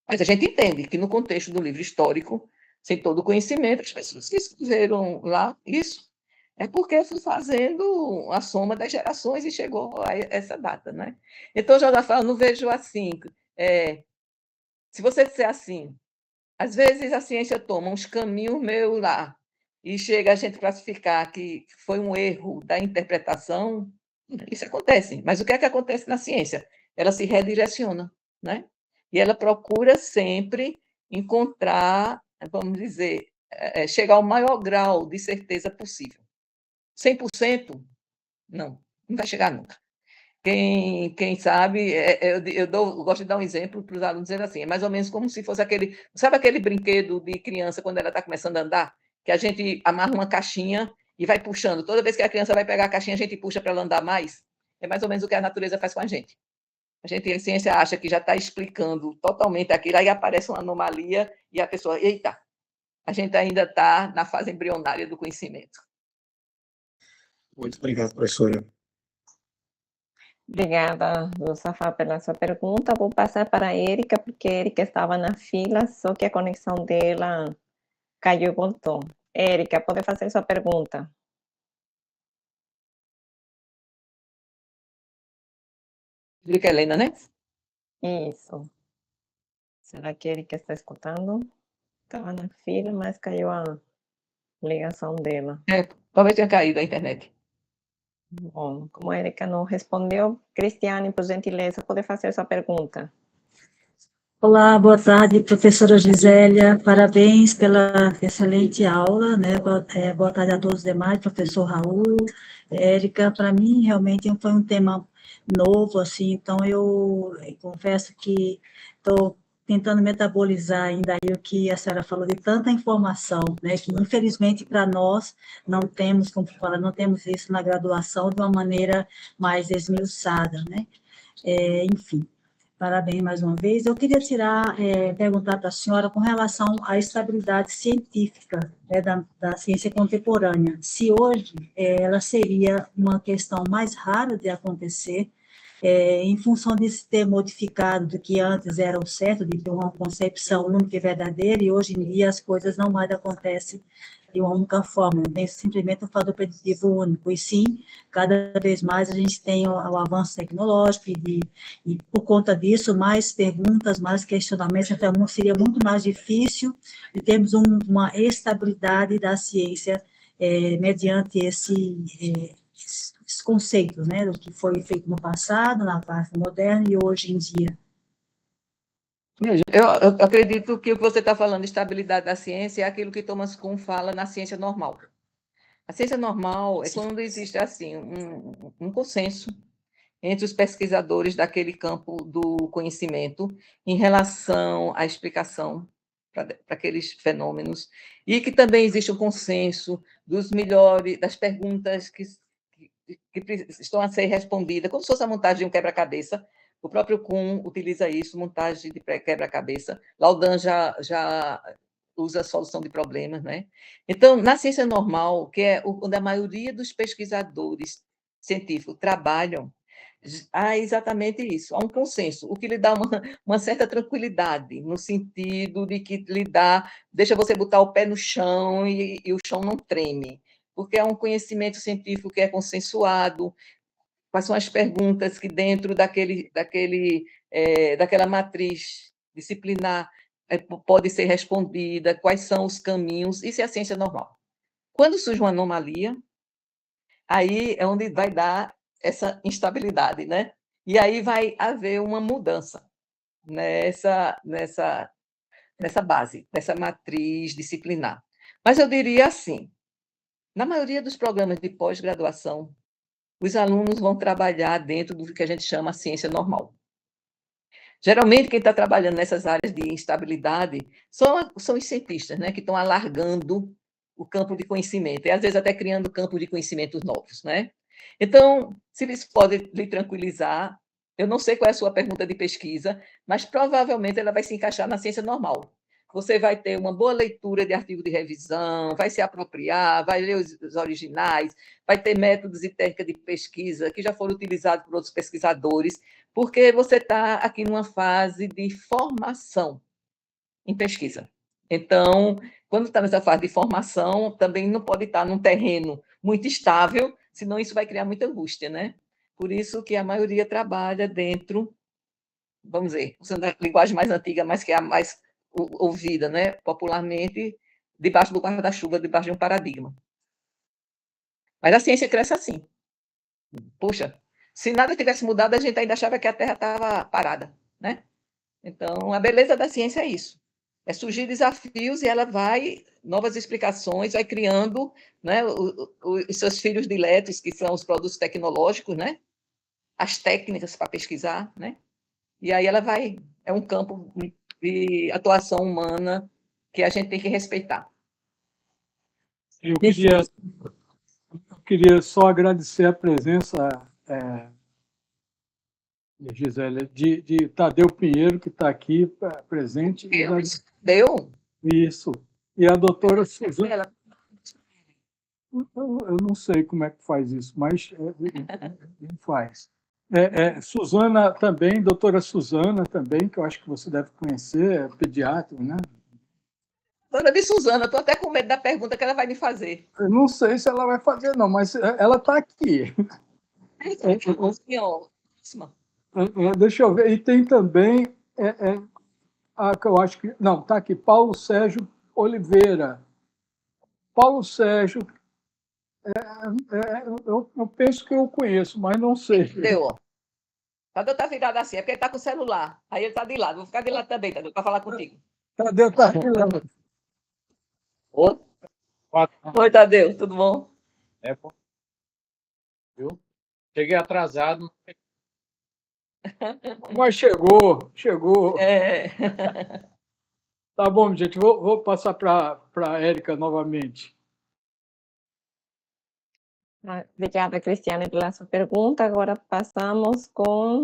Mas a gente entende que no contexto do livro histórico, sem todo o conhecimento, as pessoas que escreveram lá isso, É porque eu fui fazendo a soma das gerações e chegou a essa data, né? Então, Josafá, eu não vejo assim. Se você disser assim, às vezes a ciência toma uns caminhos meio lá e chega a gente classificar que foi um erro da interpretação, isso acontece. Mas o que é que acontece na ciência? Ela se redireciona, né? E ela procura sempre encontrar, vamos dizer, chegar ao maior grau de certeza possível. 100%? Não vai chegar nunca. Quem sabe, eu gosto de dar um exemplo para os alunos, dizendo assim, é mais ou menos como se fosse sabe aquele brinquedo de criança quando ela está começando a andar? Que a gente amarra uma caixinha e vai puxando. Toda vez que a criança vai pegar a caixinha, a gente puxa para ela andar mais. É mais ou menos o que a natureza faz com a gente. A ciência acha que já está explicando totalmente aquilo, aí aparece uma anomalia e a pessoa, eita, a gente ainda está na fase embrionária do conhecimento. Muito obrigado, professora. Obrigada, Josafá, pela sua pergunta. Vou passar para a Érica, porque a Érica estava na fila, só que a conexão dela caiu e voltou. Érica, pode fazer sua pergunta. Explica, Helena, né? Isso. Será que a Érica está escutando? Estava na fila, mas caiu a ligação dela. Talvez tenha caído a internet. Bom, como a Érica não respondeu, Cristiane, por gentileza, pode fazer sua pergunta. Olá, boa tarde, professora Gisélia, parabéns pela excelente aula, né? Boa tarde a todos os demais, professor Raul, Érica. Para mim, realmente foi um tema novo, assim, então eu confesso que estou tentando metabolizar ainda aí o que a senhora falou de tanta informação, né? Que infelizmente para nós não temos, como fala, não temos isso na graduação de uma maneira mais esmiuçada, né? Enfim. Parabéns mais uma vez. Eu queria perguntar para a senhora com relação à estabilidade científica, né, da ciência contemporânea. Se hoje ela seria uma questão mais rara de acontecer, em função de se ter modificado do que antes era o certo, de ter uma concepção única e verdadeira, e hoje em dia as coisas não mais acontecem de uma única forma, não tem simplesmente um fator preditivo único, e sim, cada vez mais a gente tem o avanço tecnológico, e por conta disso, mais perguntas, mais questionamentos, então seria muito mais difícil de termos uma estabilidade da ciência mediante esses conceitos, né, do que foi feito no passado, na parte moderna e hoje em dia. Eu acredito que o que você está falando de estabilidade da ciência é aquilo que Thomas Kuhn fala na ciência normal. A ciência normal é quando existe assim um consenso entre os pesquisadores daquele campo do conhecimento em relação à explicação para aqueles fenômenos, e que também existe um consenso das perguntas que estão a ser respondidas, como se fosse a montagem de um quebra-cabeça. O próprio Kuhn utiliza isso, montagem de quebra-cabeça. Laudan já usa a solução de problemas, né? Então, na ciência normal, que é onde a maioria dos pesquisadores científicos trabalham, há exatamente isso, há um consenso, o que lhe dá uma certa tranquilidade, no sentido de que deixa você botar o pé no chão e o chão não treme, porque é um conhecimento científico que é consensuado. Quais são as perguntas que dentro daquela matriz disciplinar pode ser respondida, quais são os caminhos, isso é a ciência normal. Quando surge uma anomalia, aí é onde vai dar essa instabilidade, né? E aí vai haver uma mudança nessa base, nessa matriz disciplinar. Mas eu diria assim, na maioria dos programas de pós-graduação, os alunos vão trabalhar dentro do que a gente chama ciência normal. Geralmente, quem está trabalhando nessas áreas de instabilidade são os cientistas, né, que estão alargando o campo de conhecimento, e às vezes até criando campos de conhecimentos novos, né? Então, se isso pode lhe tranquilizar, eu não sei qual é a sua pergunta de pesquisa, mas provavelmente ela vai se encaixar na ciência normal. Você vai ter uma boa leitura de artigo de revisão, vai se apropriar, vai ler os originais, vai ter métodos e técnicas de pesquisa que já foram utilizados por outros pesquisadores, porque você está aqui numa fase de formação em pesquisa. Então, quando está nessa fase de formação, também não pode estar num terreno muito estável, senão isso vai criar muita angústia, né? Por isso que a maioria trabalha dentro, vamos dizer, usando a linguagem mais antiga, mas que é a mais ouvida, né, popularmente, debaixo do guarda-chuva, debaixo de um paradigma. Mas a ciência cresce assim. Poxa, se nada tivesse mudado, a gente ainda achava que a Terra estava parada, né? Então, a beleza da ciência é isso. É surgir desafios e ela vai, novas explicações, vai criando, né, os seus filhos diletos, que são os produtos tecnológicos, né? As técnicas para pesquisar, né? E aí ela vai, é um campo de atuação humana que a gente tem que respeitar. Eu queria só agradecer a presença, Gisele, de Tadeu Pinheiro, que está aqui presente. Deu? Isso. E a doutora Suzana. Eu não sei como é que faz isso, mas ele faz. Suzana também, doutora Suzana também, que eu acho que você deve conhecer, é pediatra, né? Dona de Suzana, estou até com medo da pergunta que ela vai me fazer. Eu não sei se ela vai fazer, não, mas ela está aqui. Deixa eu ver. E tem também, que eu acho que... Não, está aqui, Paulo Sérgio Oliveira. Paulo Sérgio, eu penso que eu conheço, mas não sei. Deu. Tadeu está virado assim, é porque ele está com o celular. Aí ele está de lado. Vou ficar de lado também, Tadeu, para falar contigo. Tadeu está de lado. Oi, Tadeu, tudo bom? Bom. Viu? Cheguei atrasado. Mas chegou. Tá bom, gente, vou passar para a Érica novamente. Obrigada, Cristiane, pela sua pergunta. Agora passamos com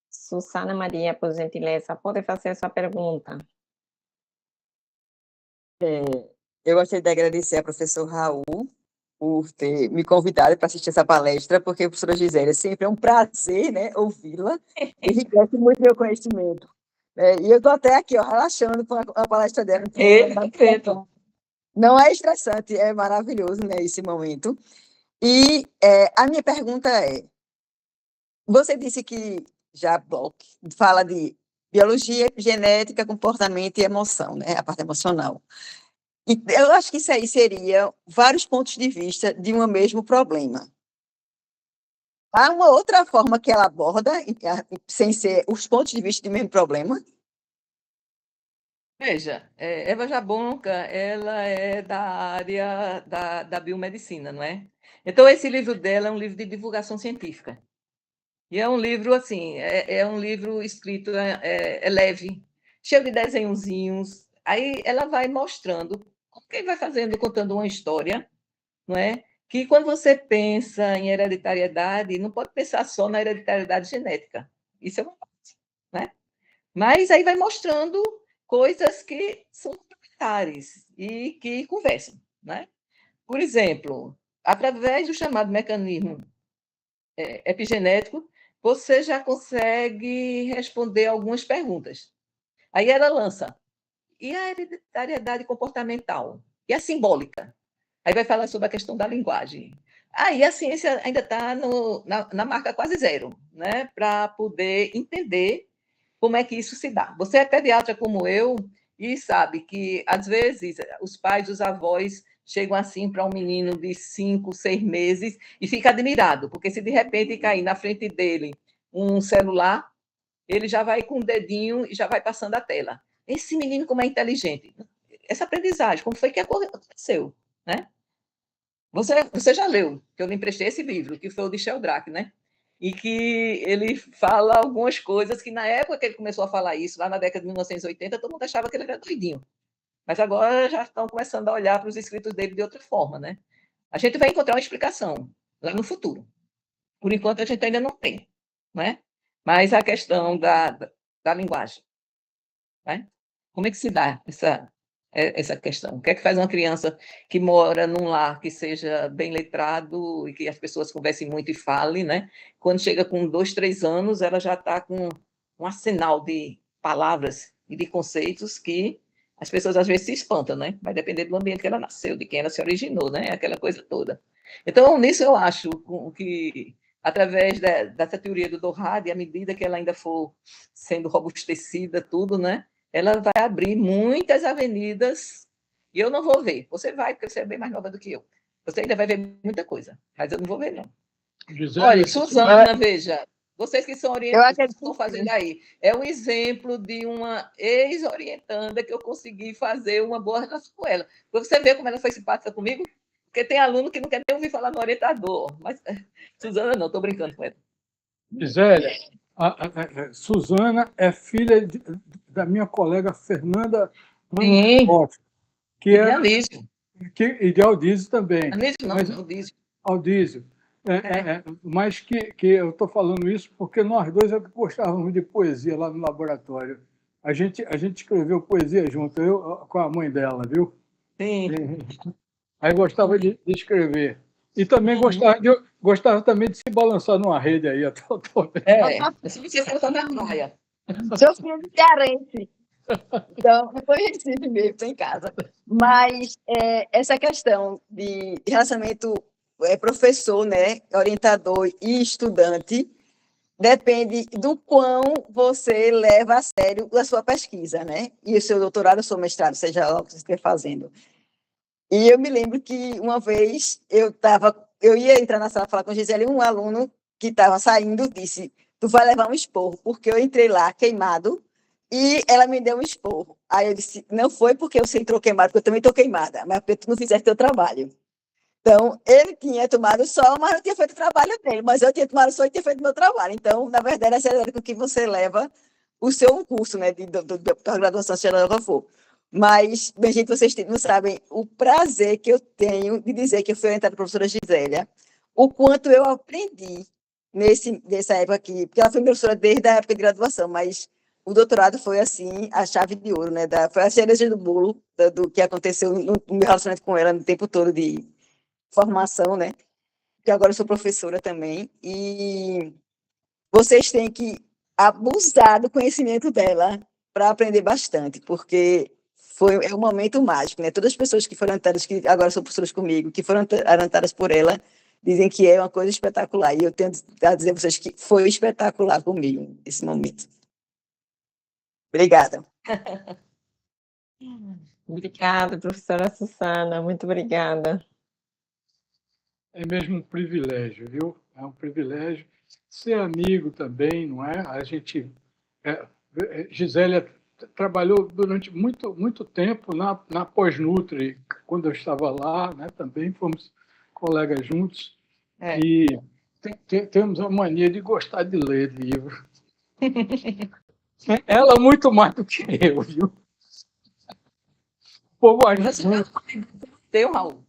Susana Maria, por gentileza. Pode fazer a sua pergunta. Eu gostaria de agradecer ao professor Raul por ter me convidado para assistir essa palestra, porque a professora Gisele, sempre é um prazer, né, ouvi-la, enriquece muito meu conhecimento. E eu estou até aqui, relaxando com a palestra dela. Não é estressante, é maravilhoso, né, esse momento. E a minha pergunta é, você disse que já fala de biologia, genética, comportamento e emoção, né, a parte emocional. E eu acho que isso aí seria vários pontos de vista de um mesmo problema. Há uma outra forma que ela aborda, sem ser os pontos de vista do mesmo problema? Veja, Eva Jabonka, ela é da área da biomedicina, não é? Então, esse livro dela é um livro de divulgação científica. E é um livro, assim, é um livro escrito, leve, cheio de desenhozinhos. Aí ela vai mostrando, quem vai fazendo, contando uma história, não é? Que quando você pensa em hereditariedade, não pode pensar só na hereditariedade genética. Isso é uma parte, né? Mas aí vai mostrando coisas que são complementares e que conversam, né? Por exemplo, através do chamado mecanismo epigenético, você já consegue responder algumas perguntas. Aí ela lança, e a hereditariedade comportamental? E a simbólica? Aí vai falar sobre a questão da linguagem. Aí a ciência ainda está na marca quase zero, né? Para poder entender como é que isso se dá. Você é pediatra como eu e sabe que, às vezes, os pais, os avós chegam assim para um menino de 5, 6 meses e fica admirado, porque se de repente cair na frente dele um celular, ele já vai com o dedinho e já vai passando a tela. Esse menino como é inteligente. Essa aprendizagem, como foi que aconteceu, né? Você já leu, que eu lhe emprestei esse livro, que foi o de Sheldrake, né? E que ele fala algumas coisas que, na época que ele começou a falar isso, lá na década de 1980, todo mundo achava que ele era doidinho. Mas agora já estão começando a olhar para os escritos dele de outra forma, né? A gente vai encontrar uma explicação lá no futuro. Por enquanto, a gente ainda não tem, né? Mas a questão da linguagem, né? Como é que se dá essa questão? O que é que faz uma criança que mora num lar que seja bem letrado e que as pessoas conversem muito e falem, né? Quando chega com 2, 3 anos, ela já está com um arsenal de palavras e de conceitos que as pessoas às vezes se espantam, né? Vai depender do ambiente que ela nasceu, de quem ela se originou, né? Aquela coisa toda. Então, nisso eu acho que, através dessa teoria do Dohad, à medida que ela ainda for sendo robustecida, tudo, né, ela vai abrir muitas avenidas, e eu não vou ver. Você vai, porque você é bem mais nova do que eu. Você ainda vai ver muita coisa, mas eu não vou ver, não. Gisele, Olha, Suzana, veja, vocês que são Eu orientandas, acredito estão fazendo aí, é um exemplo de uma ex-orientanda que eu consegui fazer uma boa relação com ela. Para você ver como ela foi simpática comigo, porque tem aluno que não quer nem ouvir falar no orientador, mas Suzana não, estou brincando com ela. Gisele, Suzana é filha da minha colega Fernanda Sim, Randolph, que e é Anísio. e de Aldísio também. Anísio não, Mas- Anísio. Aldísio. Mas que eu estou falando isso porque nós dois gostávamos de poesia lá no laboratório. A gente escreveu poesia junto, eu com a mãe dela, viu? Sim. Aí gostava de escrever. E também gostava também de se balançar numa rede aí. Se você for na praia. Sou filha de cearense. Então, não foi Recife mesmo, estou em casa. Mas essa questão de relacionamento professor, né, orientador e estudante, depende do quão você leva a sério a sua pesquisa, né? E o seu doutorado, o seu mestrado, seja lá o que você estiver fazendo. E eu me lembro que uma vez eu ia entrar na sala falar com a Gisele, e um aluno que estava saindo disse: "Tu vai levar um esporro", porque eu entrei lá queimado e ela me deu um esporro. Aí eu disse: "Não foi porque você entrou queimado, porque eu também estou queimada, mas porque tu não fizeste teu trabalho". Então, ele tinha tomado sol, mas não tinha feito o trabalho dele, mas eu tinha tomado sol e tinha feito o meu trabalho. Então, na verdade, essa é com que você leva o seu curso, né, de graduação, seja lá qual for. Mas, bem, gente, vocês não sabem o prazer que eu tenho de dizer que eu fui orientada pela professora Gisélia, o quanto eu aprendi nessa época aqui, porque ela foi minha professora desde a época de graduação, mas o doutorado foi, assim, a chave de ouro, né, foi a cereja do bolo do que aconteceu no meu relacionamento com ela no tempo todo de formação, né, que agora eu sou professora também, e vocês têm que abusar do conhecimento dela para aprender bastante, porque é um momento mágico, né? Todas as pessoas que foram orientadas, que agora são professoras comigo, que foram orientadas por ela, dizem que é uma coisa espetacular. E eu tenho a dizer a vocês que foi espetacular comigo esse momento. Obrigada. Obrigada, professora Susana, muito obrigada. É mesmo um privilégio, viu? É um privilégio ser amigo também, não é? A gente, Gisélia trabalhou durante muito tempo na Pós-Nutri, quando eu estava lá, né? Também fomos colegas juntos. E temos a mania de gostar de ler livro. Ela muito mais do que eu, viu? O povo Teu, Raul.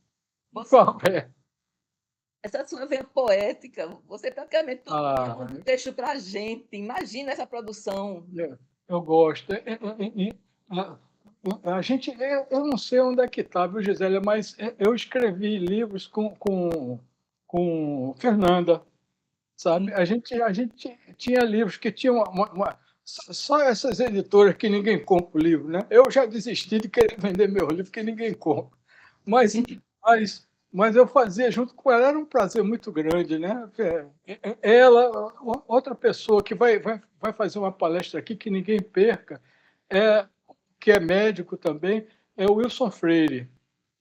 Qual é? Essa sua veia poética, você praticamente um texto para a gente. Imagina essa produção. Eu gosto. A gente, eu não sei onde é que está, viu, Gisélia, mas eu escrevi livros com Fernanda, sabe? A gente tinha livros que tinham só essas editoras que ninguém compra o livro, né? Eu já desisti de querer vender meu livro, que ninguém compra. Mas eu fazia junto com ela, era um prazer muito grande, né? Ela, outra pessoa que vai fazer uma palestra aqui que ninguém perca, que é médico também, é o Wilson Freire.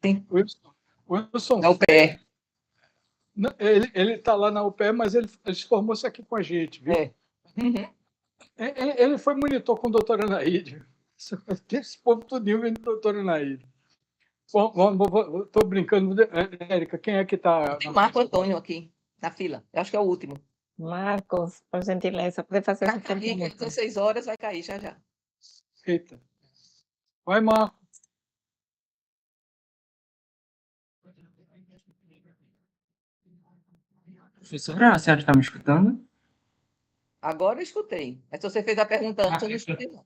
Sim. Wilson na UPE. Ele está lá na UPE, mas ele formou-se aqui com a gente, viu? Ele foi monitor com o doutor Anaíde. Esse povo tudinho vem do doutor Anaíde. Estou brincando. Érica, quem é que está? Marco Antônio aqui, na fila. Eu acho que é o último. Marcos, por gentileza, pode fazer uma pergunta. São 6 horas, vai cair já. Eita. Vai, Marcos. Professora, a senhora está me escutando? Agora eu escutei. Mas se você fez a pergunta antes, eu não escutei, não.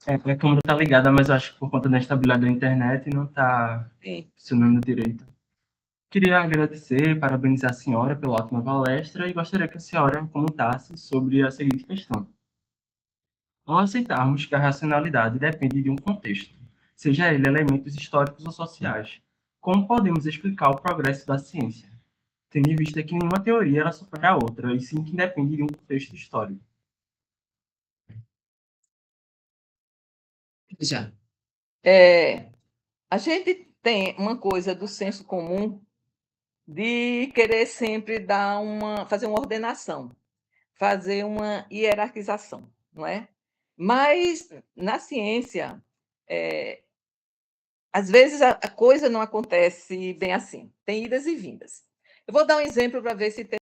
A câmera está ligada, mas eu acho que por conta da instabilidade da internet não está funcionando direito. Queria agradecer, parabenizar a senhora pela ótima palestra e gostaria que a senhora comentasse sobre a seguinte questão. Ao aceitarmos que a racionalidade depende de um contexto, seja ele elementos históricos ou sociais, como podemos explicar o progresso da ciência? tendo em vista que nenhuma teoria ela supera a outra, e sim que depende de um contexto histórico. Já. A gente tem uma coisa do senso comum de querer sempre fazer uma ordenação, fazer uma hierarquização, não é? Mas, na ciência, às vezes a coisa não acontece bem assim, tem idas e vindas. Eu vou dar um exemplo para ver se tem